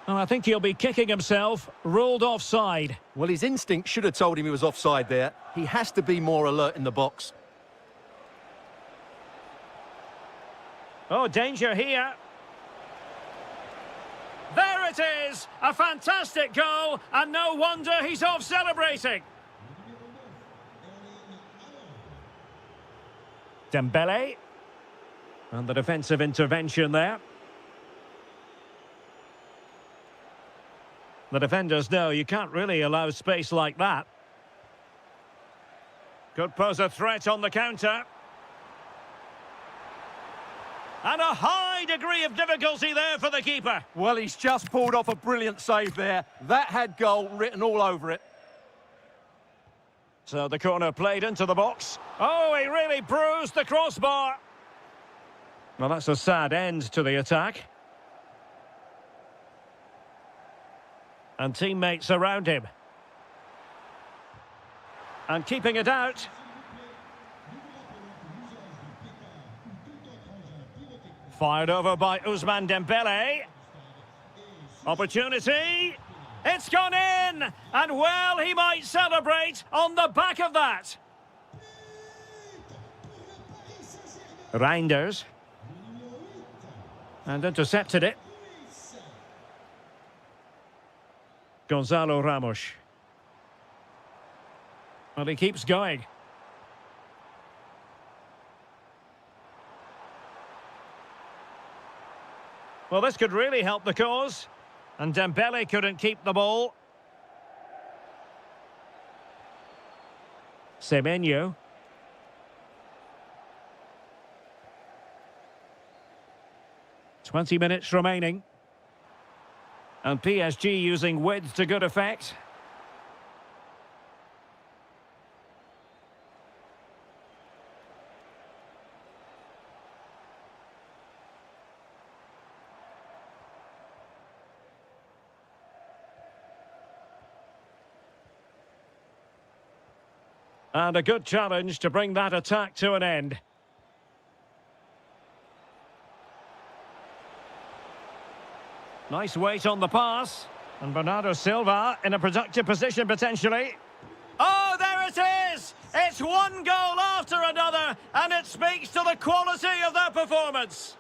Speaker 1: And I think he'll be kicking himself. Ruled offside.
Speaker 2: Well, his instinct should have told him he was offside there. He has to be more alert in the box.
Speaker 1: Oh, danger here. There it is! A fantastic goal, and no wonder he's off celebrating. Dembele. And the defensive intervention there. The defenders know you can't really allow space like that. Could pose a threat on the counter. And a high degree of difficulty there for the keeper.
Speaker 2: Well, he's just pulled off a brilliant save there. That had goal written all over it.
Speaker 1: So the corner played into the box. Oh, he really bruised the crossbar. Well, that's a sad end to the attack. And teammates around him. And keeping it out. Fired over by Ousmane Dembele. Opportunity. It's gone in. And well, he might celebrate on the back of that. Reinders. And intercepted it. Gonzalo Ramos. Well, he keeps going. Well, this could really help the cause. And Dembele couldn't keep the ball. Semenyo. .20 remaining. And PSG using width to good effect. And a good challenge to bring that attack to an end. Nice weight on the pass. And Bernardo Silva in a productive position potentially. Oh, there it is! It's one goal after another, and it speaks to the quality of their performance.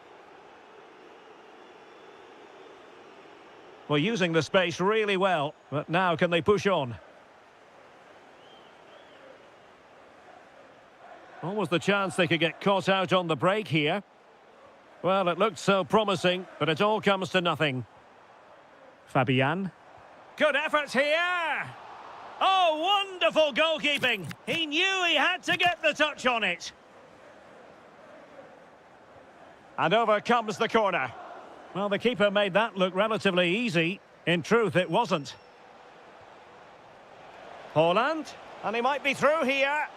Speaker 1: Well, using the space really well, but now can they push on? Almost the chance they could get caught out on the break here. Well, it looked so promising, but it all comes to nothing. Fabian. Good effort here! Oh, wonderful goalkeeping! He knew he had to get the touch on it. And over comes the corner. Well, the keeper made that look relatively easy. In truth, it wasn't. Haaland, and he might be through here.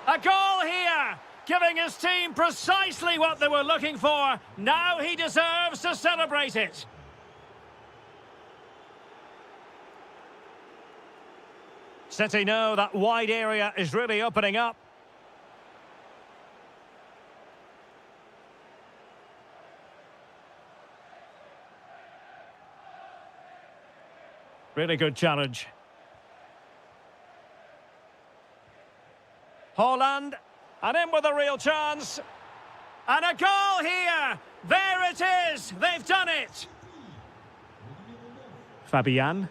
Speaker 1: A goal here, giving his team precisely what they were looking for. Now he deserves to celebrate it. City know that wide area is really opening up. Really good challenge. Haaland, and in with a real chance. And a goal here! There it is! They've done it! Fabian.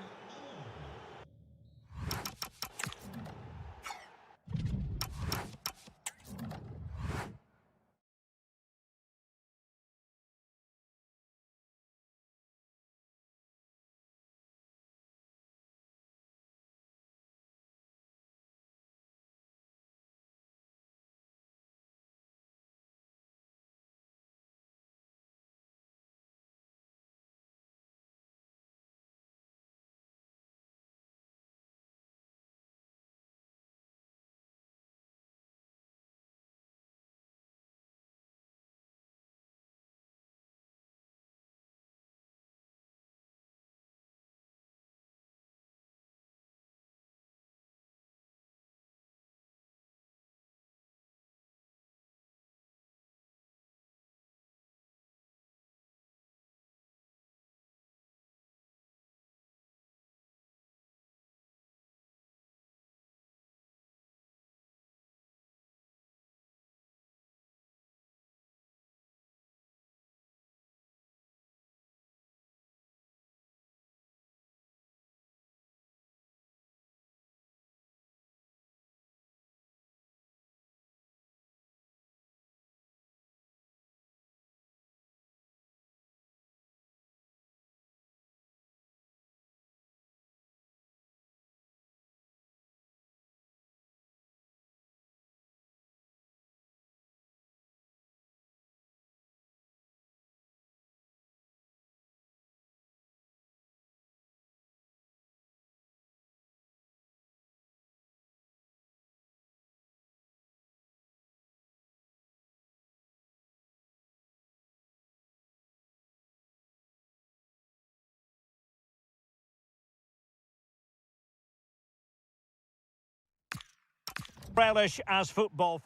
Speaker 1: Relish as football.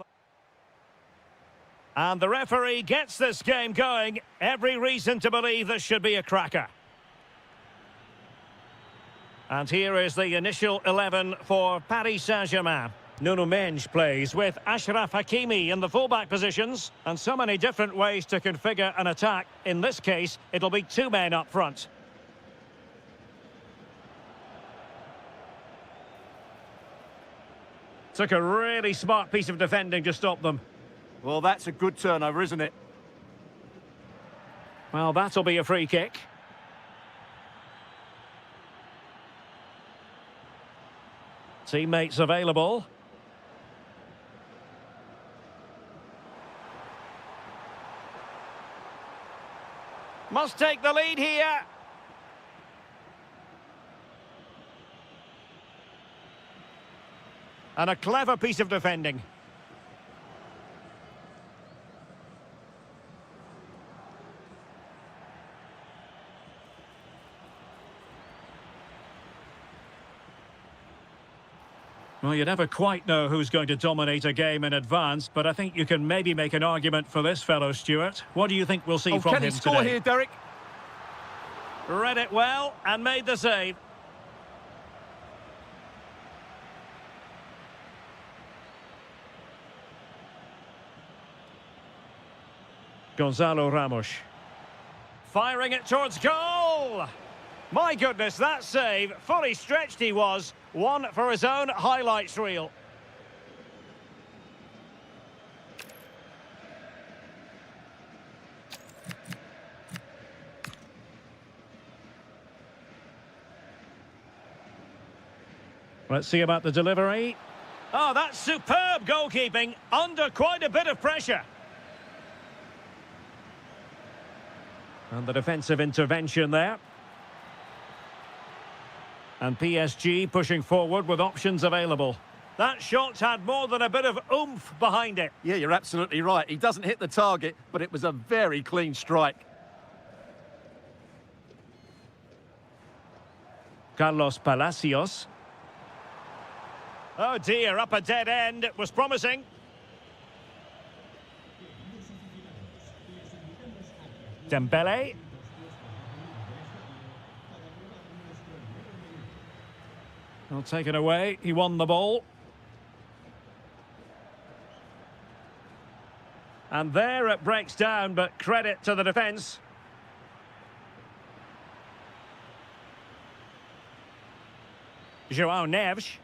Speaker 1: And the referee gets this game going. Every reason to believe this should be a cracker. And here is the initial 11 for Paris Saint-Germain. Nuno Mendes plays with Achraf Hakimi in the fullback positions. And so many different ways to configure an attack. In this case, it'll be two men up front. Took a really smart piece of defending to stop them.
Speaker 3: Well, that's a good turnover, isn't it?
Speaker 1: Well, that'll be a free kick. Teammates available. Must take the lead here. And a clever piece of defending. Well, you never quite know who's going to dominate a game in advance, but I think you can maybe make an argument for this fellow, Stuart. What do you think we'll see from
Speaker 3: can
Speaker 1: him
Speaker 3: he score
Speaker 1: today?
Speaker 3: here, Derek?
Speaker 1: Read it well and made the save. Gonzalo Ramos. Firing it towards goal! My goodness, that save, fully stretched he was. One for his own highlights reel. Let's see about the delivery. Oh, that's superb goalkeeping, under quite a bit of pressure. And the defensive intervention there. And PSG pushing forward with options available. That shot had more than a bit of oomph behind it.
Speaker 3: Yeah, you're absolutely right. He doesn't hit the target, but it was a very clean strike.
Speaker 1: Carlos Palacios. Oh dear, up a dead end. It was promising. Dembele. Well, taken away. He won the ball. And there it breaks down, but credit to the defence. João Neves.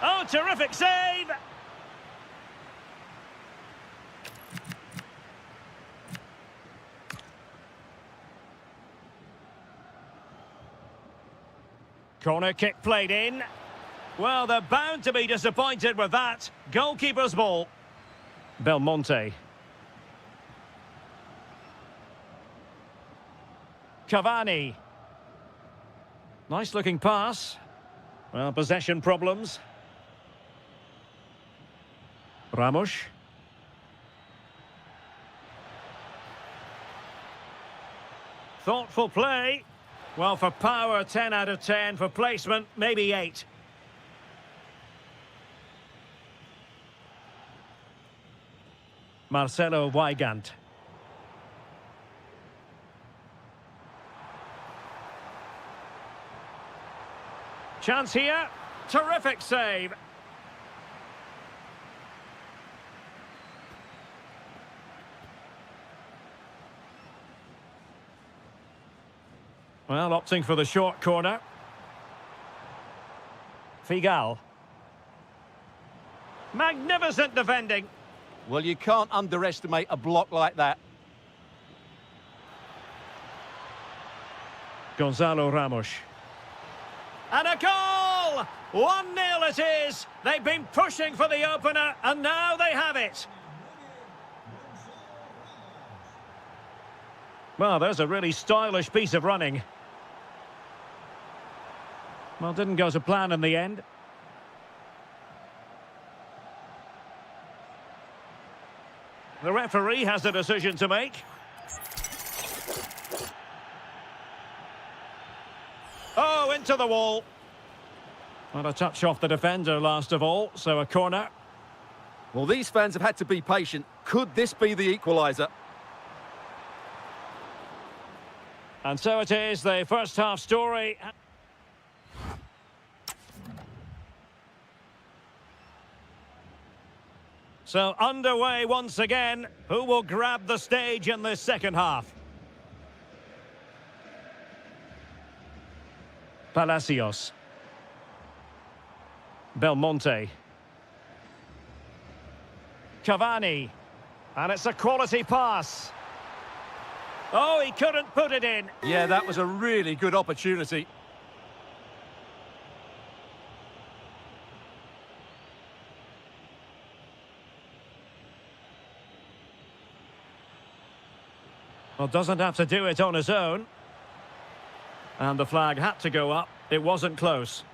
Speaker 1: Oh, terrific save! Corner kick played in. Well, they're bound to be disappointed with that. Goalkeeper's ball. Belmonte. Cavani. Nice looking pass. Well, possession problems. Ramos. Thoughtful play. Well, for power, 10 out of 10. For placement, maybe 8. Marcelo Weigand. Chance here. Terrific save. Well, opting for the short corner. Figal. Magnificent defending.
Speaker 3: Well, you can't underestimate a block like that.
Speaker 1: Gonzalo Ramos. And a goal! 1-0 it is. They've been pushing for the opener, and now they have it. Well, there's a really stylish piece of running. Well, didn't go to plan in the end. The referee has a decision to make. Oh, into the wall. Well, a touch off the defender last of all, so a corner.
Speaker 3: Well, these fans have had to be patient. Could this be the equaliser?
Speaker 1: And so it is, the first half story. So underway once again. Who will grab the stage in this second half? Palacios. Belmonte. Cavani. And it's a quality pass. Oh, he couldn't put it in.
Speaker 3: Yeah, that was a really good opportunity.
Speaker 1: Well, doesn't have to do it on his own. And the flag had to go up. It wasn't close.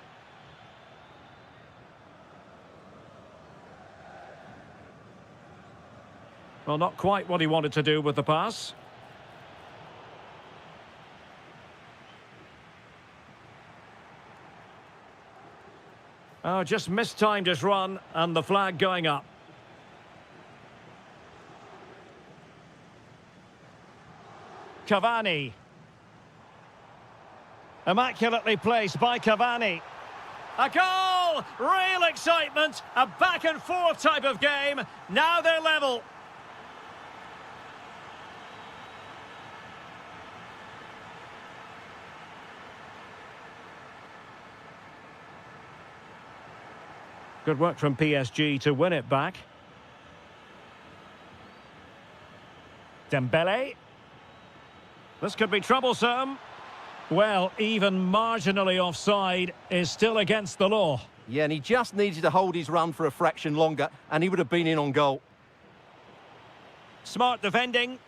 Speaker 1: Well, not quite what he wanted to do with the pass. Oh, just mistimed his run and the flag going up. Cavani. Immaculately placed by Cavani. A goal! Real excitement. A back and forth type of game. Now they're level. Good work from PSG to win it back. Dembele. This could be troublesome. Well, even marginally offside is still against the law.
Speaker 3: Yeah, and he just needed to hold his run for a fraction longer, and he would have been in on goal.
Speaker 1: Smart defending.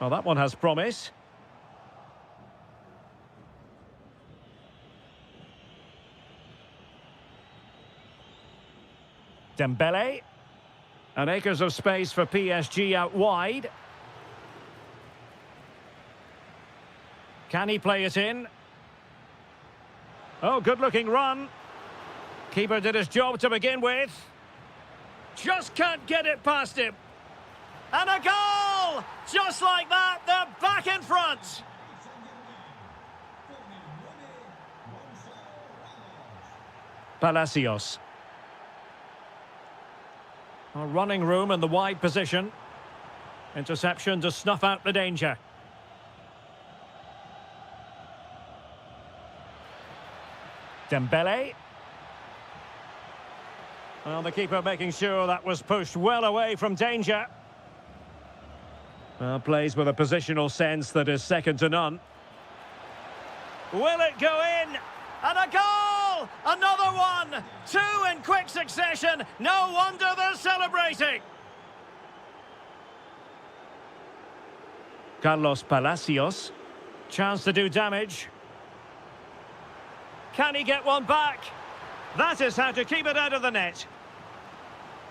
Speaker 1: Well, that one has promise. Dembele. And acres of space for PSG out wide. Can he play it in? Oh, good-looking run. Keeper did his job to begin with. Just can't get it past him. And a goal! Just like that, they're back in front. Palacios. A running room in the wide position. Interception to snuff out the danger. Dembele. Well, the keeper making sure that was pushed well away from danger. Well, plays with a positional sense that is second to none. Will it go in? And a goal! Another one! Two in quick succession. No wonder they're celebrating. Carlos Palacios. Chance to do damage. Can he get one back? That is how to keep it out of the net.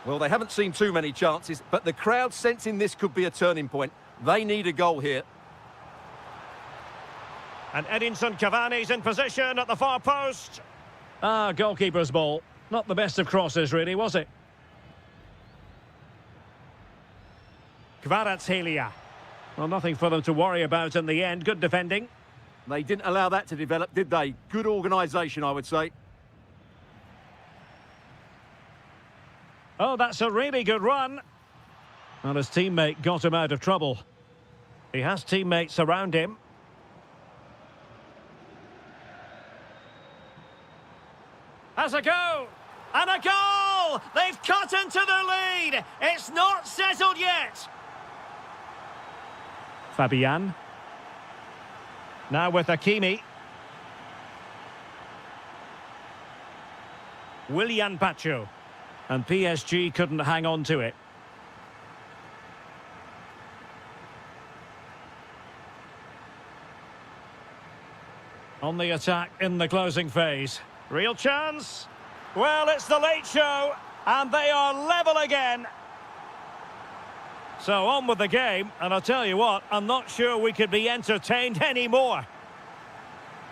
Speaker 3: Well, they haven't seen too many chances, but the crowd sensing this could be a turning point. They need a goal here.
Speaker 1: And Edinson Cavani's in position at the far post. Ah, goalkeeper's ball. Not the best of crosses, really, was it? Kvaratskhelia. Well, nothing for them to worry about in the end. Good defending.
Speaker 3: They didn't allow that to develop, did they? Good organisation, I would say.
Speaker 1: Oh, that's a really good run. Well, his teammate got him out of trouble. He has teammates around him. Has a go! And a goal! They've cut into the lead! It's not settled yet! Fabian. Now with Hakimi. Willian Pacho. And PSG couldn't hang on to it. On the attack in the closing phase. Real chance. Well, it's the late show, and they are level again. So on with the game, and I'll tell you what, I'm not sure we could be entertained anymore.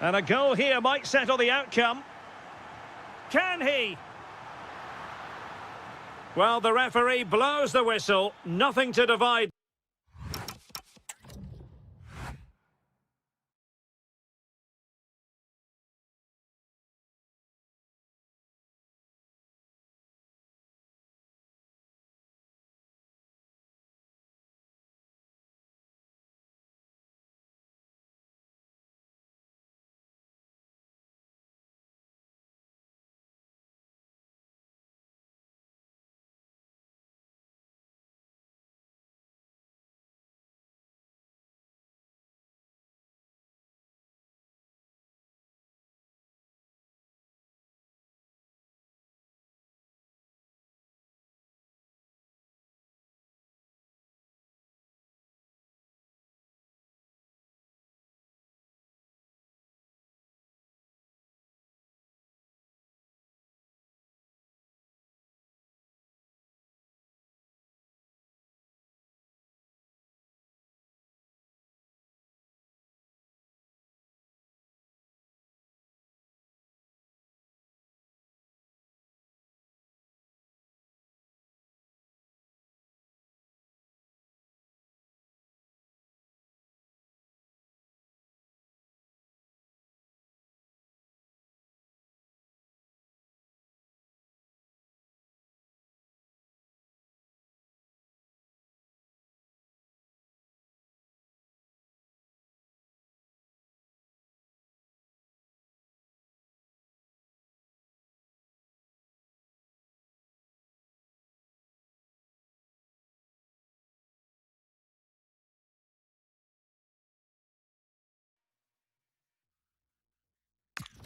Speaker 1: And a goal here might settle the outcome. Can he? Well, the referee blows the whistle. Nothing to divide.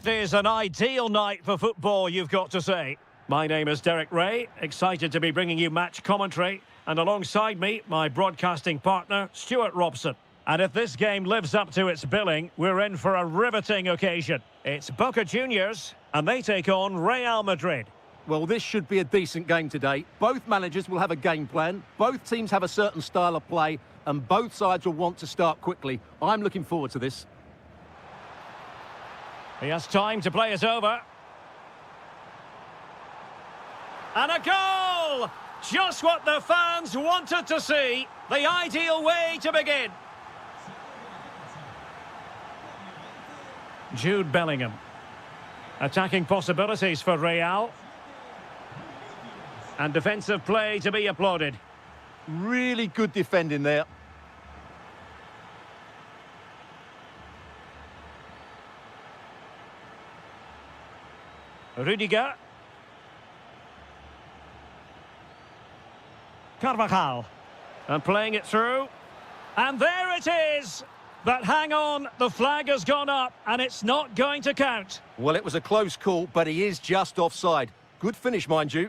Speaker 1: It is an ideal night for football, you've got to say. My name is Derek Ray, excited to be bringing you match commentary, and alongside me, my broadcasting partner, Stuart Robson. And if this game lives up to its billing, we're in for a riveting occasion. It's Boca Juniors, and they take on Real Madrid.
Speaker 2: Well, this should be a decent game today. Both managers will have a game plan, both teams have a certain style of play, and both sides will want to start quickly. I'm looking forward to this.
Speaker 1: He has time to play it over. And a goal! Just what the fans wanted to see. The ideal way to begin. Jude Bellingham. Attacking possibilities for Real. And defensive play to be applauded.
Speaker 2: Really good defending there.
Speaker 1: Rudiger. Carvajal. And playing it through. And there it is! But hang on, the flag has gone up and it's not going to count.
Speaker 2: Well, it was a close call, but he is just offside. Good finish, mind you.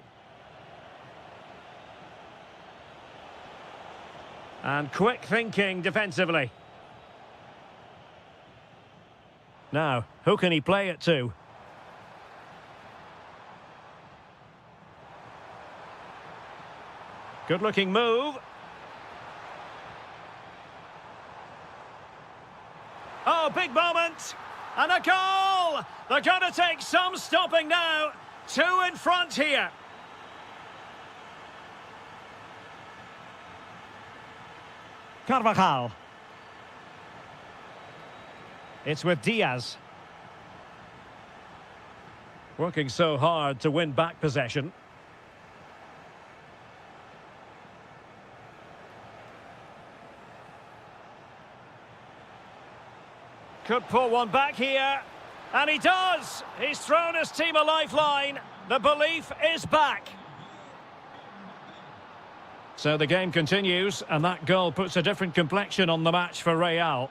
Speaker 1: And quick thinking defensively. Now, who can he play it to? Good-looking move. Oh, big moment. And a goal! They're going to take some stopping now. 2 in front here. Carvajal. It's with Diaz. Working so hard to win back possession. Could pull one back here. And he does! He's thrown his team a lifeline. The belief is back. So the game continues, and that goal puts a different complexion on the match for Real.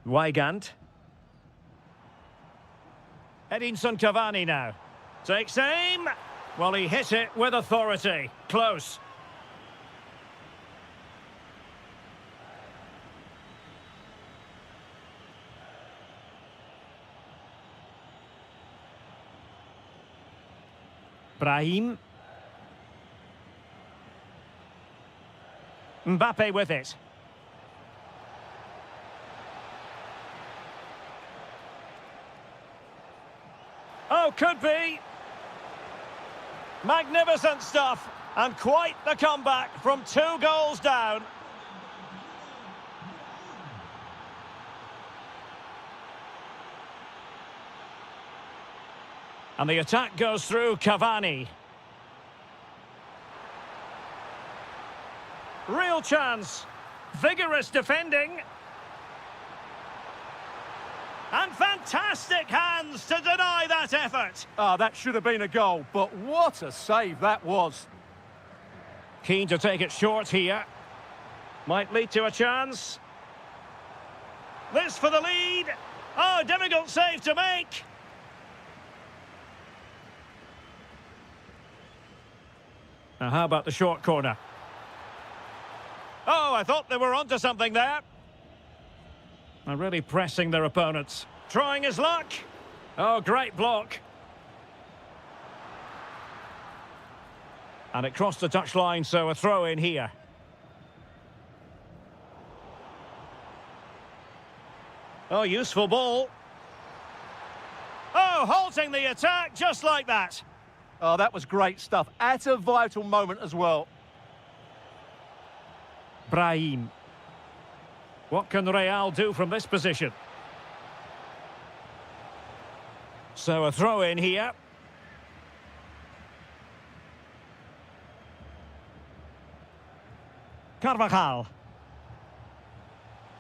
Speaker 1: Weigand. Edinson Cavani now. Takes aim. Well, he hit it with authority. Close. Brahim. Mbappe with it. Oh, could be. Magnificent stuff. And quite the comeback from 2 goals down. And the attack goes through Cavani. Real chance. Vigorous defending. And fantastic hands to deny that effort.
Speaker 2: Ah, that should have been a goal, but what a save that was.
Speaker 1: Keen to take it short here. Might lead to a chance. This for the lead. Oh, difficult save to make. Now, how about the short corner? Oh, I thought they were onto something there. They're really pressing their opponents. Trying his luck. Oh, great block. And it crossed the touchline, so a throw in here. Oh, useful ball. Oh, halting the attack just like that.
Speaker 2: Oh, that was great stuff. At a vital moment as well.
Speaker 1: Brahim. What can Real do from this position? So a throw in here. Carvajal.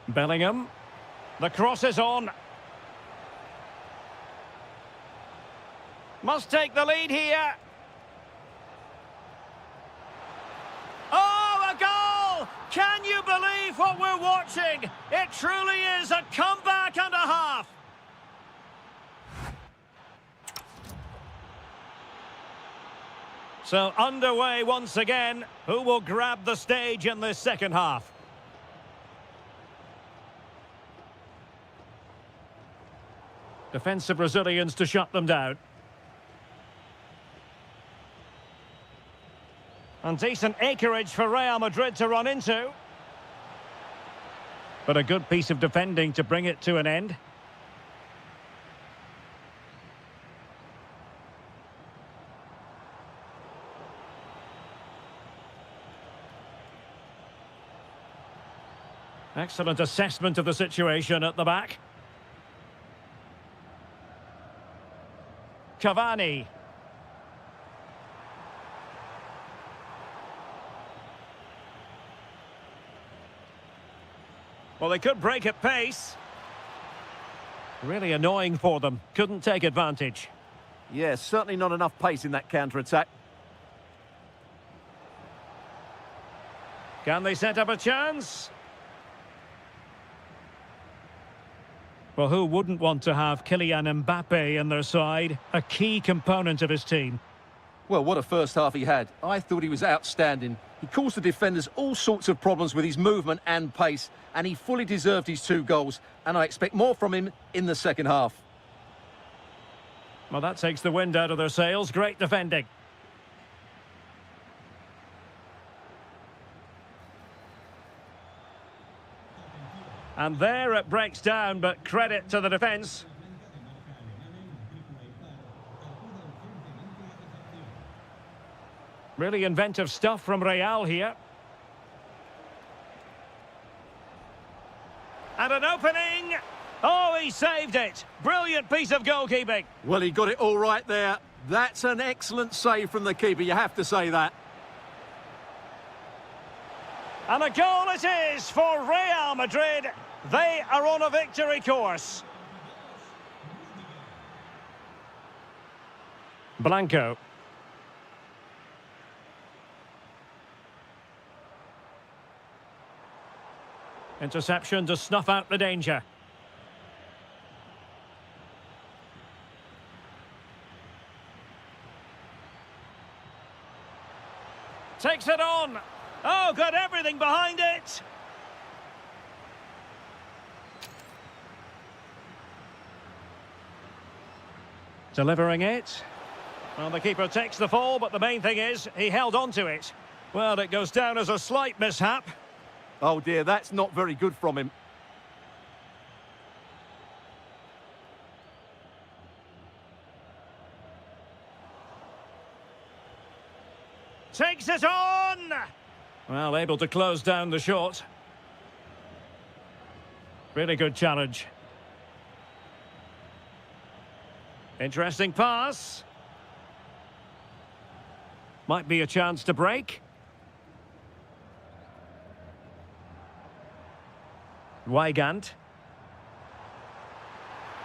Speaker 1: Bellingham. The cross is on. Must take the lead here. Oh, a goal! Can you believe what we're watching? It truly is a comeback and a half. So underway once again. Who will grab the stage in this second half? Defensive Brazilians to shut them down. And decent acreage for Real Madrid to run into. But a good piece of defending to bring it to an end. Excellent assessment of the situation at the back. Cavani. Well, they could break at pace. Really annoying for them. Couldn't take advantage.
Speaker 3: Yeah, certainly not enough pace in that counter-attack.
Speaker 1: Can they set up a chance? Well, who wouldn't want to have Kylian Mbappe in their side? A key component of his team.
Speaker 2: Well, what a first half he had. I thought he was outstanding. He caused the defenders all sorts of problems with his movement and pace, and he fully deserved his 2 goals, and I expect more from him in the second half.
Speaker 1: Well, that takes the wind out of their sails. Great defending. And there it breaks down, but credit to the defence. Really inventive stuff from Real here. And an opening. Oh, he saved it. Brilliant piece of goalkeeping.
Speaker 3: Well, he got it all right there. That's an excellent save from the keeper, you have to say that.
Speaker 1: And a goal it is for Real Madrid. They are on a victory course. Blanco. Interception to snuff out the danger. Takes it on. Oh, got everything behind it. Delivering it. Well, the keeper takes the fall, but the main thing is he held on to it. Well, it goes down as a slight mishap.
Speaker 3: Oh dear, that's not very good from him.
Speaker 1: Takes it on! Well, able to close down the shot. Really good challenge. Interesting pass. Might be a chance to break. Weigand.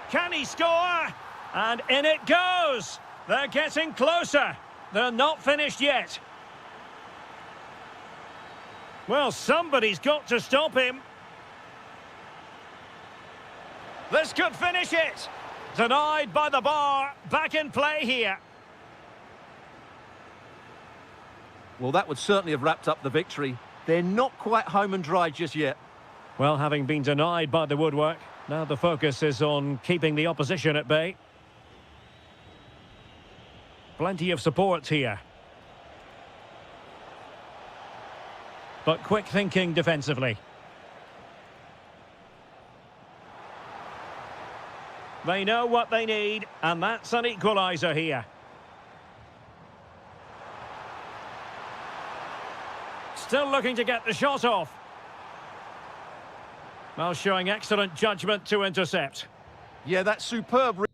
Speaker 1: Can he score? And in it goes! They're getting closer. They're not finished yet. Well, somebody's got to stop him. This could finish it. Denied by the bar. Back in play here.
Speaker 3: Well, that would certainly have wrapped up the victory. They're not quite home and dry just yet.
Speaker 1: Well, having been denied by the woodwork, now the focus is on keeping the opposition at bay. Plenty of support here. But quick thinking defensively. They know what they need, and that's an equaliser here. Still looking to get the shot off. Well, showing excellent judgment to intercept.
Speaker 3: Yeah, that's superb.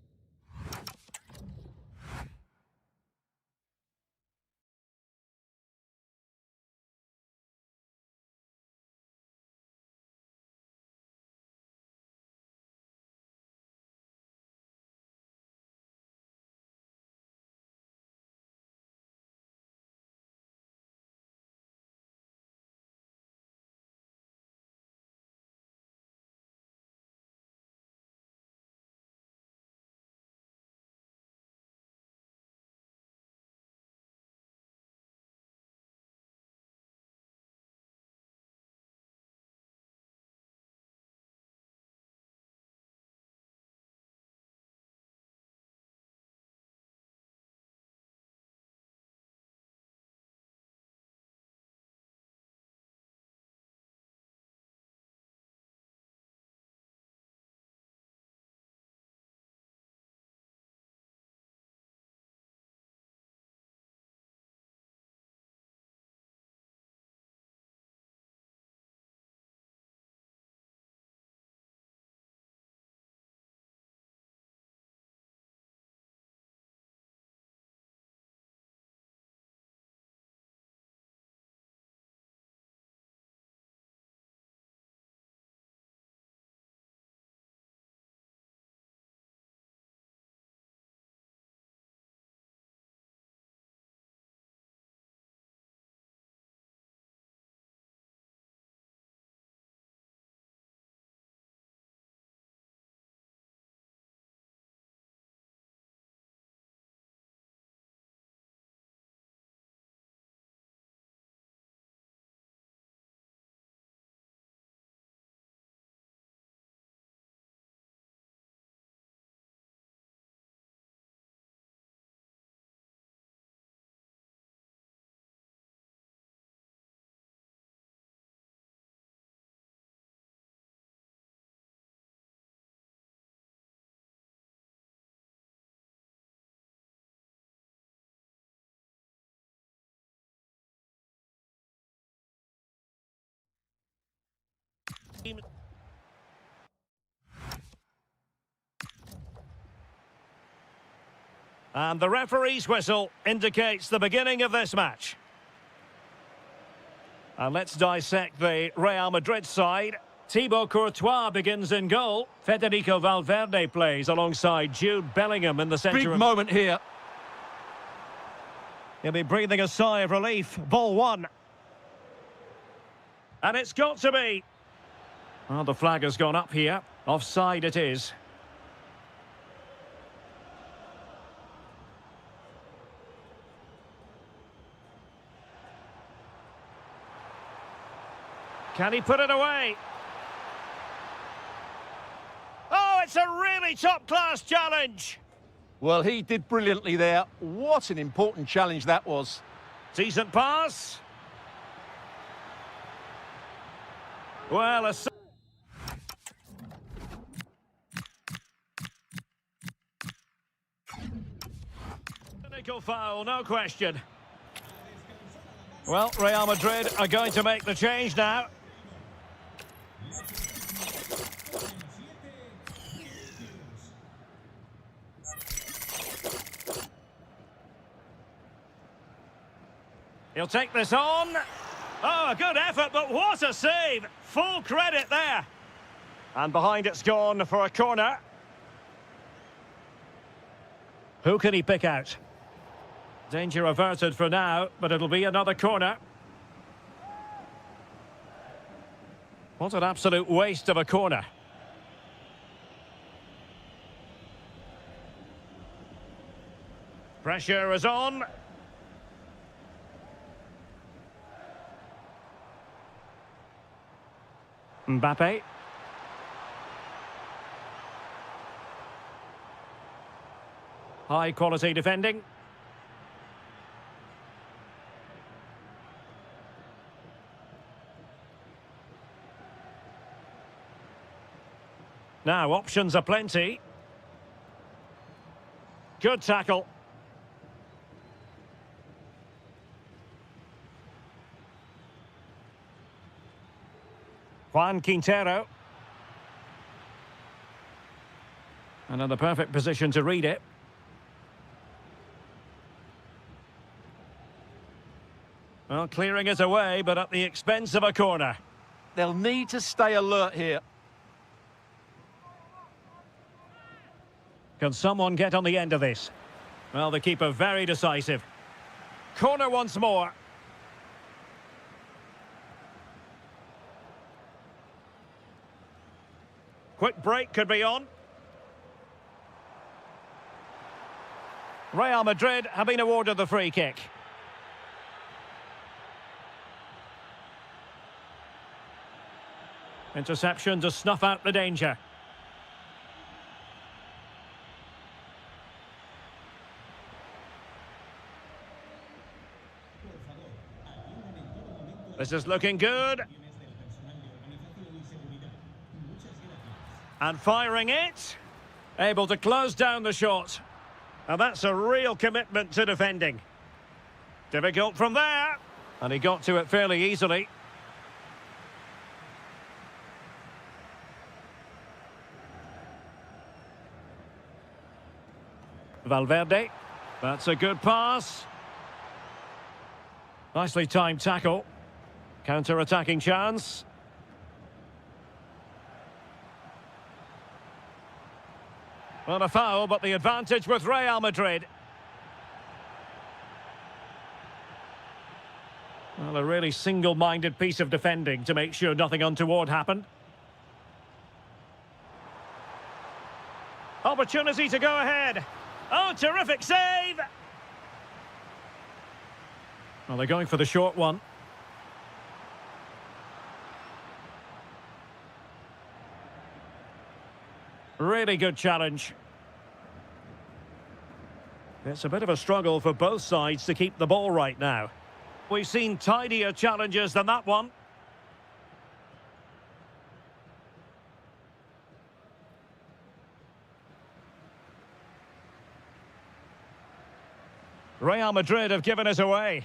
Speaker 1: And the referee's whistle indicates the beginning of this match. And let's dissect the Real Madrid side. Thibaut Courtois begins in goal. Federico Valverde plays alongside Jude Bellingham in the centre.
Speaker 3: Big moment here.
Speaker 1: He'll be breathing a sigh of relief. Ball one. And it's got to be. Well, the flag has gone up here. Offside it is. Can he put it away? Oh, it's a really top-class challenge.
Speaker 3: Well, he did brilliantly there. What an important challenge that was.
Speaker 1: Decent pass. Well, a technical foul, no question. Well, Real Madrid are going to make the change now. He'll take this on. Oh, a good effort, but what a save. Full credit there. And behind it's gone for a corner. Who can he pick out? Danger averted for now, but it'll be another corner. What an absolute waste of a corner. Pressure is on. Mbappe. High quality defending. Now options are plenty. Good tackle. Juan Quintero. And in the perfect position to read it. Well, clearing it away, but at the expense of a corner.
Speaker 3: They'll need to stay alert here.
Speaker 1: Can someone get on the end of this? Well, the keeper very decisive. Corner once more. Quick break could be on. Real Madrid have been awarded the free kick. Interception to snuff out the danger. This is looking good. And firing it. Able to close down the shot. And that's a real commitment to defending. Difficult from there. And he got to it fairly easily. Valverde. That's a good pass. Nicely timed tackle. Counter-attacking chance. Well, a foul, but the advantage with Real Madrid. Well, a really single-minded piece of defending to make sure nothing untoward happened. Opportunity to go ahead. Oh, terrific save! Well, they're going for the short one. Really good challenge. It's a bit of a struggle for both sides to keep the ball right now. We've seen tidier challenges than that one. Real Madrid have given it away.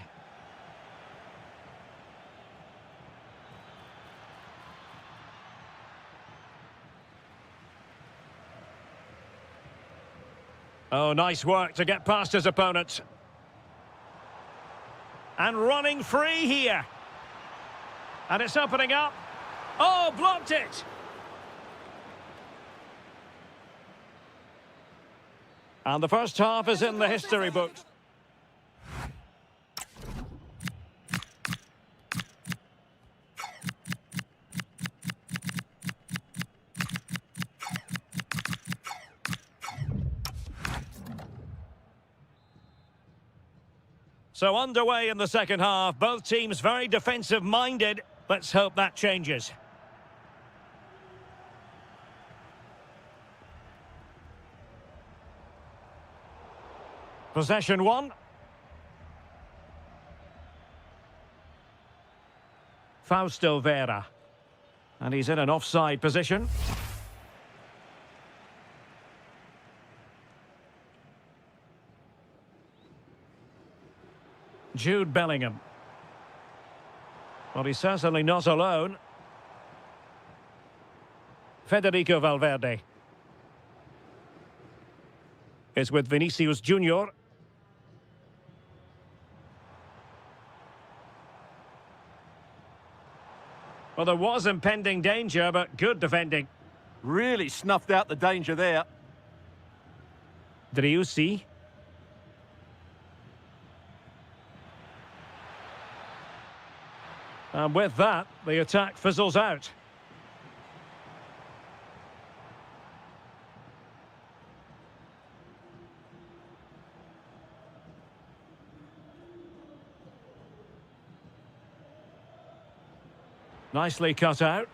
Speaker 1: Oh, nice work to get past his opponent. And running free here. And it's opening up. Oh, blocked it! And the first half is in the history books. So underway in the second half, both teams very defensive-minded. Let's hope that changes. Possession one. Fausto Vera. And he's in an offside position. Jude Bellingham. Well, he's certainly not alone. Federico Valverde is with Vinicius Junior. Well, there was impending danger, but good defending.
Speaker 3: Really snuffed out the danger there.
Speaker 1: Driussi. And with that, the attack fizzles out. Nicely cut out.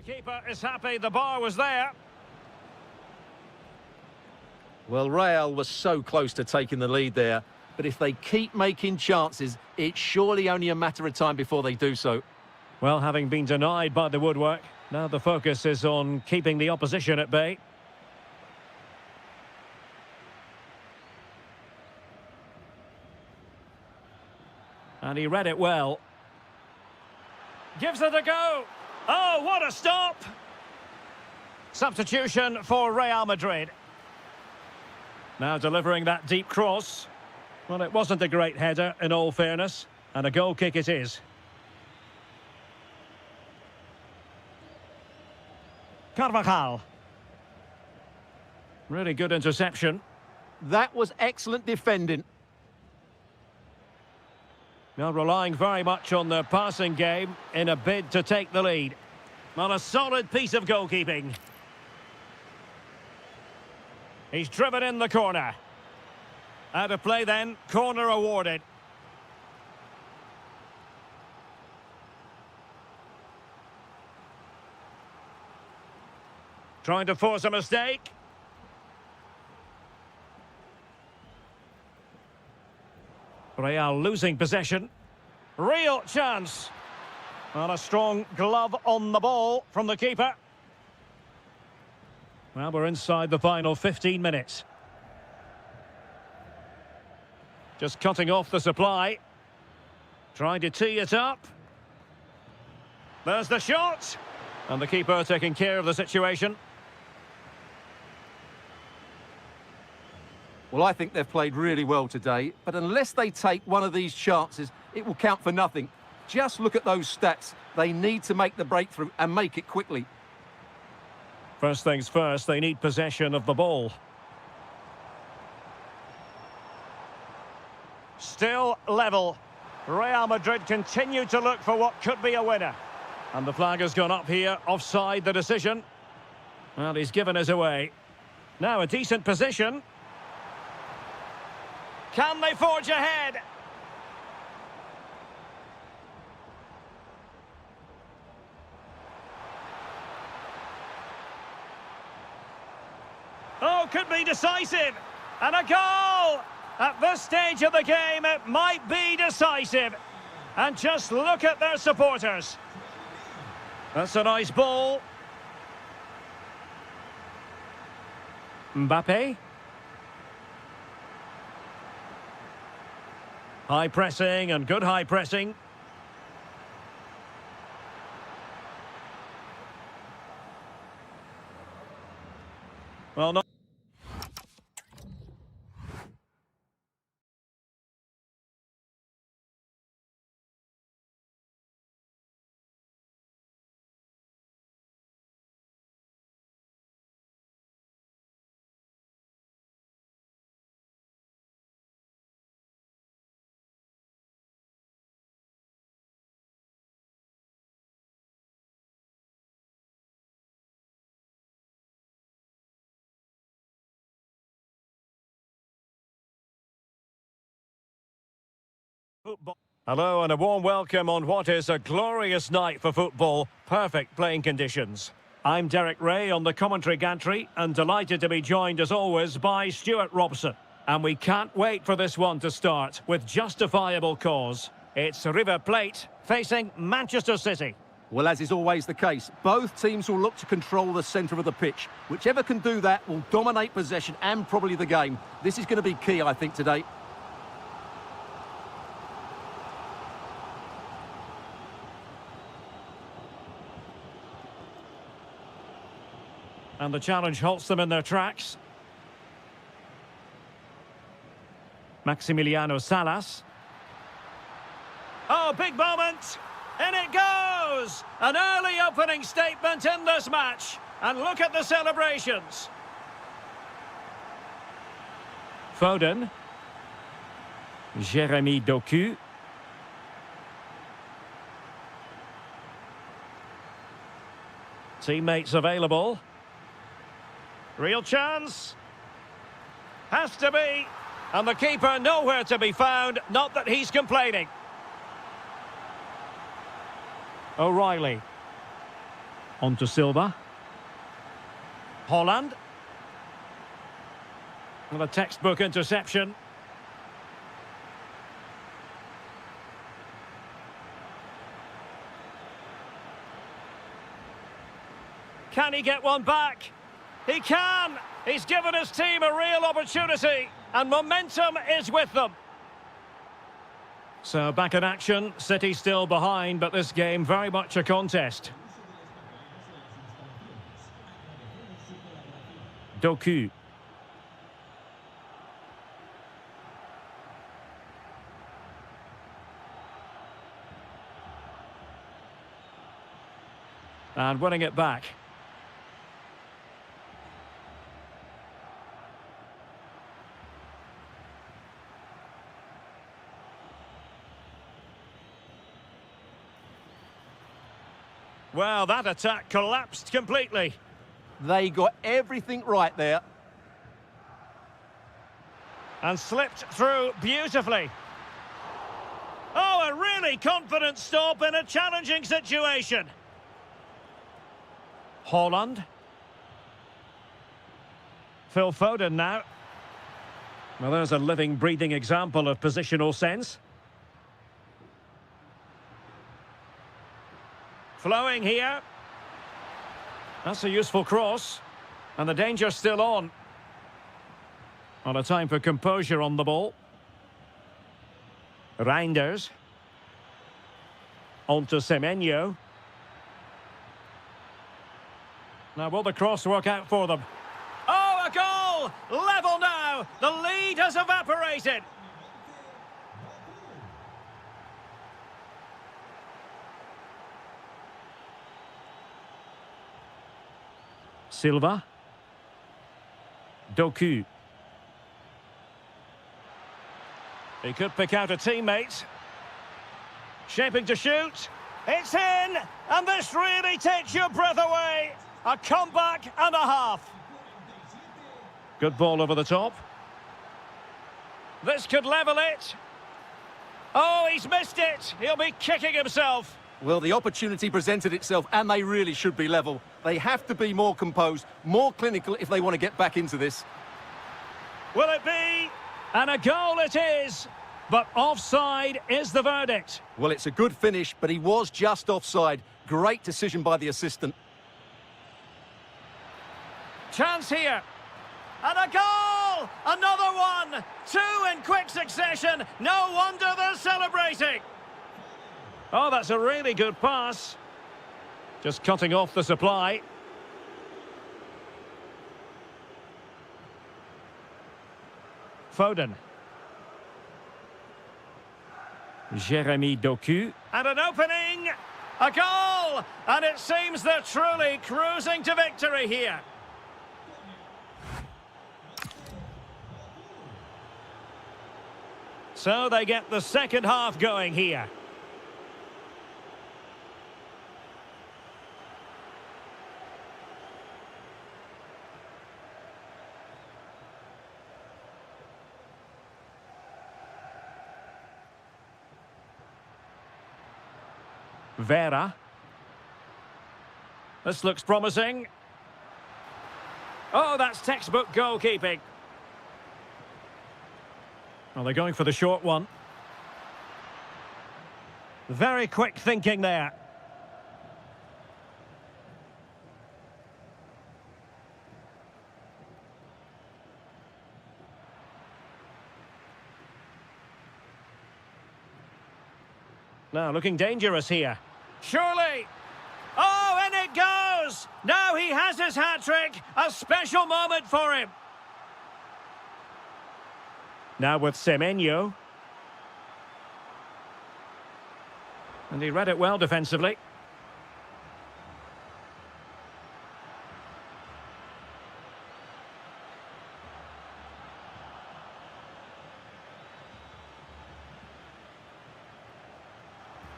Speaker 1: Keeper is happy the bar was there.
Speaker 2: Well, Real was so close to taking the lead there, but if they keep making chances, it's surely only a matter of time before they do so.
Speaker 1: Well, having been denied by the woodwork, now the focus is on keeping the opposition at bay. And he read it well. Gives it a go. Oh, what a stop! Substitution for Real Madrid. Now delivering that deep cross. Well, it wasn't a great header, in all fairness, and a goal kick it is. Carvajal. Really good interception.
Speaker 2: That was excellent defending.
Speaker 1: Now relying very much on their passing game in a bid to take the lead. Well, a solid piece of goalkeeping. He's driven in the corner. Out of play then, corner awarded. Trying to force a mistake. Real losing possession. Real chance. And a strong glove on the ball from the keeper. Well, we're inside the final 15 minutes. Just cutting off the supply. Trying to tee it up. There's the shot. And the keeper taking care of the situation.
Speaker 2: Well, I think they've played really well today, but unless they take one of these chances, it will count for nothing. Just look at those stats. They need to make the breakthrough and make it quickly.
Speaker 1: First things first, they need possession of the ball. Still level. Real Madrid continue to look for what could be a winner. And the flag has gone up here, offside the decision. Well, he's given us away. Now a decent position. Can they forge ahead? Oh, could be decisive. And a goal! At this stage of the game, it might be decisive. And just look at their supporters. That's a nice ball. Mbappe. High pressing and good high pressing. Well, no. Hello and a warm welcome on what is a glorious night for football. Perfect playing conditions. I'm Derek Ray on the commentary gantry and delighted to be joined as always by Stuart Robson. And we can't wait for this one to start with justifiable cause. It's River Plate facing Manchester City.
Speaker 2: Well, as is always the case, both teams will look to control the centre of the pitch. Whichever can do that will dominate possession and probably the game. This is going to be key, I think, today.
Speaker 1: And the challenge halts them in their tracks. Maximiliano Salas. Oh, big moment! In it goes! An early opening statement in this match. And look at the celebrations. Foden. Jérémy Doku. Teammates available. Real chance. Has to be. And the keeper nowhere to be found. Not that he's complaining. O'Reilly. On to Silva. Holland. Well, a textbook interception. Can he get one back? He can! He's given his team a real opportunity, and momentum is with them. So back in action, City still behind, but this game very much a contest. Doku. And winning it back. Well, that attack collapsed completely.
Speaker 3: They got everything right there.
Speaker 1: And slipped through beautifully. Oh, a really confident stop in a challenging situation. Holland. Phil Foden now. Well, there's a living, breathing example of positional sense. Flowing here. That's a useful cross. And the danger's still on. On a time for composure on the ball. Reinders. On to Semenyo. Now, will the cross work out for them? Oh, a goal! Level now! The lead has evaporated! Silva. Doku. He could pick out a teammate. Shaping to shoot. It's in! And this really takes your breath away! A comeback and a half. Good ball over the top. This could level it. Oh, he's missed it. He'll be kicking himself.
Speaker 3: Well, the opportunity presented itself, and they really should be level. They have to be more composed, more clinical if they want to get back into this.
Speaker 1: Will it be? And a goal it is. But offside is the verdict.
Speaker 3: Well, it's a good finish, but he was just offside. Great decision by the assistant.
Speaker 1: Chance here. And a goal! Another one! Two in quick succession. No wonder they're celebrating. Oh, that's a really good pass. Just cutting off the supply. Foden. Jeremy Doku. And an opening! A goal! And it seems they're truly cruising to victory here. So they get the second half going here. Vera. This looks promising. Oh, that's textbook goalkeeping. Well, they're going for the short one. Very quick thinking there. Now, looking dangerous here. Surely! Oh, and it goes! Now he has his hat-trick. A special moment for him. Now with Semenyo. And he read it well defensively.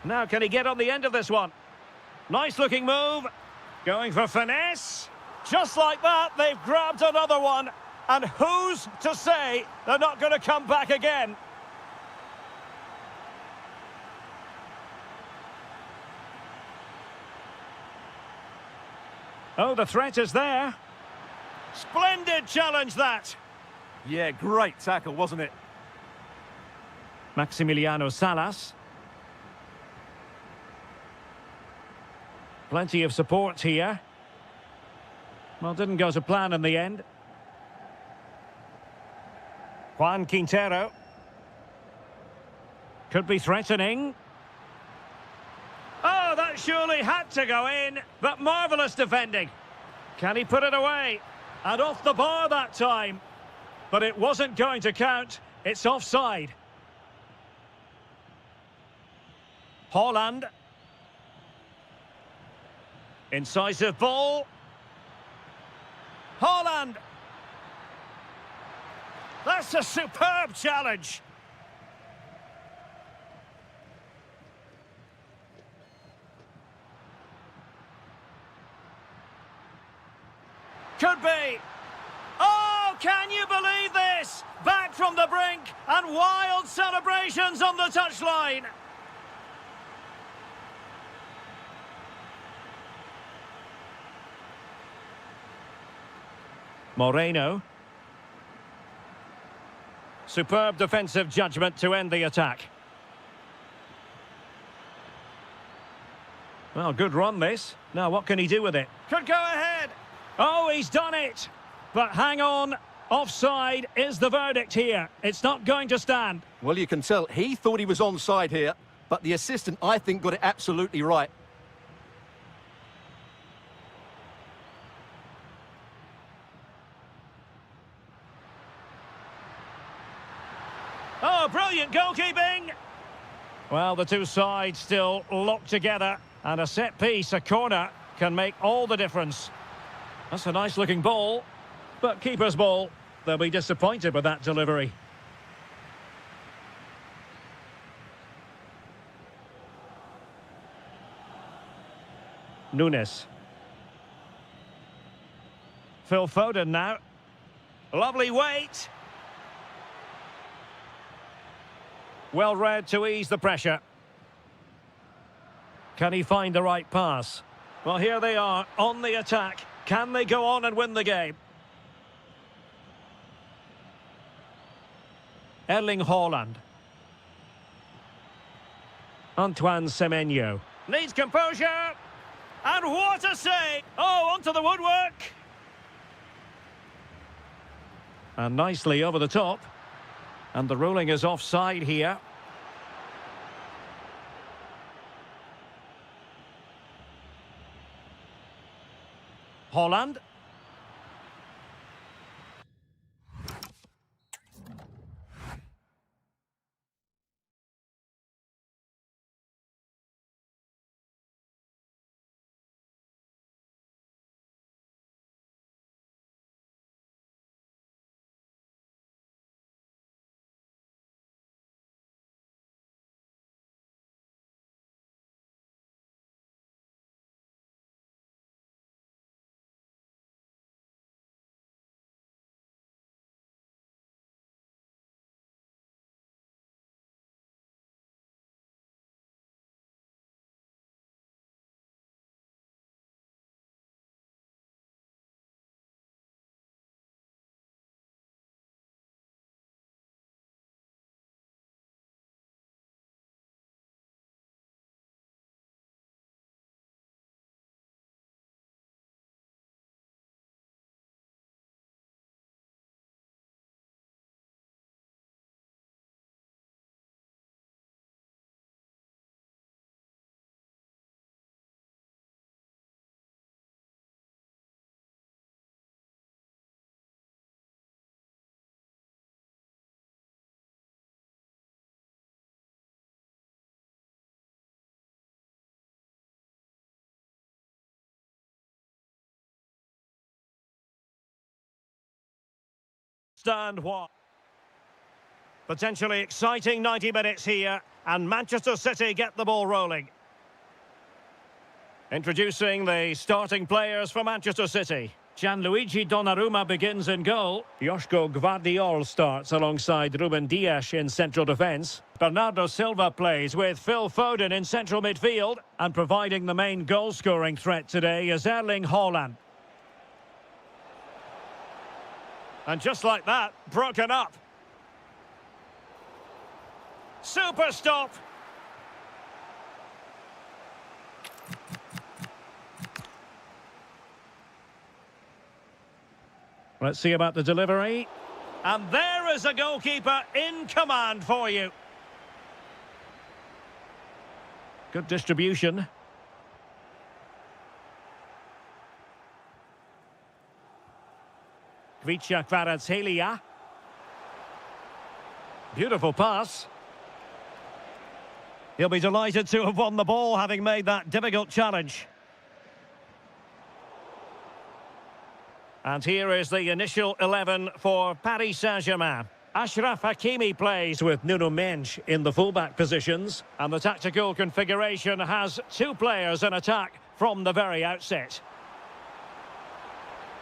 Speaker 1: Now can he get on the end of this one? Nice looking move. Going for finesse. Just like that, they've grabbed another one. And who's to say they're not going to come back again? Oh, the threat is there. Splendid challenge, that.
Speaker 3: Yeah, great tackle, wasn't it?
Speaker 1: Maximiliano Salas. Plenty of support here. Well, didn't go to plan in the end. Juan Quintero. Could be threatening. Oh, that surely had to go in, but marvellous defending. Can he put it away? And off the bar that time. But it wasn't going to count. It's offside. Haaland. Incisive ball. Haaland. That's a superb challenge. Could be. Oh, can you believe this? Back from the brink and wild celebrations on the touchline. Moreno. Superb defensive judgment to end the attack. Well, good run this. Now what can he do with it? Could go ahead. Oh, he's done it. But hang on. Offside is the verdict here. It's not going to stand.
Speaker 3: Well, you can tell he thought he was onside here, but the assistant, I think, got it absolutely right.
Speaker 1: Oh, brilliant goalkeeping! Well, the two sides still locked together, and a set piece, a corner, can make all the difference. That's a nice-looking ball, but keeper's ball. They'll be disappointed with that delivery. Nunes. Phil Foden now. Lovely weight. Well read to ease the pressure. Can he find the right pass? Well, here they are on the attack. Can they go on and win the game? Erling Haaland. Antoine Semenyo. Needs composure. And what a save! Oh, onto the woodwork. And nicely over the top. And the ruling is offside here. Haaland. Stand what? Potentially exciting 90 minutes here, and Manchester City get the ball rolling. Introducing the starting players for Manchester City. Gianluigi Donnarumma begins in goal. Joško Gvardiol starts alongside Ruben Dias in central defence. Bernardo Silva plays with Phil Foden in central midfield. And providing the main goal-scoring threat today is Erling Haaland. And just like that, broken up. Super stop. Let's see about the delivery. And there is a goalkeeper in command for you. Good distribution. Kvaratskhelia. Beautiful pass. He'll be delighted to have won the ball, having made that difficult challenge. And here is the initial 11 for Paris Saint-Germain. Achraf Hakimi plays with Nuno Mendes in the fullback positions. And the tactical configuration has two players in attack from the very outset.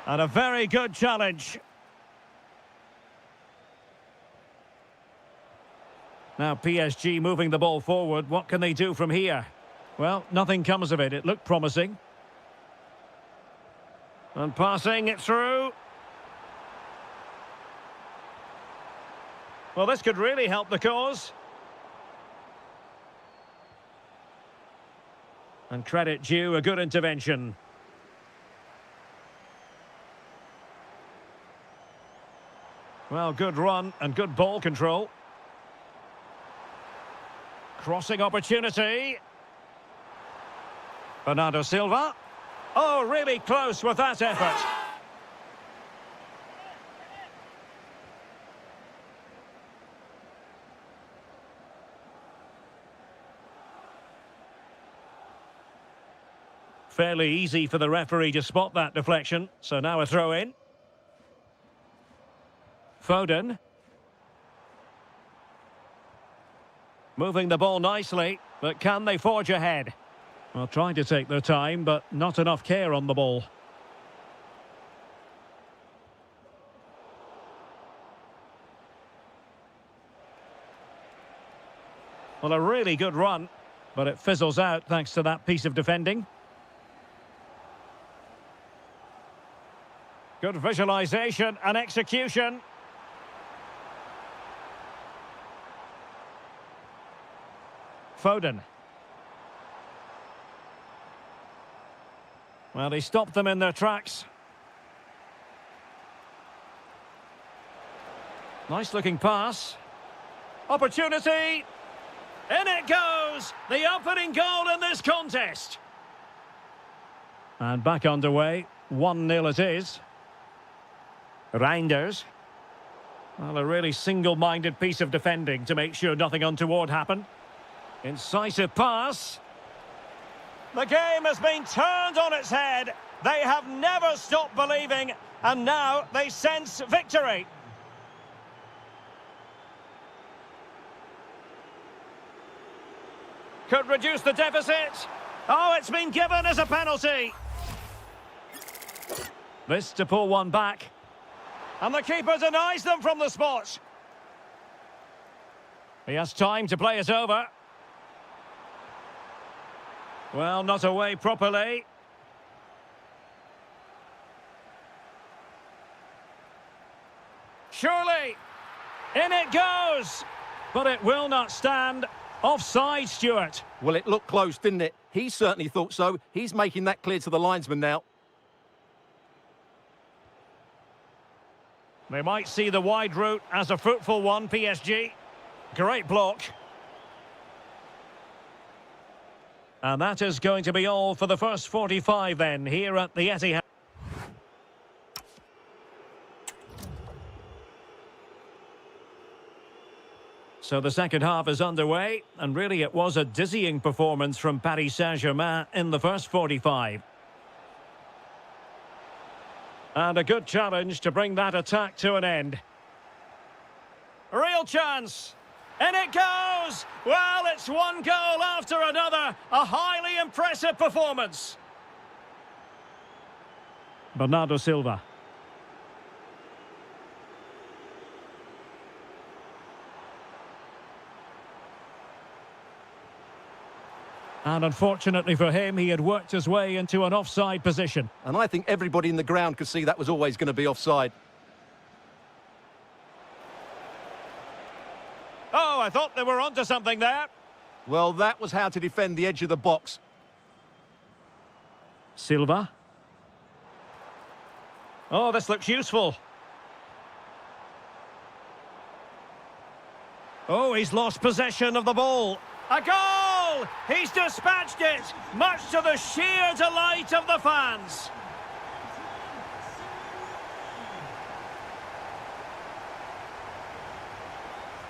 Speaker 1: And a very good challenge. Now PSG moving the ball forward. What can they do from here? Well, nothing comes of it. It looked promising. And passing it through. Well, this could really help the cause. And credit due, a good intervention. Well, good run and good ball control. Crossing opportunity. Bernardo Silva. Oh, really close with that effort. Fairly easy for the referee to spot that deflection. So now a throw in. Foden. Moving the ball nicely, but can they forge ahead? Well, trying to take their time, but not enough care on the ball. Well, a really good run, but it fizzles out thanks to that piece of defending. Good visualization and execution. Foden. Well, he stopped them in their tracks. Nice looking pass. Opportunity. In it goes. The opening goal in this contest. And back underway. 1-0 it is. Reinders. Well, a really single-minded piece of defending to make sure nothing untoward happened. Incisive pass. The game has been turned on its head. They have never stopped believing, and now they sense victory. Could reduce the deficit. Oh, it's been given as a penalty. This to pull one back. And the keeper denies them from the spot. He has time to play it over. Well, not away properly. Surely. In it goes. But it will not stand. Offside, Stuart.
Speaker 3: Well, it looked close, didn't it? He certainly thought so. He's making that clear to the linesman now.
Speaker 1: They might see the wide route as a fruitful one, PSG. Great block. And that is going to be all for the first 45 then, here at the Etihad. So the second half is underway, and really it was a dizzying performance from Paris Saint-Germain in the first 45. And a good challenge to bring that attack to an end. Real chance. And it goes! Well, it's one goal after another. A highly impressive performance. Bernardo Silva. And unfortunately for him, he had worked his way into an offside position.
Speaker 3: And I think everybody in the ground could see that was always going to be offside.
Speaker 1: they were onto something there.
Speaker 3: Well, that was how to defend the edge of the box.
Speaker 1: Silva. Oh, this looks useful. Oh, he's lost possession of the ball. A goal! He's dispatched it, much to the sheer delight of the fans.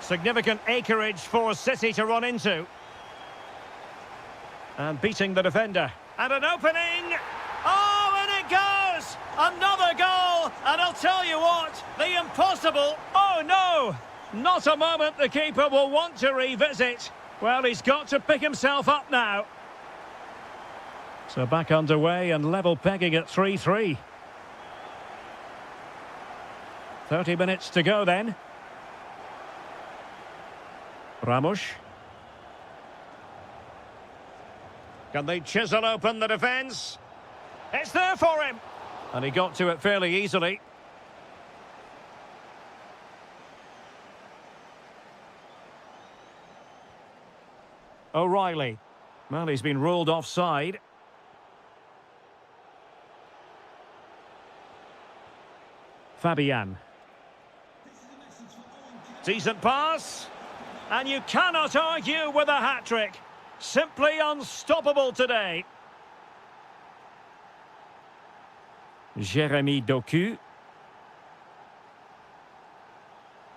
Speaker 1: Significant acreage for City to run into. And beating the defender. And an opening! Oh, and it goes! Another goal! And I'll tell you what, the impossible... Oh, no! Not a moment the keeper will want to revisit. Well, he's got to pick himself up now. So back underway and level pegging at 3-3. 30 minutes to go then. Ramos. Can they chisel open the defence? It's there for him! And he got to it fairly easily. O'Reilly. Well, he's been ruled offside. Fabian. Decent pass. And you cannot argue with a hat-trick. Simply unstoppable today. Jérémy Doku.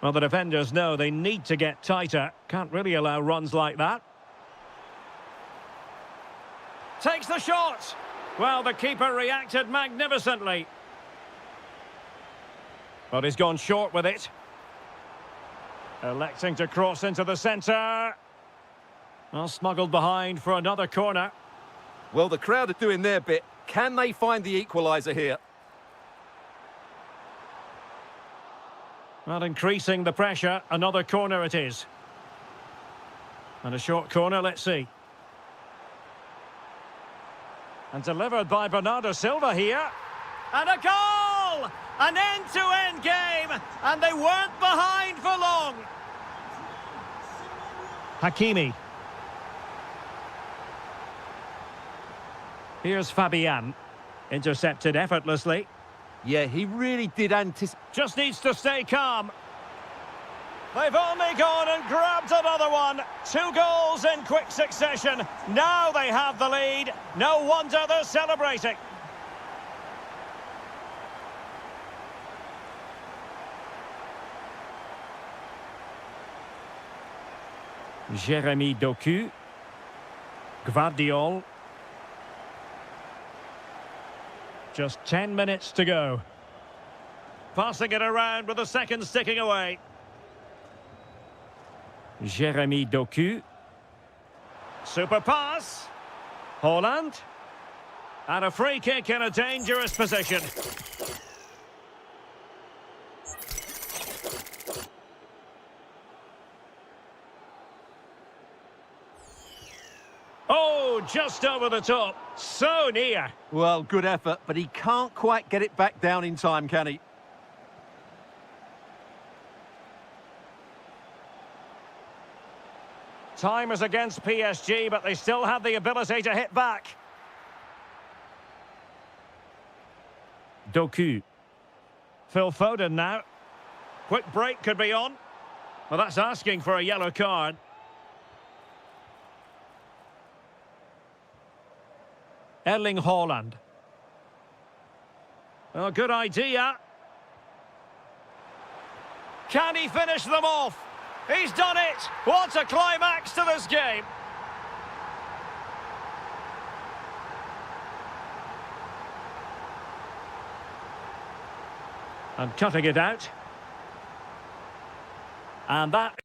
Speaker 1: Well, the defenders know they need to get tighter. Can't really allow runs like that. Takes the shot. Well, the keeper reacted magnificently. But he's gone short with it. Electing to cross into the centre. Well, smuggled behind for another corner.
Speaker 3: Well, the crowd are doing their bit. Can they find the equaliser here?
Speaker 1: Well, increasing the pressure. Another corner it is. And a short corner, let's see. And delivered by Bernardo Silva here. And a goal! An end-to-end game! And they weren't behind for long. Hakimi. Here's Fabian. Intercepted effortlessly.
Speaker 3: Yeah, he really did anticipate.
Speaker 1: Just needs to stay calm. They've only gone and grabbed another one. 2 goals in quick succession. Now they have the lead. No wonder they're celebrating. Jérémy Doku. Gvardiol. Just 10 minutes to go. Passing it around with a second sticking away. Jérémy Doku. Super pass. Haaland. And a free kick in a dangerous position. Oh, just over the top. So near.
Speaker 3: Well, good effort, but he can't quite get it back down in time, can he?
Speaker 1: Time is against PSG, but they still have the ability to hit back. Doku. Phil Foden now. Quick break could be on. Well, that's asking for a yellow card. Erling Haaland. Oh, good idea. Can he finish them off? He's done it! What a climax to this game! And cutting it out. And that...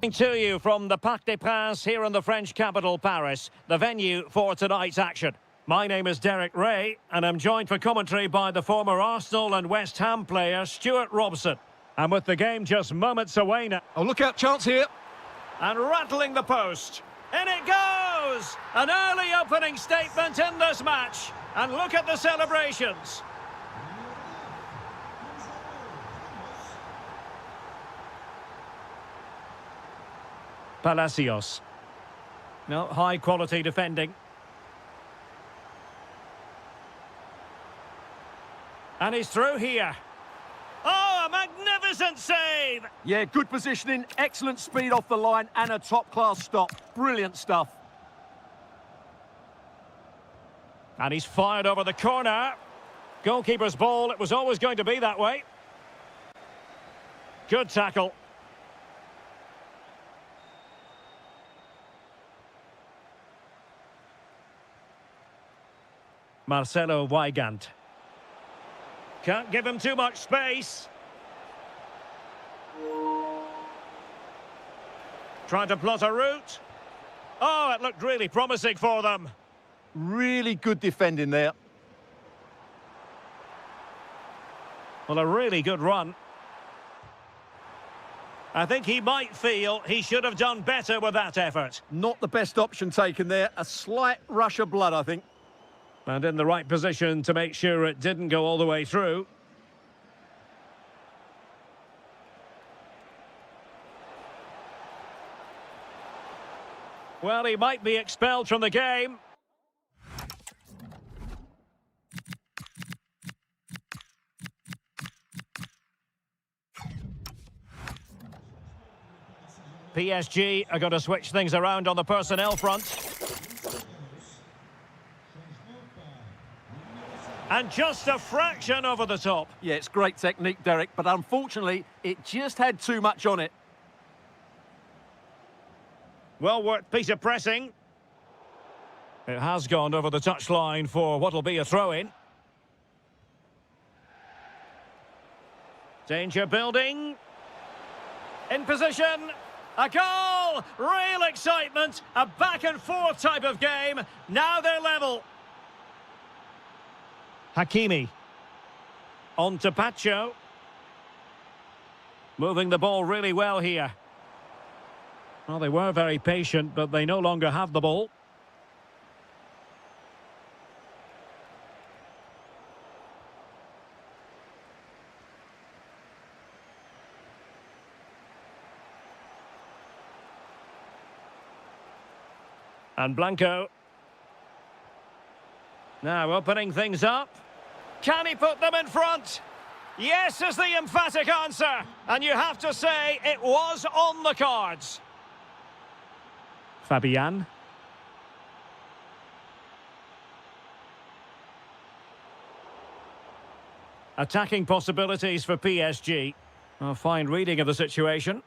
Speaker 1: To you from the Parc des Princes here in the French capital, Paris, the venue for tonight's action. My name is Derek Ray, and I'm joined for commentary by the former Arsenal and West Ham player Stuart Robson. And with the game just moments away now.
Speaker 3: Oh, look out, chance here.
Speaker 1: And rattling the post. In it goes! An early opening statement in this match. And look at the celebrations. Palacios. No, high quality defending. And he's through here. Oh, a magnificent save!
Speaker 3: Yeah, good positioning, excellent speed off the line, and a top-class stop. Brilliant stuff.
Speaker 1: And he's fired over the corner. Goalkeeper's ball, it was always going to be that way. Good tackle. Marcelo Weigand. Can't give him too much space. Trying to plot a route. Oh, it looked really promising for them.
Speaker 3: Really good defending there.
Speaker 1: Well, a really good run. I think he might feel he should have done better with that effort.
Speaker 3: Not the best option taken there. A slight rush of blood, I think.
Speaker 1: And in the right position to make sure it didn't go all the way through. Well, he might be expelled from the game. PSG are going to switch things around on the personnel front. And just a fraction over the top.
Speaker 3: Yeah, it's great technique, Derek, but unfortunately, it just had too much on it.
Speaker 1: Well worked piece of pressing. It has gone over the touchline for what'll be a throw-in. Danger building. In position. A goal! Real excitement. A back-and-forth type of game. Now they're level. Hakimi. On to Pacho. Moving the ball really well here. Well, they were very patient, but they no longer have the ball. And Blanco. Now opening things up. Can he put them in front? Yes is the emphatic answer. And you have to say it was on the cards. Fabian. Attacking possibilities for PSG. A fine reading of the situation.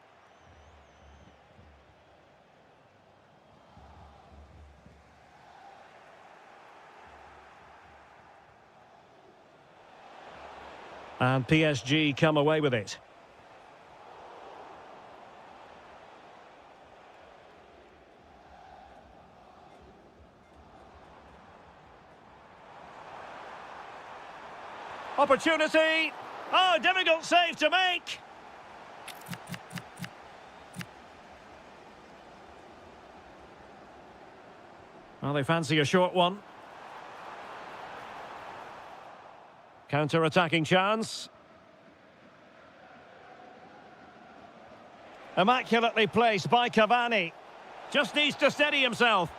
Speaker 1: And PSG come away with it. Opportunity. Oh, difficult save to make. Well, they fancy a short one. Counter-attacking chance. Immaculately placed by Cavani. Just needs to steady himself.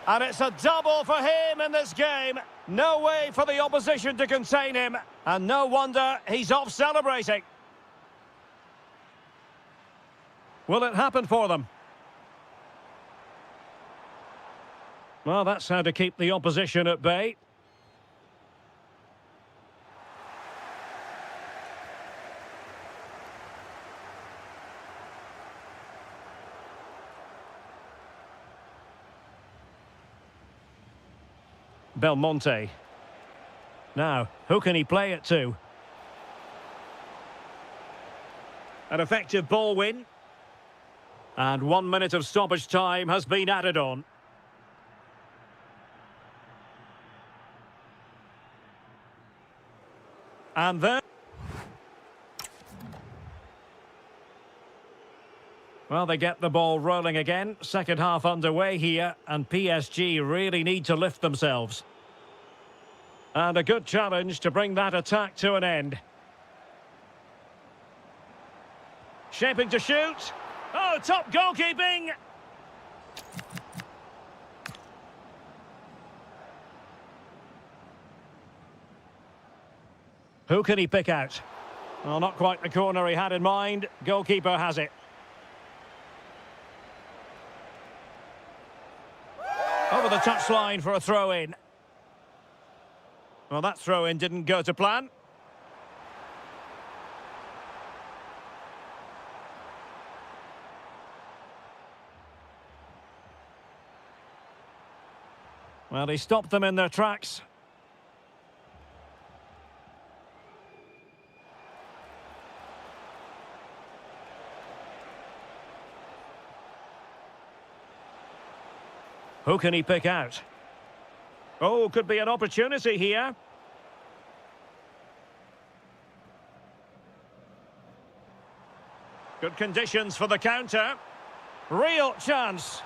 Speaker 1: And it's a double for him in this game. No way for the opposition to contain him. And no wonder he's off celebrating. Will it happen for them? Well, that's how to keep the opposition at bay. Belmonte. Now, who can he play it to? An effective ball win. And 1 minute of stoppage time has been added on. And then... Well, they get the ball rolling again. Second half underway here, and PSG really need to lift themselves. And a good challenge to bring that attack to an end. Shaping to shoot. Oh, top goalkeeping! Who can he pick out? Well, not quite the corner he had in mind. Goalkeeper has it. Over the touchline for a throw-in. Well, that throw-in didn't go to plan. Well, he stopped them in their tracks. Who can he pick out? Oh, could be an opportunity here. Good conditions for the counter. Real chance.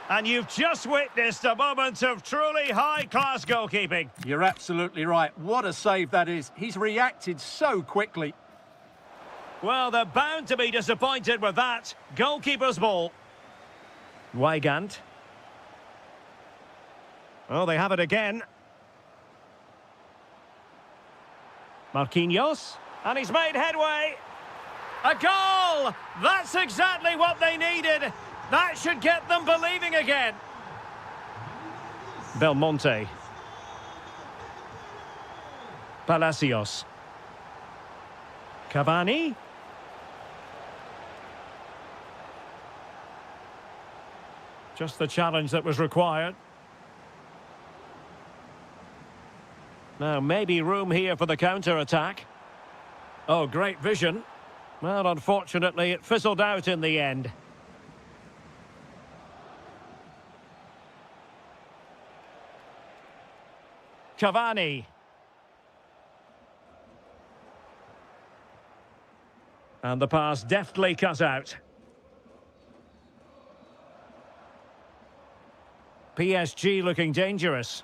Speaker 1: And you've just witnessed a moment of truly high-class goalkeeping.
Speaker 3: You're absolutely right. What a save that is. He's reacted so quickly.
Speaker 1: Well, they're bound to be disappointed with that. Goalkeeper's ball. Weigand. Oh, they have it again. Marquinhos. And he's made headway. A goal! That's exactly what they needed. That should get them believing again. Belmonte. Palacios. Cavani. Just the challenge that was required. Now, maybe room here for the counter-attack. Oh, great vision. Well, unfortunately, it fizzled out in the end. Cavani. And the pass deftly cut out. PSG looking dangerous.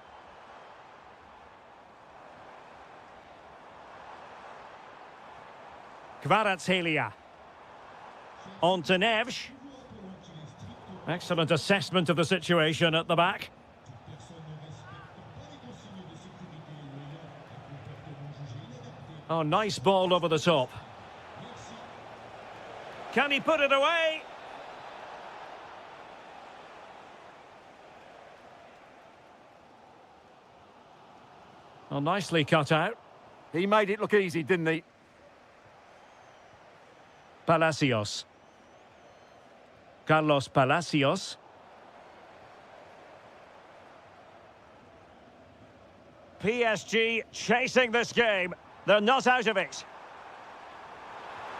Speaker 1: Kvaratskhelia. On to Neves. Excellent assessment of the situation at the back. Oh, nice ball over the top. Can he put it away? Oh, nicely cut out.
Speaker 3: He made it look easy, didn't he?
Speaker 1: Palacios. Carlos Palacios. PSG chasing this game. They're not out of it.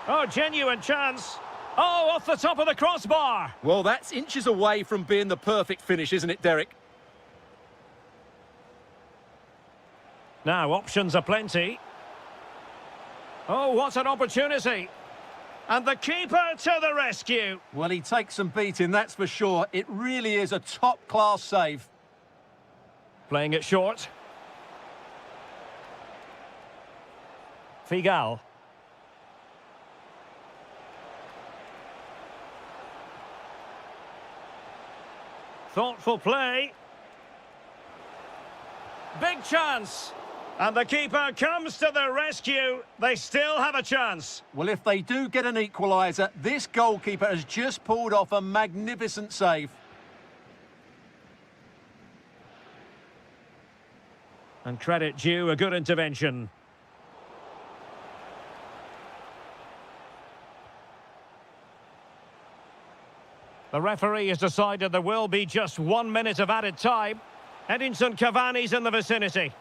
Speaker 1: Oh, genuine chance. Oh, off the top of the crossbar.
Speaker 3: Well, that's inches away from being the perfect finish, isn't it, Derek?
Speaker 1: Now, options are plenty. Oh, what an opportunity. And the keeper to the rescue.
Speaker 3: Well, he takes some beating, that's for sure. It really is a top-class save.
Speaker 1: Playing it short. Figal. Thoughtful play. Big chance. And the keeper comes to the rescue. They still have a chance.
Speaker 3: Well, if they do get an equaliser, this goalkeeper has just pulled off a magnificent save.
Speaker 1: And credit due, a good intervention. The referee has decided there will be just 1 minute of added time. Edinson Cavani's in the vicinity.